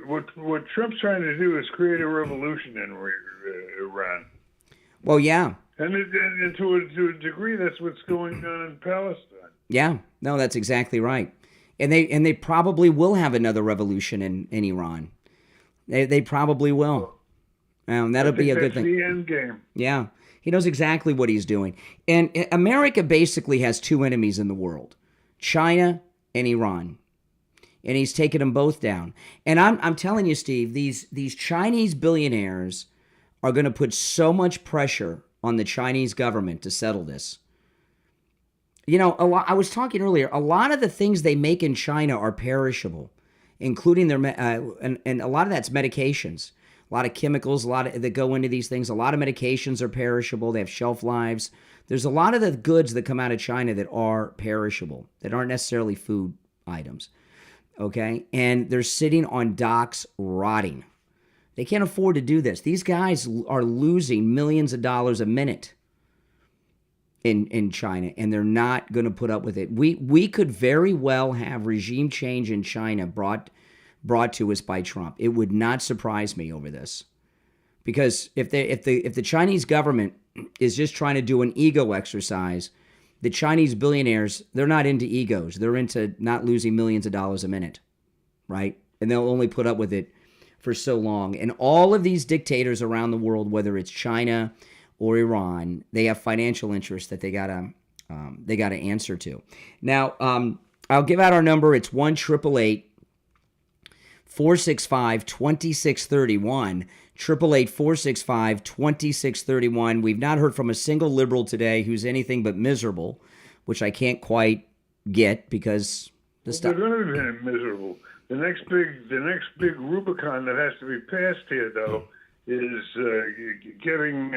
what Trump's trying to do is create a revolution in Iran. Well, yeah. And to a degree, that's what's going on in Palestine. Yeah. No, that's exactly right. And they probably will have another revolution in Iran. They probably will. And that'll be a good thing. That's the end game. Yeah. He knows exactly what he's doing. And America basically has two enemies in the world, China and Iran. And he's taken them both down. And I'm telling you, Steve, these Chinese billionaires are going to put so much pressure on the Chinese government to settle this. I was talking earlier, a lot of the things they make in China are perishable, including their and a lot of that's medications, a lot of chemicals, that go into these things. A lot of medications are perishable. They have shelf lives. There's a lot of the goods that come out of China that are perishable, that aren't necessarily food items. Okay, and they're sitting on docks rotting. They can't afford to do this. These guys are losing millions of dollars a minute in China, and they're not going to put up with it. We could very well have regime change in China brought to us by Trump. It would not surprise me over this, because if the Chinese government is just trying to do an ego exercise, the Chinese billionaires, they're not into egos. They're into not losing millions of dollars a minute, right? And they'll only put up with it for so long. And all of these dictators around the world, whether it's China or Iran, they have financial interests that they gotta answer to. Now, I'll give out our number. It's 1-888-465-2631. 888-465-2631. We've not heard from a single liberal today who's anything but miserable, which I can't quite get because they're going to be miserable. The next big Rubicon that has to be passed here, though, is getting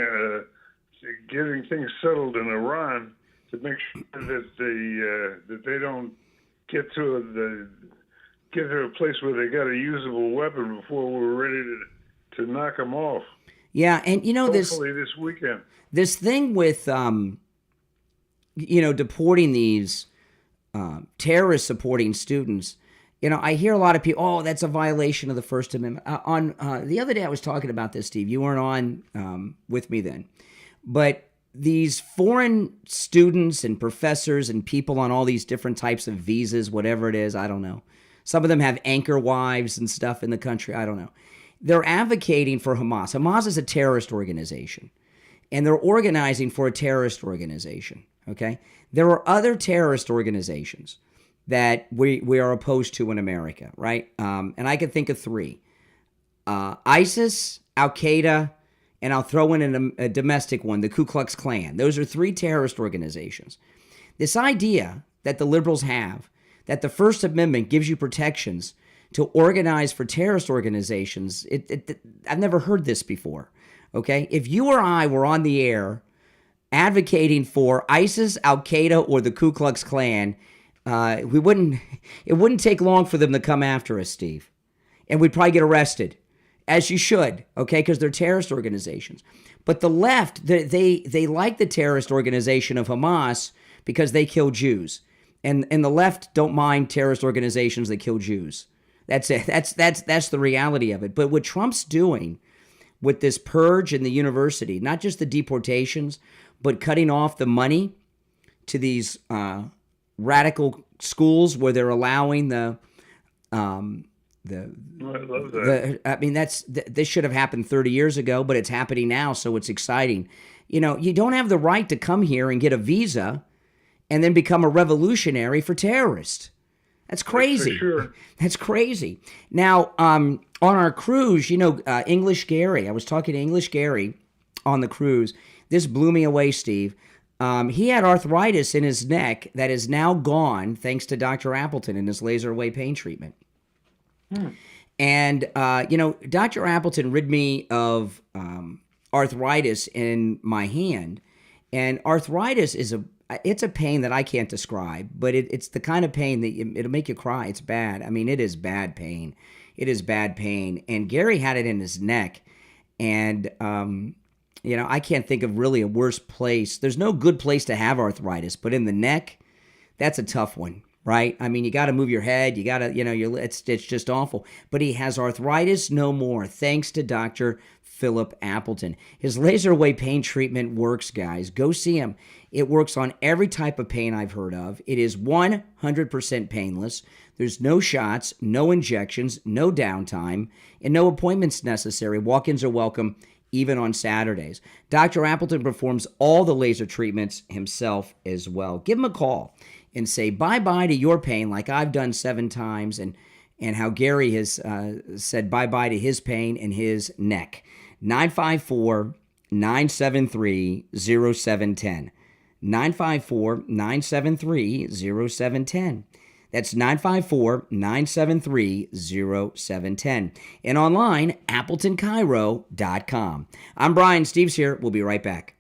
things settled in Iran to make sure that they don't get to a place where they got a usable weapon before we're ready to knock them off. Yeah, and Hopefully this weekend. This thing with deporting these terrorist supporting students. I hear a lot of people, oh, that's a violation of the First Amendment. On the other day I was talking about this, Steve. You weren't on with me then. But these foreign students and professors and people on all these different types of visas, whatever it is, I don't know. Some of them have anchor wives and stuff in the country. I don't know. They're advocating for Hamas. Hamas is a terrorist organization, and they're organizing for a terrorist organization, okay? There are other terrorist organizations that we are opposed to in America, right? And I can think of three. ISIS, Al-Qaeda, and I'll throw in a domestic one, the Ku Klux Klan. Those are three terrorist organizations. This idea that the liberals have, that the First Amendment gives you protections to organize for terrorist organizations, I've never heard this before, okay? If you or I were on the air advocating for ISIS, Al-Qaeda, or the Ku Klux Klan, it wouldn't take long for them to come after us, Steve. And we'd probably get arrested, as you should, okay, because they're terrorist organizations. But the left, they like the terrorist organization of Hamas because they kill Jews. And the left don't mind terrorist organizations that kill Jews. That's it. That's the reality of it. But what Trump's doing with this purge in the university, not just the deportations, but cutting off the money to these radical schools where they're allowing I love that. This should have happened 30 years ago, but it's happening now, so it's exciting. You don't have the right to come here and get a visa and then become a revolutionary for terrorists. That's crazy. For sure. That's crazy. Now, on our cruise, English Gary, I was talking to English Gary on the cruise. This blew me away, Steve. He had arthritis in his neck that is now gone thanks to Dr. Appleton and his laser away pain treatment. And, Dr. Appleton rid me of arthritis in my hand. And arthritis it's a pain that I can't describe, but it's the kind of pain that it'll make you cry. It's bad. I mean, it is bad pain. It is bad pain. And Gary had it in his neck. And, I can't think of really a worse place. There's no good place to have arthritis, but in the neck, that's a tough one, right? I mean, you got to move your head. You got to, it's just awful. But he has arthritis no more, thanks to Dr. Philip Appleton. His laser away pain treatment works, guys. Go see him. It works on every type of pain I've heard of. It is 100% painless. There's no shots, no injections, no downtime, and no appointments necessary. Walk-ins are welcome, even on Saturdays. Dr. Appleton performs all the laser treatments himself as well. Give him a call and say bye-bye to your pain like I've done 7 times, and how Gary has said bye-bye to his pain in his neck. 954-973-0710. 954-973-0710. That's 954-973-0710. And online, AppletonCairo.com. I'm Brian. Steve's here. We'll be right back.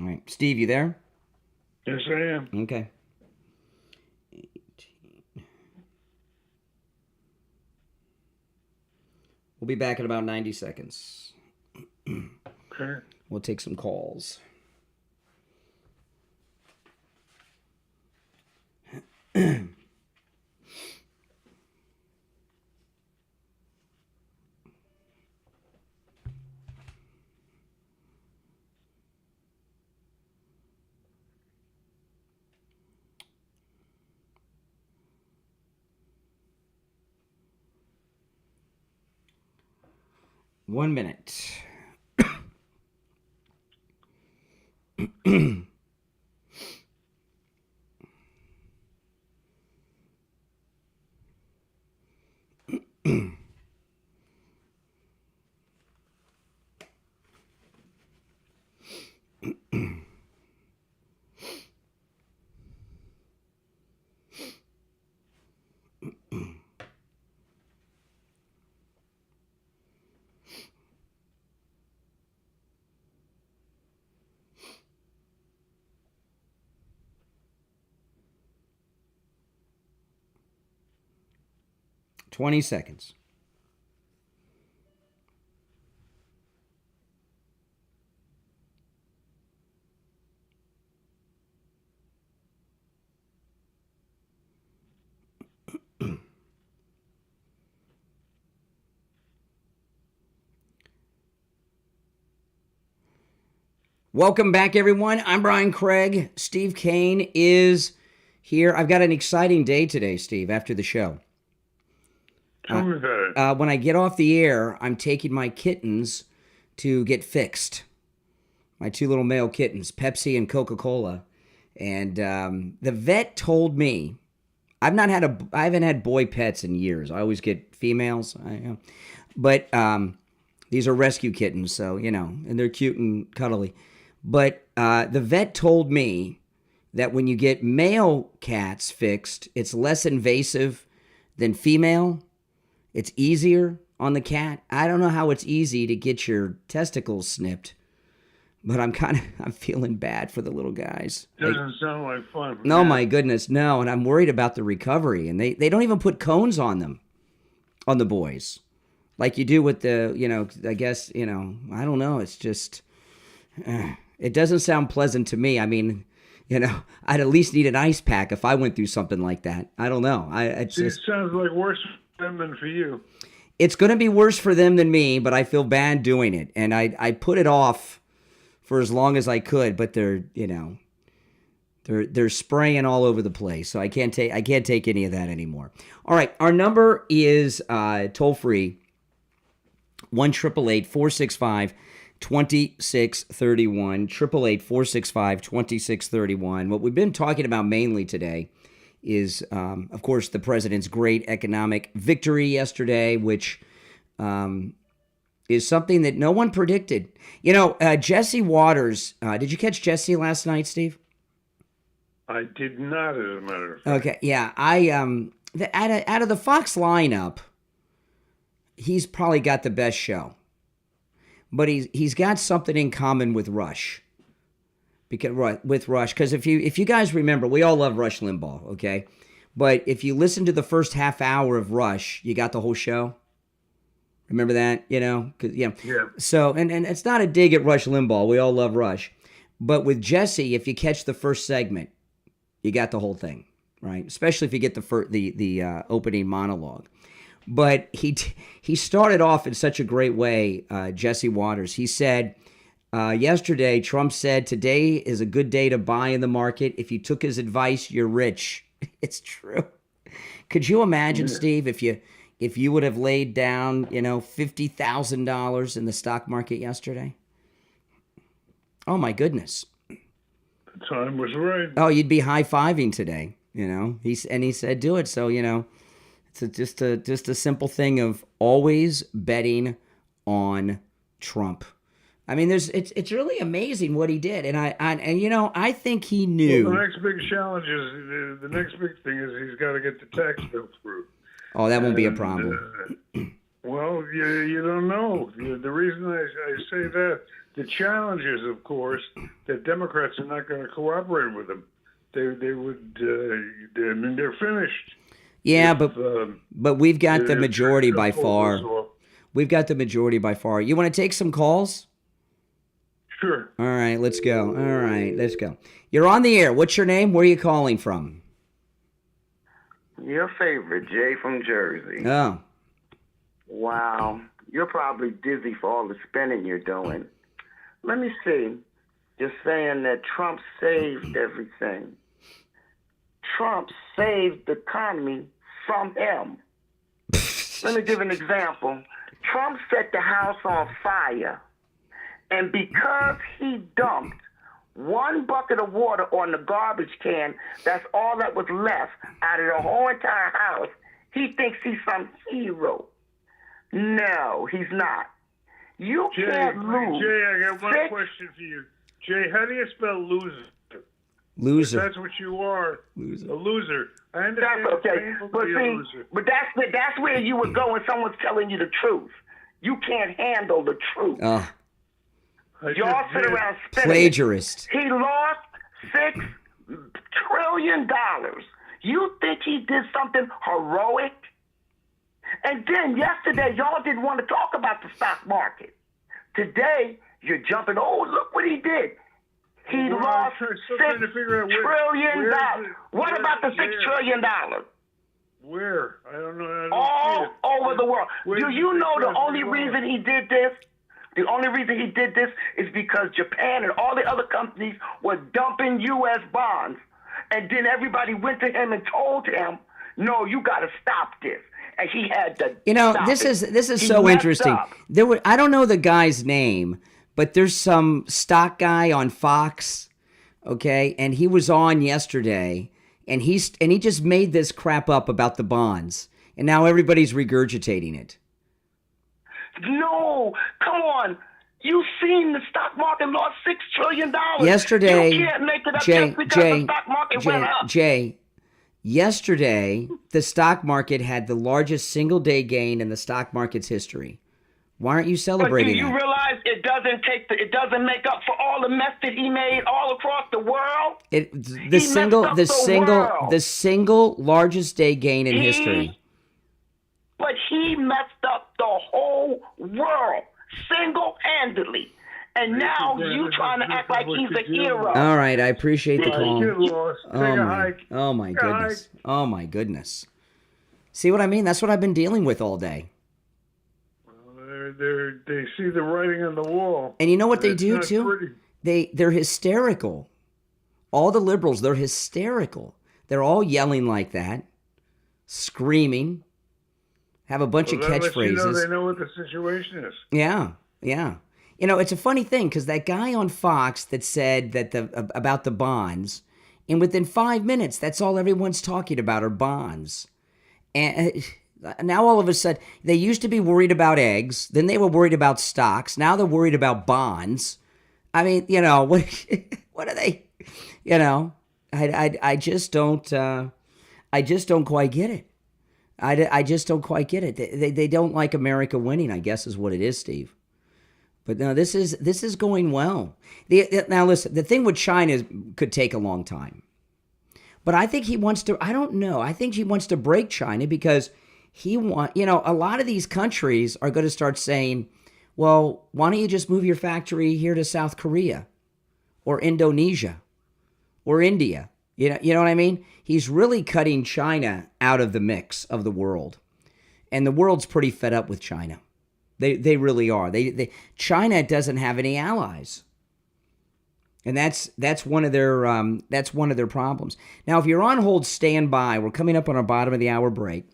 All right. Steve, you there? Yes, I am. Okay. 18. We'll be back in about 90 seconds. Okay. We'll take some calls. 1 minute. 20 seconds. Welcome back, everyone. I'm Brian Craig. Steve Kane is here. I've got an exciting day today, Steve, after the show. Tell me about it. When I get off the air, I'm taking my kittens to get fixed. My two little male kittens, Pepsi and Coca-Cola. And the vet told me, I haven't had boy pets in years. I always get females. But these are rescue kittens, so, and they're cute and cuddly. But the vet told me that when you get male cats fixed, it's less invasive than female. It's easier on the cat. I don't know how it's easy to get your testicles snipped, but I'm feeling bad for the little guys. Doesn't sound like fun. No, my goodness, no. And I'm worried about the recovery. And they don't even put cones on them, on the boys, like you do with the, I guess, I don't know. It's just, it doesn't sound pleasant to me. I mean, I'd at least need an ice pack if I went through something like that. I don't know. It sounds like worse for them than for you. It's going to be worse for them than me, but I feel bad doing it. And I put it off for as long as I could, but they're spraying all over the place. So I can't take any of that anymore. All right. Our number is toll free 1-888-465-2631. 888-465-2631. What we've been talking about mainly today is, of course, the president's great economic victory yesterday, which is something that no one predicted. Jesse Waters, did you catch Jesse last night, Steve? I did not, as a matter of fact. Okay, yeah. Out of the Fox lineup, he's probably got the best show. But he's got something in common with Rush. Because if you guys remember, we all love Rush Limbaugh, okay? But if you listen to the first half hour of Rush, you got the whole show. Remember that? Yeah. So, and it's not a dig at Rush Limbaugh. We all love Rush. But with Jesse, if you catch the first segment, you got the whole thing, right? Especially if you get the opening monologue. But he started off in such a great way, Jesse Waters. He said, yesterday, Trump said, today is a good day to buy in the market. If you took his advice, you're rich. It's true. Could you imagine, Steve, if you would have laid down, $50,000 in the stock market yesterday? Oh, my goodness. The time was right. Oh, you'd be high-fiving today, He said, do it. So, it's just a simple thing of always betting on Trump. I mean, it's really amazing what he did, and I think he knew. Well, the next big challenge is the next big thing is he's got to get the tax bill through. Oh, that won't be a problem. Well, you don't know. The reason I say that, the challenge is, of course, that Democrats are not going to cooperate with him. They would. They're finished. Yeah, but we've got the majority by far. We've got the majority by far. You want to take some calls? Sure. All right, let's go. You're on the air. What's your name? Where are you calling from? Your favorite, Jay from Jersey. Oh. Wow. You're probably dizzy for all the spending you're doing. Let me see. You're saying that Trump saved everything. Trump saved the economy from him. Let me give an example. Trump set the house on fire, and because he dumped one bucket of water on the garbage can, that's all that was left out of the whole entire house, he thinks he's some hero. No, he's not. You can't lose. Jay, I got one question for you. Jay, how do you spell loser? Loser. If that's what you are. Loser. A loser. I understand. That's okay. It's painful to But be a see, loser. but that's where you would go when someone's telling you the truth. You can't handle the truth. Y'all sit around spinning. Plagiarist. He lost $6 trillion. You think he did something heroic? And then yesterday, y'all didn't want to talk about the stock market. Today, you're jumping, oh, look what he did. He lost $6 trillion. What about the $6 trillion? Where? I don't know. All over the world. Do you know the only reason he did this? The only reason he did this is because Japan and all the other companies were dumping U.S. bonds. And then everybody went to him and told him, no, you got to stop this. And he had to stop this it. is He so messed interesting. up. I don't know the guy's name, but there's some stock guy on Fox, okay? And he was on yesterday, and he just made this crap up about the bonds. And now everybody's regurgitating it. No, come on. You've seen the stock market lost $6 trillion. Yesterday, you can't make it up just because the stock market went up. Yesterday, the stock market had the largest single-day gain in the stock market's history. Why aren't you celebrating But do you that? realize it doesn't make up for all the mess that he made all across the world? The single largest day gain in history. But he messed up the whole world single-handedly. And now you trying to act like he's a hero. All right, I appreciate the call. Get lost. Take a hike. Oh my goodness. Oh my goodness. See what I mean? That's what I've been dealing with all day. They see the writing on the wall. And you know what they It's do not too? pretty. They're hysterical. All the liberals, they're hysterical. They're all yelling like that, screaming, have a bunch of Well, that lets catchphrases. you know they know what the situation is. Yeah, yeah. You know, it's a funny thing because that guy on Fox that said that about the bonds, and within 5 minutes, that's all everyone's talking about are bonds. And now all of a sudden, they used to be worried about eggs, then they were worried about stocks, now they're worried about bonds. I mean, you know, what are they? You know, I just don't quite get it. I just don't quite get it. They don't like America winning, I guess is what it is, Steve. But no, this is going well. Now listen, the thing with China could take a long time. But I think he wants to, I don't know. I think he wants to break China because a lot of these countries are going to start saying, well, why don't you just move your factory here to South Korea or Indonesia or India? You know what I mean? He's really cutting China out of the mix of the world. And the world's pretty fed up with China. They really are. China doesn't have any allies. And that's one of their problems. Now, if you're on hold, stand by. We're coming up on our bottom of the hour break.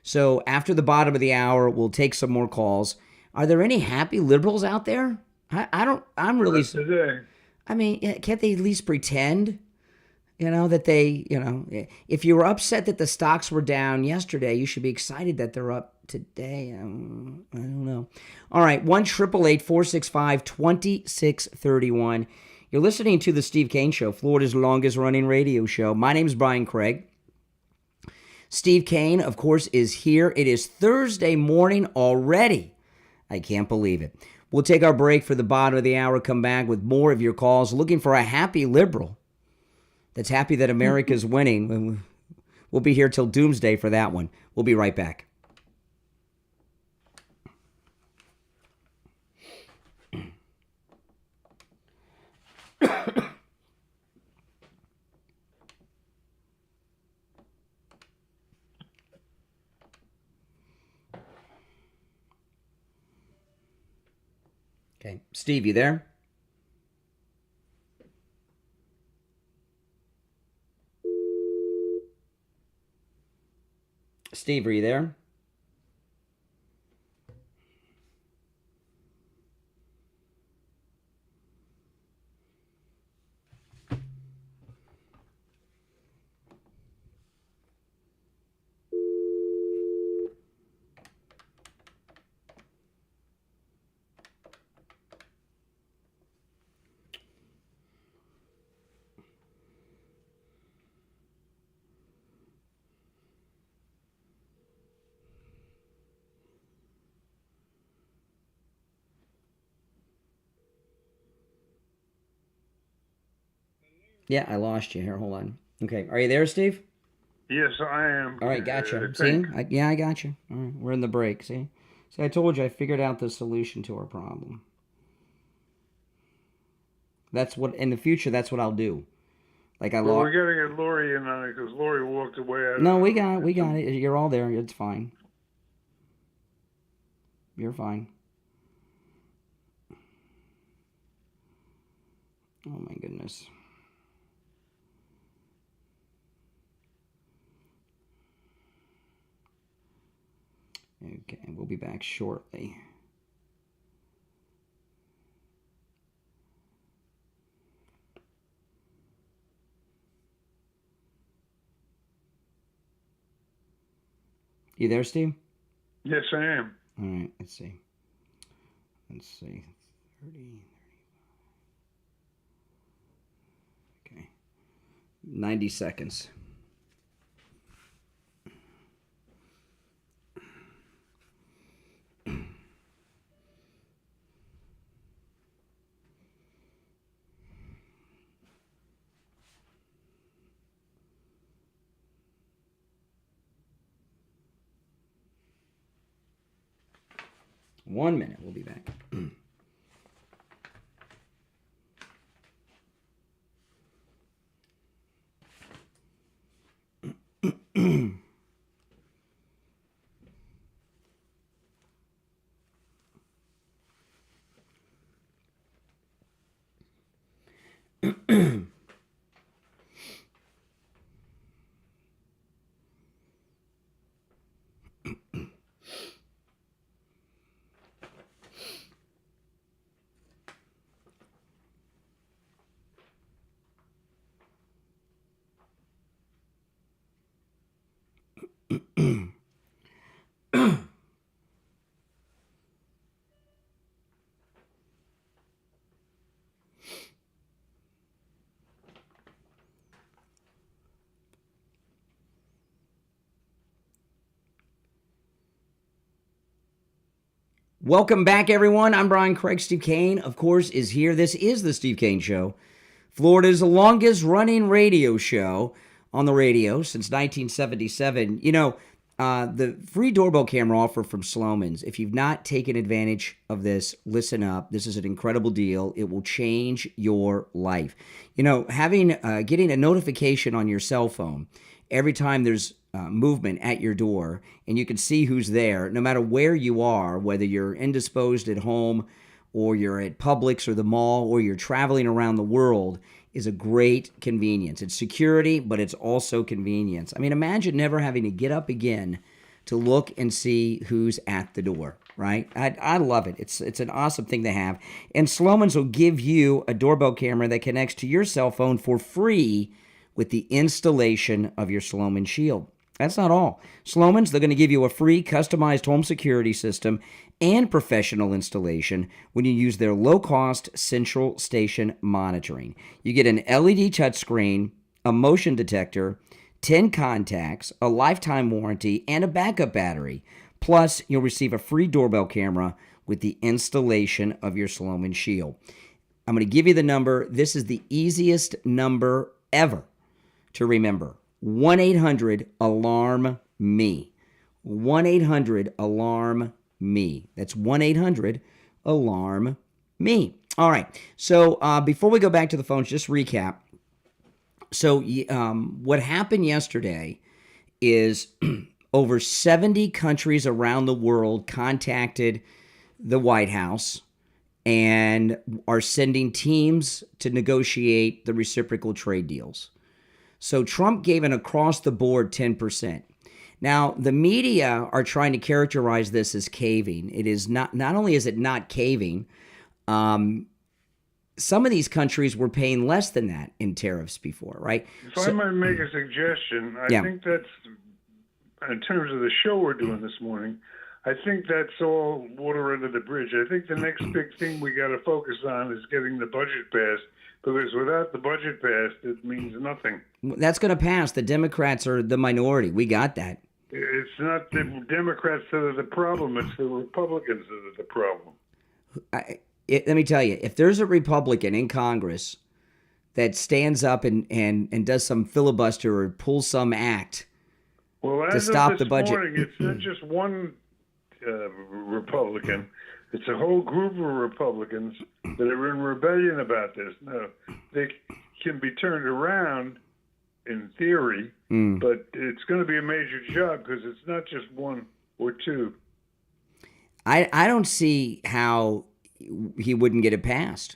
So after the bottom of the hour, we'll take some more calls. Are there any happy liberals out there? I'm really. I mean, can't they at least pretend? That if you were upset that the stocks were down yesterday, you should be excited that they're up today. I don't know. All right, 1-888-465-2631. You're listening to The Steve Kane Show, Florida's longest-running radio show. My name is Brian Craig. Steve Kane, of course, is here. It is Thursday morning already. I can't believe it. We'll take our break for the bottom of the hour, come back with more of your calls, looking for a happy liberal that's happy that America's winning. We'll be here till doomsday for that one. We'll be right back. Okay, Steve, you there? Steve, are you there? Yeah, I lost you here. Hold on. Okay, are you there, Steve? Yes, I am. All right, gotcha. See? I got you. All right, we're in the break. See, I told you I figured out the solution to our problem. That's what in the future. That's what I'll do. Like We're gonna get Lori in on it because Lori walked away. No, we got it. You're all there. It's fine. You're fine. Oh my goodness. Okay, we'll be back shortly. You there, Steve? Yes, I am. All right, let's see. 30. Okay. 90 seconds. One minute, we'll be back. Welcome back, everyone. I'm Brian Craig. Steve Kane, of course, is here. This is the Steve Kane Show, Florida's longest-running radio show on the radio since 1977. You know, the free doorbell camera offer from Slomin's, if you've not taken advantage of this, listen up. This is an incredible deal. It will change your life. You know, getting a notification on your cell phone every time there's movement at your door, and you can see who's there, no matter where you are, whether you're indisposed at home or you're at Publix or the mall or you're traveling around the world, is a great convenience. It's security, but it's also convenience. I mean, imagine never having to get up again to look and see who's at the door, right? I love it. It's an awesome thing to have. And Slomin's will give you a doorbell camera that connects to your cell phone for free with the installation of your Slomin Shield. That's not all. Slomin's, they're going to give you a free customized home security system and professional installation when you use their low-cost central station monitoring. You get an LED touchscreen, a motion detector, 10 contacts, a lifetime warranty, and a backup battery. Plus, you'll receive a free doorbell camera with the installation of your Slomin Shield. I'm going to give you the number. This is the easiest number ever to remember. 1-800-ALARM-ME. 1-800-ALARM-ME. That's 1-800-ALARM-ME. All right. So before we go back to the phones, just recap. So what happened yesterday is over 70 countries around the world contacted the White House and are sending teams to negotiate the reciprocal trade deals. So Trump gave an across-the-board 10%. Now, the media are trying to characterize this as caving. It is not only is it not caving, some of these countries were paying less than that in tariffs before, right? If I might make a suggestion, I think that's, in terms of the show we're doing this morning, I think that's all water under the bridge. I think the next big thing we got to focus on is getting the budget passed. Because without the budget passed, it means nothing. That's going to pass. The Democrats are the minority. We got that. It's not the Democrats that are the problem. It's the Republicans that are the problem. Let me tell you, if there's a Republican in Congress that stands up and does some filibuster or pulls some act to stop the budget. Morning, it's not just one Republican. It's a whole group of Republicans that are in rebellion about this. Now, they can be turned around in theory, but it's going to be a major job because it's not just one or two. I don't see how he wouldn't get it passed.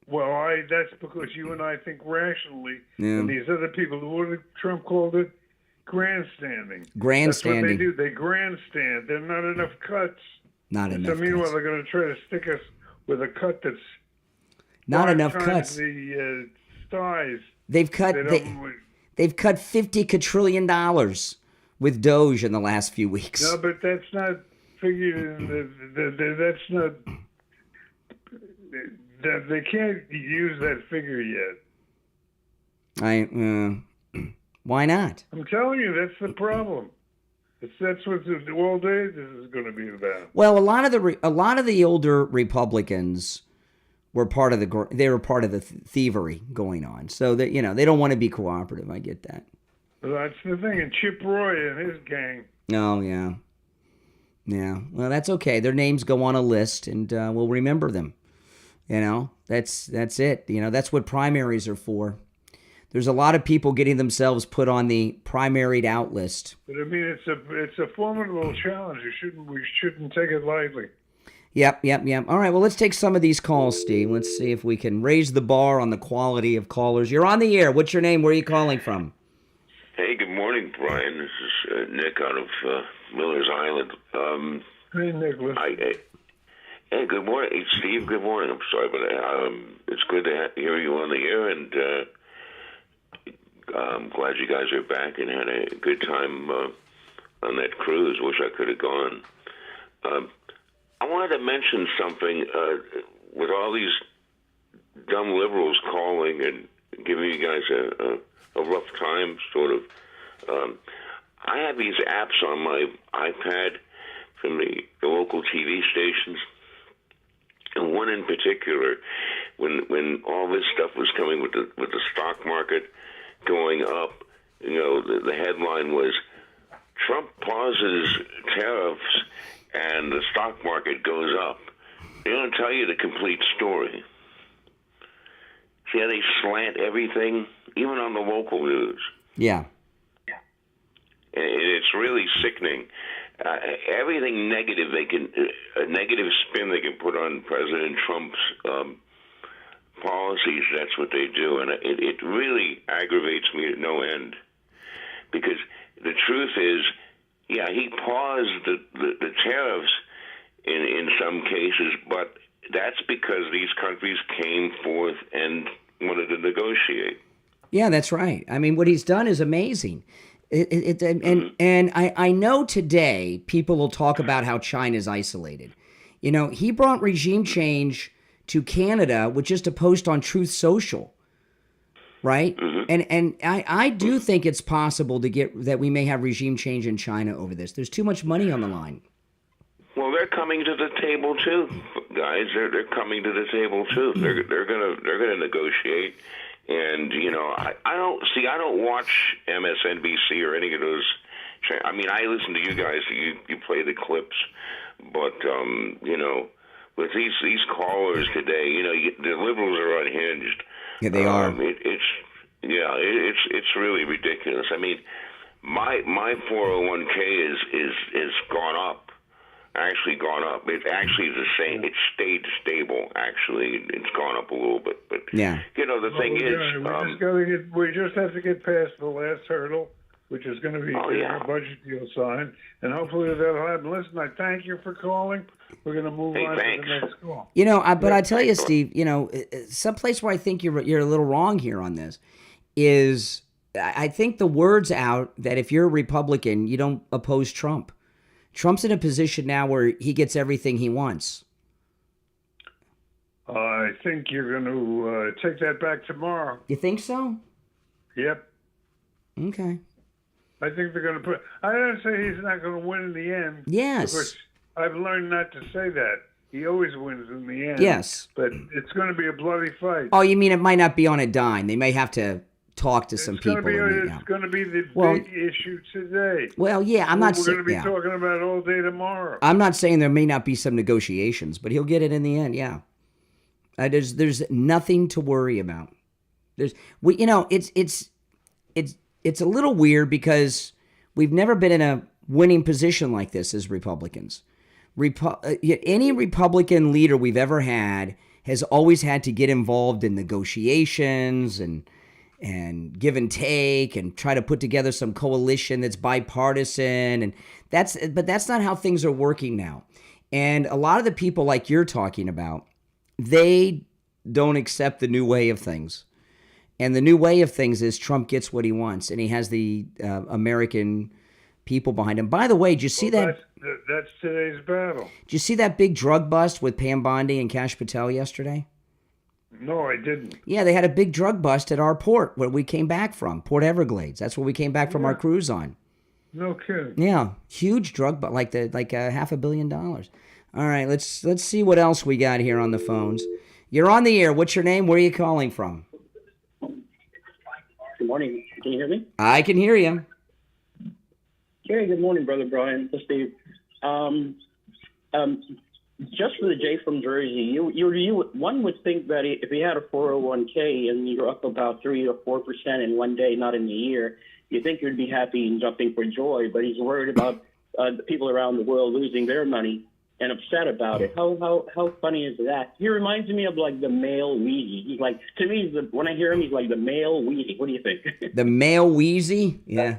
Well, that's because you and I think rationally, Yeah. and these other people, what did Trump called it? Grandstanding. Grandstanding. That's what they do. They grandstand. There are not enough cuts. Not enough So meanwhile, cuts. they're going to try to stick us with a cut that's Not 5 enough times cuts. the size. They've cut they've cut $50 quadrillion with Doge in the last few weeks. No, but that's not figured in that's not. They can't use that figure yet. Why not? I'm telling you, that's the problem. That's what all day this is going to be about. Well, a lot of the older Republicans were part of the thievery going on. So that they don't want to be cooperative. I get that. Well, that's the thing. And Chip Roy and his gang. Oh yeah, yeah. Well, that's okay. Their names go on a list, and we'll remember them. That's it. That's what primaries are for. There's a lot of people getting themselves put on the primaried out list. But I mean, it's a formidable challenge. We shouldn't take it lightly. Yep. All right, well, let's take some of these calls, Steve. Let's see if we can raise the bar on the quality of callers. You're on the air. What's your name? Where are you calling from? Hey, good morning, Brian. This is Nick out of Miller's Island. Hey, Nicholas. Hey, good morning. Hey, Steve, good morning. I'm sorry, but it's good to hear you on the air, and I'm glad you guys are back and had a good time on that cruise. Wish I could have gone. I wanted to mention something with all these dumb liberals calling and giving you guys a rough time, sort of. I have these apps on my iPad from the local TV stations, and one in particular, when all this stuff was coming with the stock market going up, the headline was Trump pauses tariffs and the stock market goes up. They don't tell you the complete story. See how they slant everything, even on the local news. Yeah. And it's really sickening. Everything negative a negative spin they can put on President Trump's policies, that's what they do. And it really aggravates me to no end. Because the truth is, yeah, he paused the tariffs in some cases, but that's because these countries came forth and wanted to negotiate. Yeah, that's right. I mean, what he's done is amazing. And I know today people will talk about how China's isolated. He brought regime change to Canada with just a post on Truth Social, right? Mm-hmm. And I do think it's possible that we may have regime change in China over this. There's too much money on the line. Well, they're coming to the table too, guys. They're coming to the table too. They're gonna negotiate. And I don't watch MSNBC or any of those. I mean, I listen to you guys. You play the clips, but with these callers today, the liberals are unhinged. Yeah, they are. It's really ridiculous. I mean, my 401k is gone up. Actually gone up. It actually is the same. It stayed stable. Actually, it's gone up a little bit. But yeah, the thing is, we just have to get past the last hurdle, which is going to be a budget deal signed, and hopefully that'll happen. Listen, I thank you for calling. We're going to move on to the next call. But I tell you, Steve, someplace where I think you're a little wrong here on this is I think the word's out that if you're a Republican, you don't oppose Trump. Trump's in a position now where he gets everything he wants. I think you're going to take that back tomorrow. You think so? Yep. Okay. I think they're going to I don't say he's not going to win in the end. Yes. Because I've learned not to say that. He always wins in the end. Yes. But it's going to be a bloody fight. Oh, you mean it might not be on a dime? They may have to talk to some people. It's going to be the big issue today. Well, yeah, I'm not We're saying. going to be talking about all day tomorrow. I'm not saying there may not be some negotiations, but he'll get it in the end. Yeah. There's nothing to worry about. It's a little weird because we've never been in a winning position like this as Republicans. Any Republican leader we've ever had has always had to get involved in negotiations and give and take and try to put together some coalition that's bipartisan. And but that's not how things are working now. And a lot of the people like you're talking about, they don't accept the new way of things. And the new way of things is Trump gets what he wants, and he has the American people behind him. By the way, did you see that? That's today's battle. Did you see that big drug bust with Pam Bondi and Kash Patel yesterday? No, I didn't. Yeah, they had a big drug bust at our port where we came back from, Port Everglades. That's where we came back from our cruise on. No kidding. Yeah, huge drug bust, like $500 million. All right, let's see what else we got here on the phones. You're on the air. What's your name? Where are you calling from? Good morning. Can you hear me? I can hear you. Hey, good morning, Brother Brian. This is Steve. Just for the Jay from Jersey, one would think that if he had a 401k and you're up about 3 or 4% in one day, not in the year, you think you'd be happy and jumping for joy. But he's worried about the people around the world losing their money and upset about it. How funny is that? He reminds me of like the male Wheezy. He's like, to me, when I hear him, he's like the male Wheezy. What do you think? The male Wheezy? Yeah.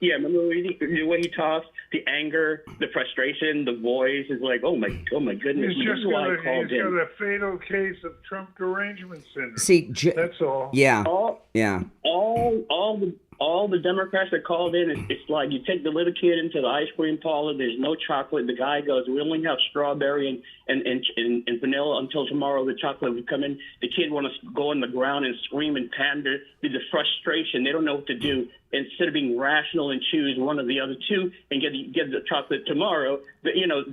Yeah, remember the way he talks, the anger, the frustration, the voice is like, oh my goodness. He's got a fatal case of Trump derangement syndrome. See, that's all. Yeah, yeah. All the Democrats that called in, it's like you take the little kid into the ice cream parlor. There's no chocolate. The guy goes, we only have strawberry and vanilla until tomorrow. The chocolate would come in. The kid want to go on the ground and scream and pander. The frustration. They don't know what to do. Instead of being rational and choose one of the other two and get the chocolate tomorrow, they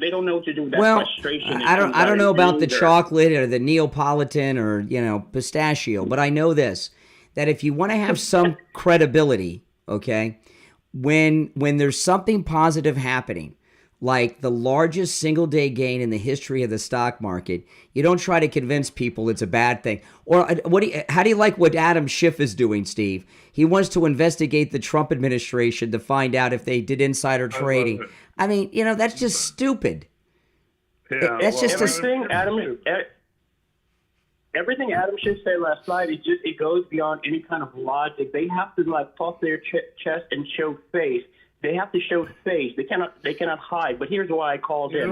don't know what to do with that frustration. I don't know about the chocolate or the Neapolitan or pistachio, but I know this. That if you want to have some credibility, okay, when there's something positive happening, like the largest single-day gain in the history of the stock market, you don't try to convince people it's a bad thing. Or how do you like what Adam Schiff is doing, Steve? He wants to investigate the Trump administration to find out if they did insider trading. I mean, that's just stupid. Yeah, that's just everything Adam Schiff said last night, it goes beyond any kind of logic. They have to puff their chest and show face. They have to show face. They cannot hide. But here's why I called in.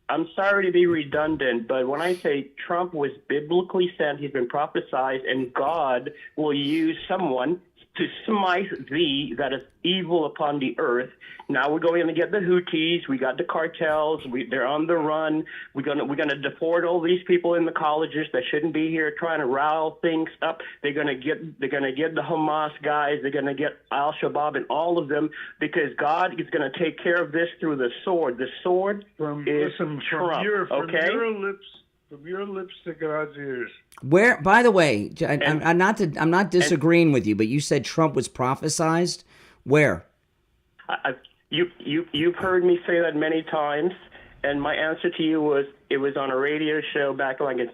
I'm sorry to be redundant, but when I say Trump was biblically sent, he's been prophesied, and God will use someone to smite thee that is evil upon the earth. Now we're going to get the Houthis. We got the cartels. They're on the run. We're gonna deport all these people in the colleges that shouldn't be here, trying to rile things up. They're gonna get the Hamas guys. They're gonna get Al Shabaab and all of them, because God is gonna take care of this through the sword. The sword is Trump. From your lips to God's ears. Where, by the way, I'm not disagreeing with you, but you said Trump was prophesized. Where? You've heard me say that many times, and my answer to you was it was on a radio show back like in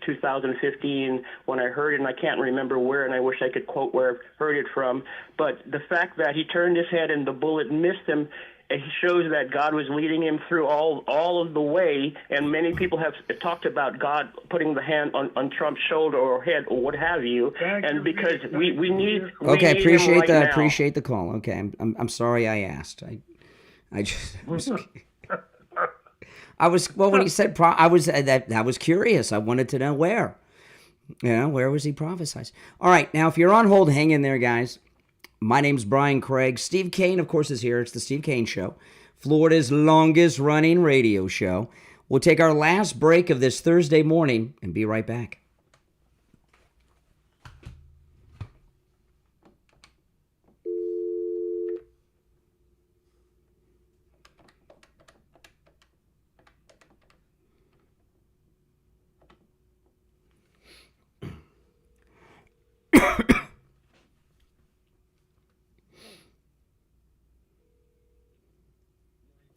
2015 when I heard it, and I can't remember where, and I wish I could quote where I heard it from. But the fact that he turned his head and the bullet missed him, it shows that God was leading him through all of the way, and many people have talked about God putting the hand on Trump's shoulder or head or what have you. And because we need okay, appreciate him appreciate the call. Okay, I'm sorry I asked. I was when he said I was curious. I wanted to know where. Where was he prophesied? All right, now if you're on hold, hang in there, guys. My name's Brian Craig. Steve Kane, of course, is here. It's the Steve Kane Show, Florida's longest-running radio show. We'll take our last break of this Thursday morning and be right back.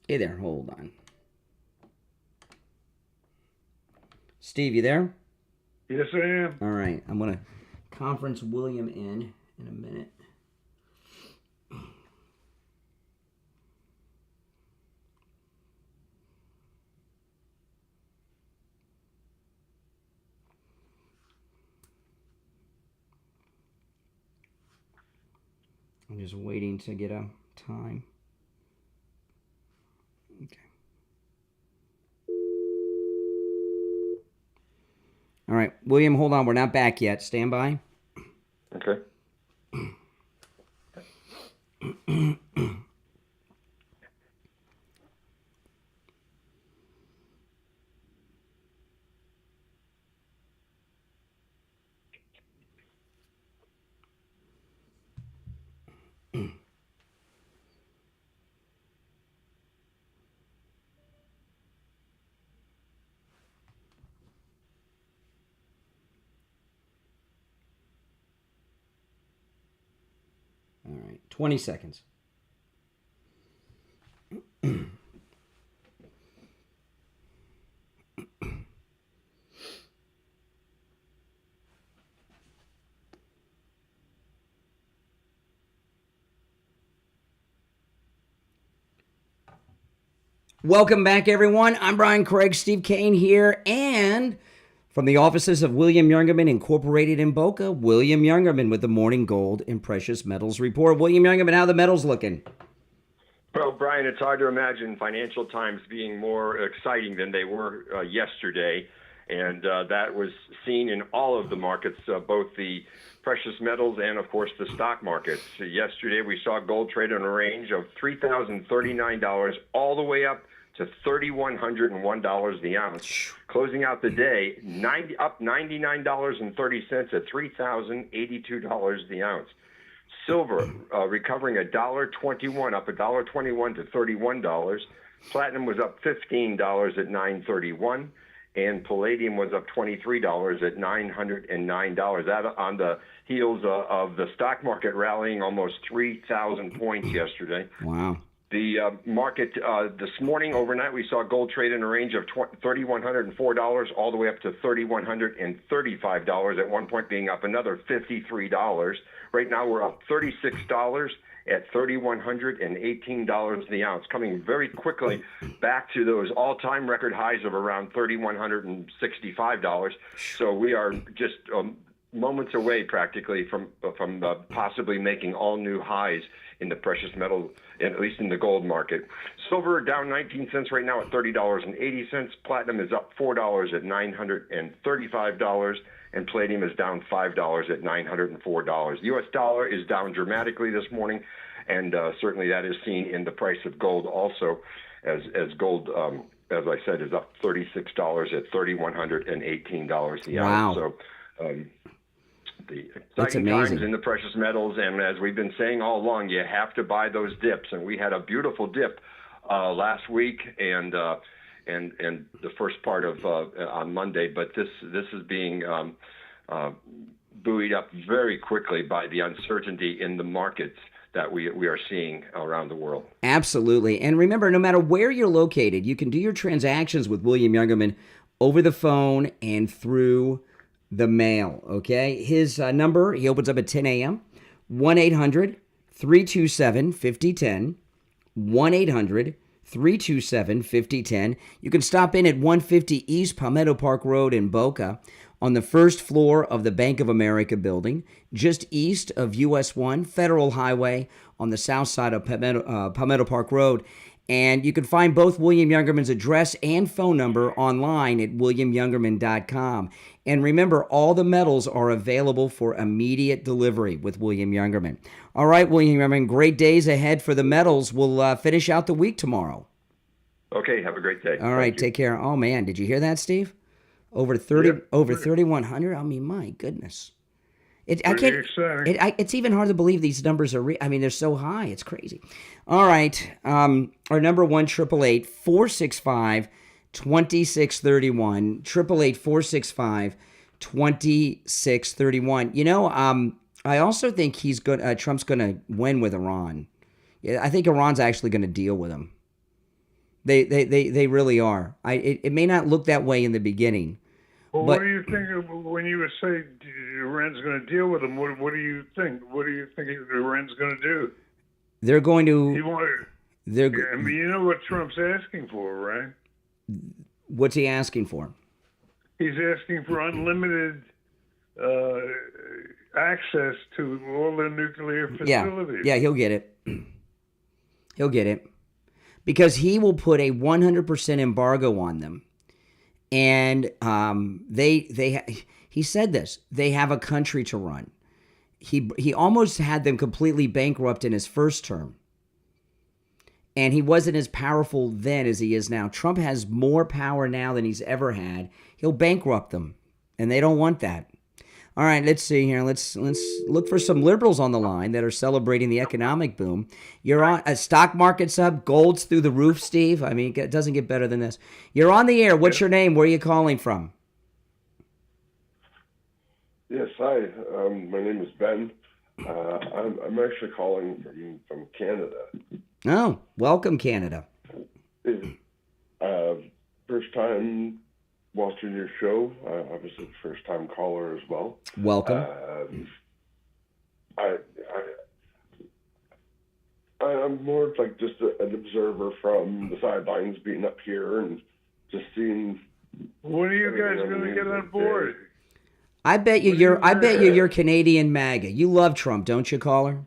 Hey there, hold on. Steve, you there? Yes, I am. All right, I'm going to conference William in a minute. I'm just waiting to get a time. Okay. All right, William, hold on. We're not back yet. Stand by. Okay. All right, 20 seconds. Welcome back, everyone. I'm Brian Craig, Steve Kane here, and from the offices of William Youngerman Incorporated in Boca, William Youngerman with the Morning Gold and Precious Metals Report. William Youngerman, how the metals looking? Well, Brian, it's hard to imagine financial times being more exciting than they were yesterday, and that was seen in all of the markets, both the precious metals and, of course, the stock markets. Yesterday, we saw gold trade in a range of $3,039 all the way up to $3,101 the ounce. Closing out the day, up $99.30 at $3,082 the ounce. Silver recovering $1.21, up $1.21 to $31. Platinum was up $15 at $9.31, and palladium was up $23 at $909. That on the heels of the stock market rallying almost 3,000 points yesterday. Wow. The market this morning, overnight, we saw gold trade in a range of $3,104 all the way up to $3,135, at one point being up another $53. Right now, we're up $36 at $3,118 the ounce, coming very quickly back to those all-time record highs of around $3,165. So we are just moments away, practically, from possibly making all new highs in the precious metal, at least in the gold market. Silver down 19 cents right now at $30.80. Platinum is up $4 at $935, and palladium is down $5 at $904. The U.S. dollar is down dramatically this morning, and certainly that is seen in the price of gold also, as gold, as I said, is up $36 at $3,118 the ounce. So the exciting times in the precious metals, and as we've been saying all along, you have to buy those dips, and we had a beautiful dip last week and the first part of on Monday, but this is being buoyed up very quickly by the uncertainty in the markets that we are seeing around the world. Absolutely. And remember, no matter where you're located, you can do your transactions with William Youngerman over the phone and through the mail, okay? His number, he opens up at 10 a.m., 1-800-327-5010, 1-800-327-5010. You can stop in at 150 East Palmetto Park Road in Boca on the first floor of the Bank of America building, just east of US 1 Federal Highway on the south side of Palmetto Park Road. And you can find both William Youngerman's address and phone number online at williamyoungerman.com. And remember, all the metals are available for immediate delivery with William Youngerman. All right, William Youngerman, great days ahead for the metals. We'll finish out the week tomorrow. Okay, have a great day. All right, take care. Oh, man, did you hear that, Steve? Over 3,100? I mean, my goodness. It's even hard to believe these numbers are I mean, they're so high. It's crazy. All right. Our number 1-888-465-2631. 888-465-2631. You know, I also think Trump's going to win with Iran. Yeah, I think Iran's actually going to deal with him. They really are. It may not look that way in the beginning. Well, but what do you think when you say Iran's going to deal with them? What do you think? What do you think Iran's going to do? they're going to. I mean, you know what Trump's asking for, right? What's he asking for? He's asking for unlimited access to all the nuclear facilities. Yeah, he'll get it. He'll get it. Because he will put a 100% embargo on them. And he said this, they have a country to run. He almost had them completely bankrupt in his first term. And he wasn't as powerful then as he is now. Trump has more power now than he's ever had. He'll bankrupt them, and they don't want that. All right, let's see here. Let's look for some liberals on the line that are celebrating the economic boom. You're on a stock market's up, gold's through the roof, Steve. I mean, it doesn't get better than this. You're on the air. What's your name? Where are you calling from? Yes, hi. My name is Ben. I'm actually calling from Canada. Oh, welcome, Canada. First time watching your show. Obviously, first time caller as well. Welcome. I'm more of like just an observer from the sidelines, being up here and just seeing. When are you guys going to get on board? I bet you're Canadian MAGA. You love Trump, don't you, caller?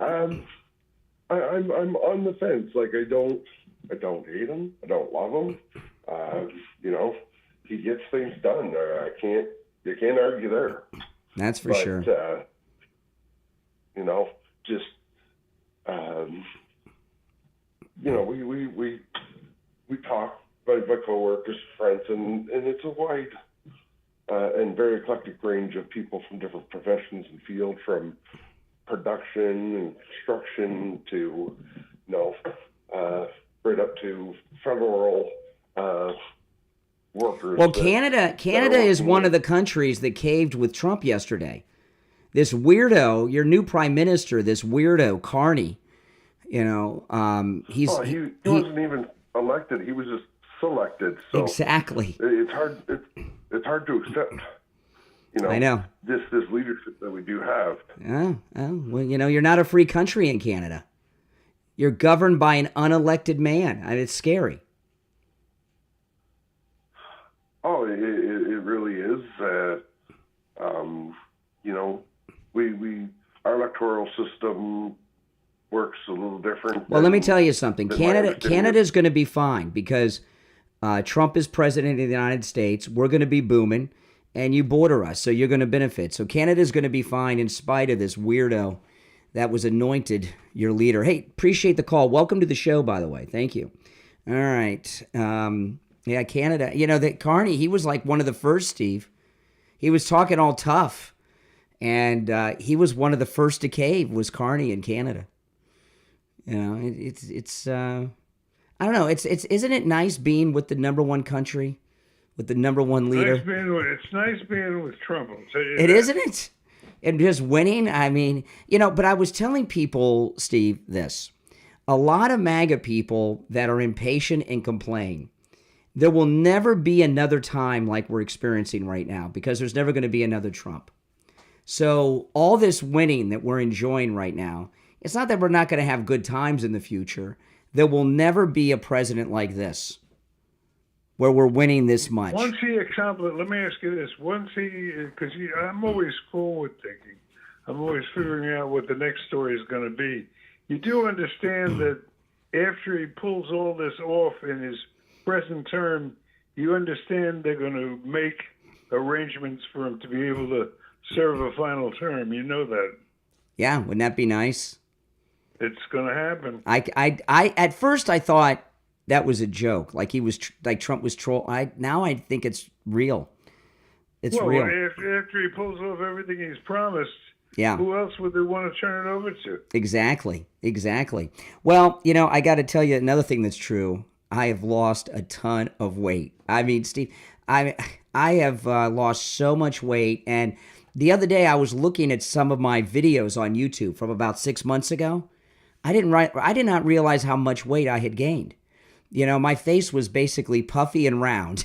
I'm on the fence. Like I don't hate him. I don't love him. He gets things done. You can't argue there. That's for sure. We talk, my coworkers, friends, and it's a wide and very eclectic range of people from different professions and fields, from production and construction to, right up to federal workers. Well, Canada is one of the countries that caved with Trump yesterday. This weirdo, your new prime minister, this weirdo Connie, he wasn't even elected. He was just selected. So exactly. It's hard. It's hard to accept. I know this leadership that we do have. Well, you're not a free country in Canada. You're governed by an unelected man. It's scary. Oh, it really is. Our electoral system works a little different. Well, let me tell you something. Canada's going to be fine because Trump is president of the United States. We're going to be booming, and you border us, so you're going to benefit. So Canada's going to be fine in spite of this weirdo that was anointed your leader. Hey, appreciate the call. Welcome to the show, by the way. Thank you. All right. Yeah, Canada. That Connie, he was like one of the first, Steve. He was talking all tough, and he was one of the first to cave, was Connie in Canada. It's I don't know. Isn't it nice being with the number one country, with the number one leader? It's nice being with Trump. I'll tell you it that. isn't it? And just winning. I mean, But I was telling people, Steve, this: a lot of MAGA people that are impatient and complain. There will never be another time like we're experiencing right now because there's never going to be another Trump. So all this winning that we're enjoying right now, it's not that we're not going to have good times in the future. There will never be a president like this where we're winning this much. Once he accomplished, let me ask you this. Because I'm always forward thinking. I'm always figuring out what the next story is going to be. You do understand that after he pulls all this off in his present term, you understand they're going to make arrangements for him to be able to serve a final term. You know that. Yeah, wouldn't that be nice? It's going to happen. I at first I thought that was a joke, like he was like Trump was troll. Now I think it's real. It's real. After he pulls off everything he's promised, yeah. Who else would they want to turn it over to? Exactly. Well, I got to tell you another thing that's true. I have lost a ton of weight. I mean, Steve, I have lost so much weight. And the other day I was looking at some of my videos on YouTube from about 6 months ago. I did not realize how much weight I had gained. You know, my face was basically puffy and round,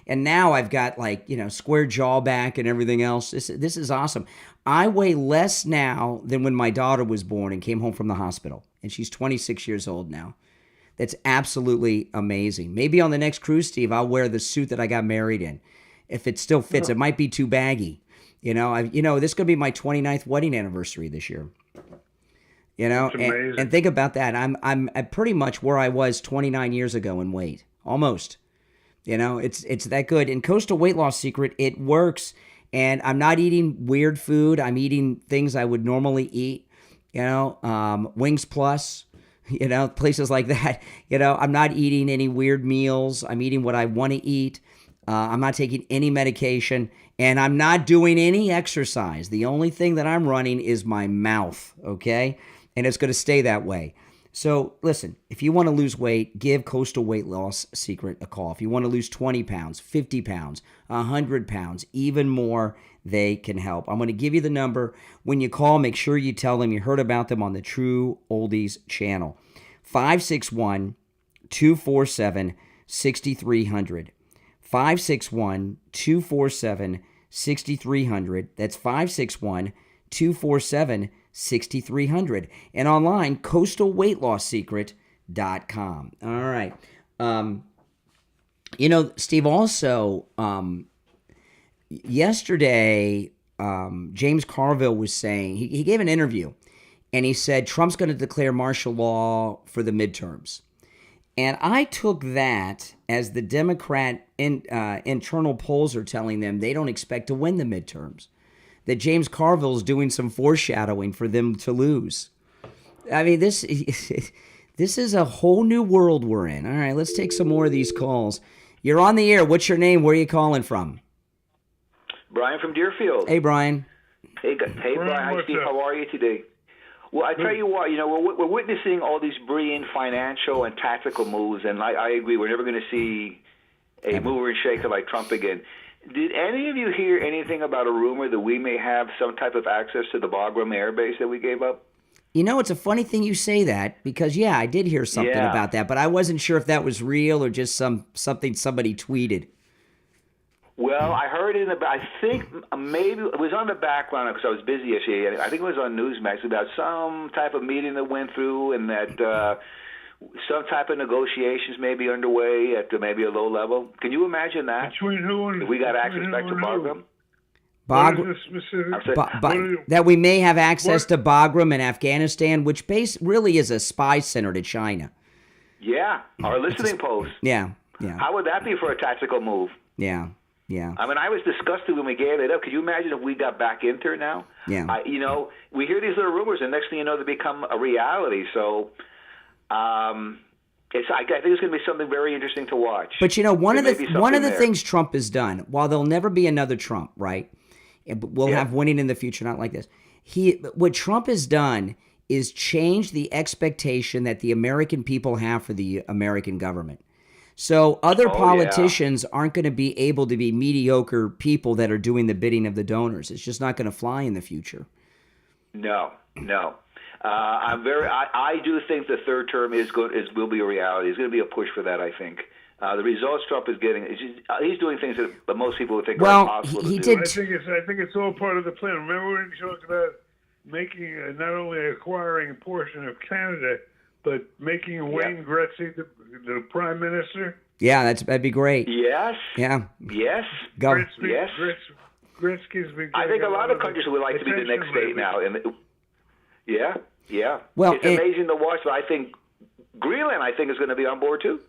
and now I've got like, you know, square jaw back and everything else. This is awesome. I weigh less now than when my daughter was born and came home from the hospital, and she's 26 years old now. That's absolutely amazing. Maybe on the next cruise, Steve, I'll wear the suit that I got married in. If it still fits, it might be too baggy. You know, this is going to be my 29th wedding anniversary this year. You know, and think about that. I'm at pretty much where I was 29 years ago in weight, almost. You know, it's that good. And Coastal Weight Loss Secret, it works. And I'm not eating weird food. I'm eating things I would normally eat. You know, Wings Plus. You know, places like that. You know, I'm not eating any weird meals. I'm eating what I want to eat. I'm not taking any medication, and I'm not doing any exercise. The only thing that I'm running is my mouth. Okay. And it's going to stay that way. So listen, if you want to lose weight, give Coastal Weight Loss Secret a call. If you want to lose 20 pounds, 50 pounds, 100 pounds, even more, they can help. I'm going to give you the number. When you call, make sure you tell them you heard about them on the True Oldies channel. 561-247-6300. 561-247-6300. That's 561-247-6300. 6300 and online coastalweightlossecret.com. All right. You know, Steve, also yesterday James Carville was saying he gave an interview and he said Trump's going to declare martial law for the midterms. And I took that as the Democrat internal polls are telling them they don't expect to win the midterms. That James Carville's doing some foreshadowing for them to lose. I mean, this is a whole new world we're in. All right, let's take some more of these calls. You're on the air. What's your name? Where are you calling from? Brian from Deerfield. Hey, Brian. Hey, Brian. Hi, Steve. How are you today? Well, I tell you what, you know, we're witnessing all these brilliant financial and tactical moves, and I agree. We're never going to see a mover and shaker like Trump again. Did any of you hear anything about a rumor that we may have some type of access to the Bagram Air Base that we gave up? You know, it's a funny thing you say that because, yeah, I did hear something about that, but I wasn't sure if that was real or just something somebody tweeted. Well, I heard it I think maybe it was on the background because I was busy yesterday. I think it was on Newsmax about some type of meeting that went through and that some type of negotiations may be underway at maybe a low level. Can you imagine that? Between who and if we got access back to Bagram? That we may have access to Bagram in Afghanistan, which really is a spy center to China. Yeah, our listening post. Yeah. How would that be for a tactical move? Yeah. I mean, I was disgusted when we gave it up. Could you imagine if we got back into it now? Yeah. You know, we hear these little rumors, and next thing you know, they become a reality. So, I think it's going to be something very interesting to watch. But you know, one of the things Trump has done, while there'll never be another Trump, right? We'll have winning in the future, not like this. What Trump has done is change the expectation that the American people have for the American government. So other politicians aren't going to be able to be mediocre people that are doing the bidding of the donors. It's just not going to fly in the future. No. I do think the third term will be a reality. It's going to be a push for that, I think. The results Trump is getting, he's doing things that most people would think are impossible to do. I think it's all part of the plan. Remember when he talked about making, not only acquiring a portion of Canada, but making Wayne Gretzky the prime minister? Yeah, that'd be great. Yes. Yeah. Yes. Gretzky's been. I think a lot of countries would like to be the next state now. Yeah. Well, it's amazing to watch, but I think Greenland, is going to be on board too.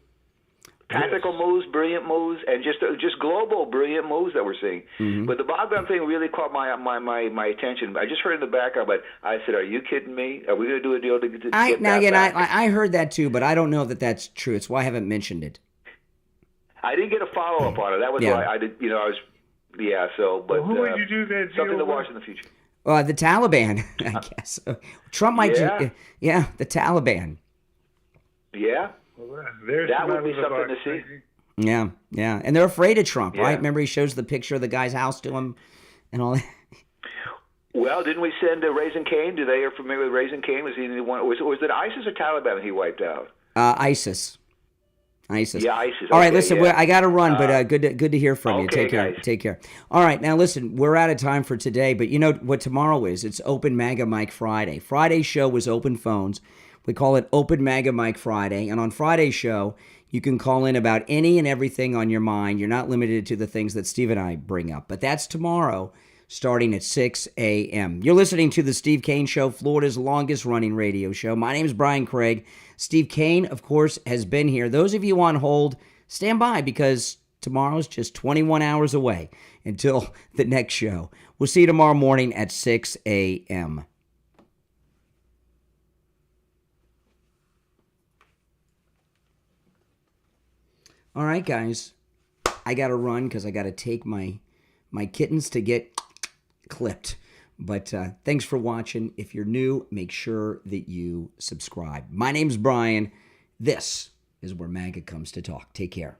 Tactical moves, brilliant moves, and just global brilliant moves that we're seeing. Mm-hmm. But the Bagram thing really caught my attention. I just heard in the background, but I said, "Are you kidding me? Are we going to do a deal to get that back?" I heard that too, but I don't know that that's true. It's why I haven't mentioned it. I didn't get a follow up on it. That was why I did. So, but who would you do that deal something to with? watch in the future. The Taliban, I guess. Trump might. The Taliban. Yeah. Well, that would be something to see. Yeah, and they're afraid of Trump, right? Remember, he shows the picture of the guy's house to him, and all that. Well, didn't we send Raising Cane? Do they are familiar with Raising Cane? Was he the one? Was it ISIS or Taliban he wiped out? ISIS. Yeah, ISIS. All right, okay, listen, yeah. I got to run, but good to hear from you. Okay, Take care. guys. Take care. All right, now listen, we're out of time for today, but you know what tomorrow is? It's Open MAGA Mike Friday. Friday's show was Open Phones. We call it Open MAGA Mike Friday, and on Friday's show, you can call in about any and everything on your mind. You're not limited to the things that Steve and I bring up, but that's tomorrow, starting at 6 a.m. You're listening to the Steve Kane Show, Florida's longest-running radio show. My name is Brian Craig. Steve Kane, of course, has been here. Those of you on hold, stand by because tomorrow's just 21 hours away until the next show. We'll see you tomorrow morning at 6 a.m. All right, guys. I got to run because I got to take my kittens to get clipped. But thanks for watching. If you're new, make sure that you subscribe. My name's Brian. This is where MAGA comes to talk. Take care.